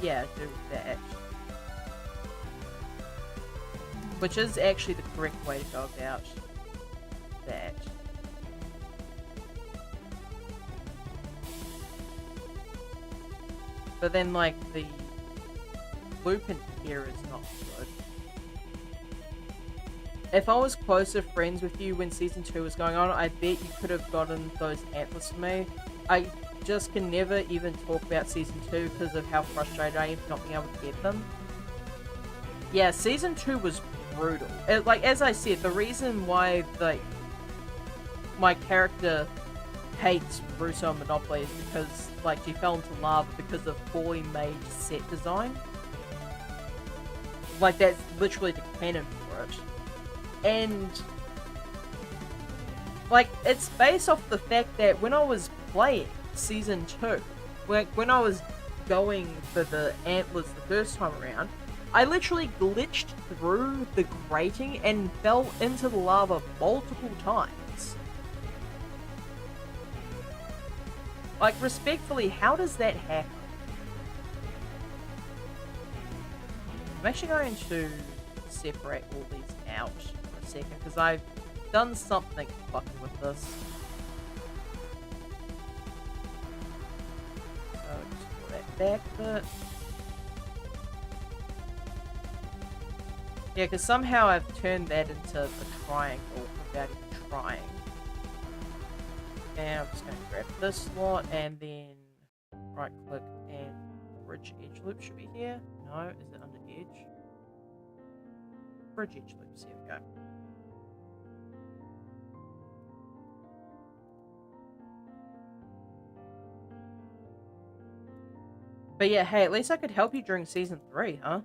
yeah, do that. Which is actually the correct way to go about that. But then, like, the loop in here is not good. If I was closer friends with you when Season 2 was going on, I bet you could have gotten those antlers for me. I just can never even talk about Season 2 because of how frustrated I am for not being able to get them. Yeah, Season 2 was brutal. Like, as I said, the reason why, like, my character hates Russo and Monopoly is because, like, she fell into lava because of poorly made set design. Like, that's literally the canon for it. And, like, it's based off the fact that when I was playing Season 2, when I was going for the antlers the first time around, I literally glitched through the grating and fell into the lava multiple times. Like, respectfully, how does that happen? I'm actually going to separate all these out for a second, because I've done something fucking with this. So, just pull that back a bit. Yeah, because somehow I've turned that into a triangle without even trying. And I'm just going to grab this slot and then right click and bridge edge loop should be here. No, is it under edge? Bridge edge loops, here we go. But yeah, hey, at least I could help you during Season 3, huh?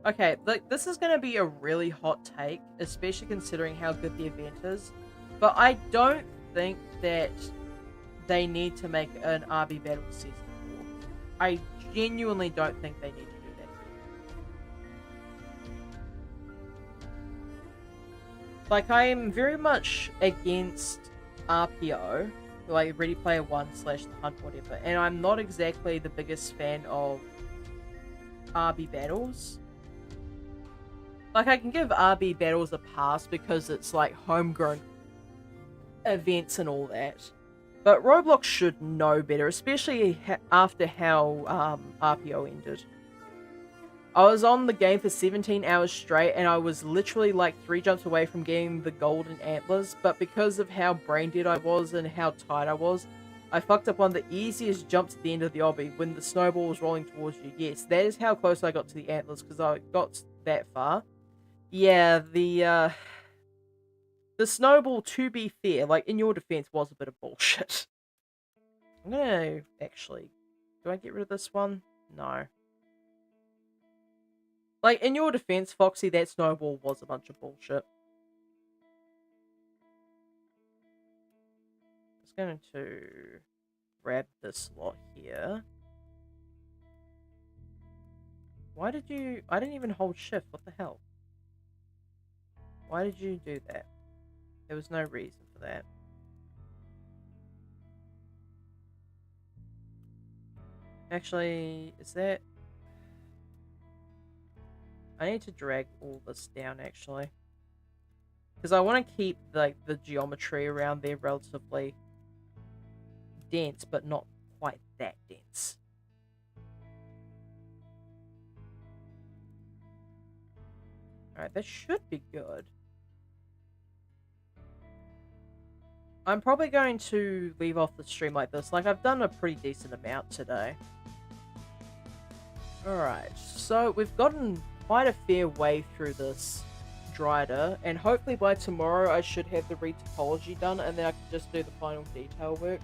Okay, like, this is going to be a really hot take, especially considering how good the event is. But I don't think that they need to make an RB Battle Season 4. I genuinely don't think they need to do that. Like, I am very much against RPO, like Ready Player One / The Hunt, whatever. And I'm not exactly the biggest fan of RB Battles. Like, I can give RB Battles a pass because it's, like, homegrown events and all that. But Roblox should know better, especially after how RPO ended. I was on the game for 17 hours straight, and I was literally, like, 3 jumps away from getting the golden antlers, but because of how brain dead I was and how tired I was I fucked up one of the easiest jumps at the end of the obby when the snowball was rolling towards you. Yes, that is how close I got to the antlers, because I got that far. Yeah, the snowball, to be fair, like, in your defense, was a bit of bullshit. I'm gonna, actually... Do I get rid of this one? No. Like, in your defense, Foxy, that snowball was a bunch of bullshit. Just going to grab this lot here. Why did you... I didn't even hold shift. What the hell? Why did you do that? There was no reason for that. Actually, is that... I need to drag all this down, actually. Because I want to keep, like, the geometry around there relatively dense, but not quite that dense. Alright, that should be good. I'm probably going to leave off the stream like this. Like, I've done a pretty decent amount today. Alright, so we've gotten quite a fair way through this Drider, and hopefully by tomorrow I should have the retopology done, and then I can just do the final detail work.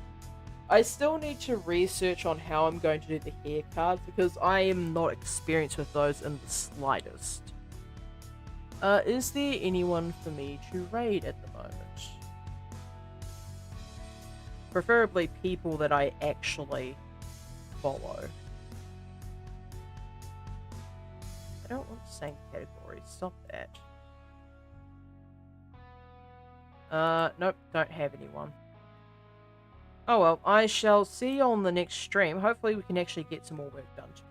I still need to research on how I'm going to do the hair cards, because I am not experienced with those in the slightest. Is there anyone for me to raid at the moment? Preferably people that I actually follow. I don't want the same category. Stop that. Nope, don't have anyone. Oh well, I shall see you on the next stream. Hopefully we can actually get some more work done tomorrow.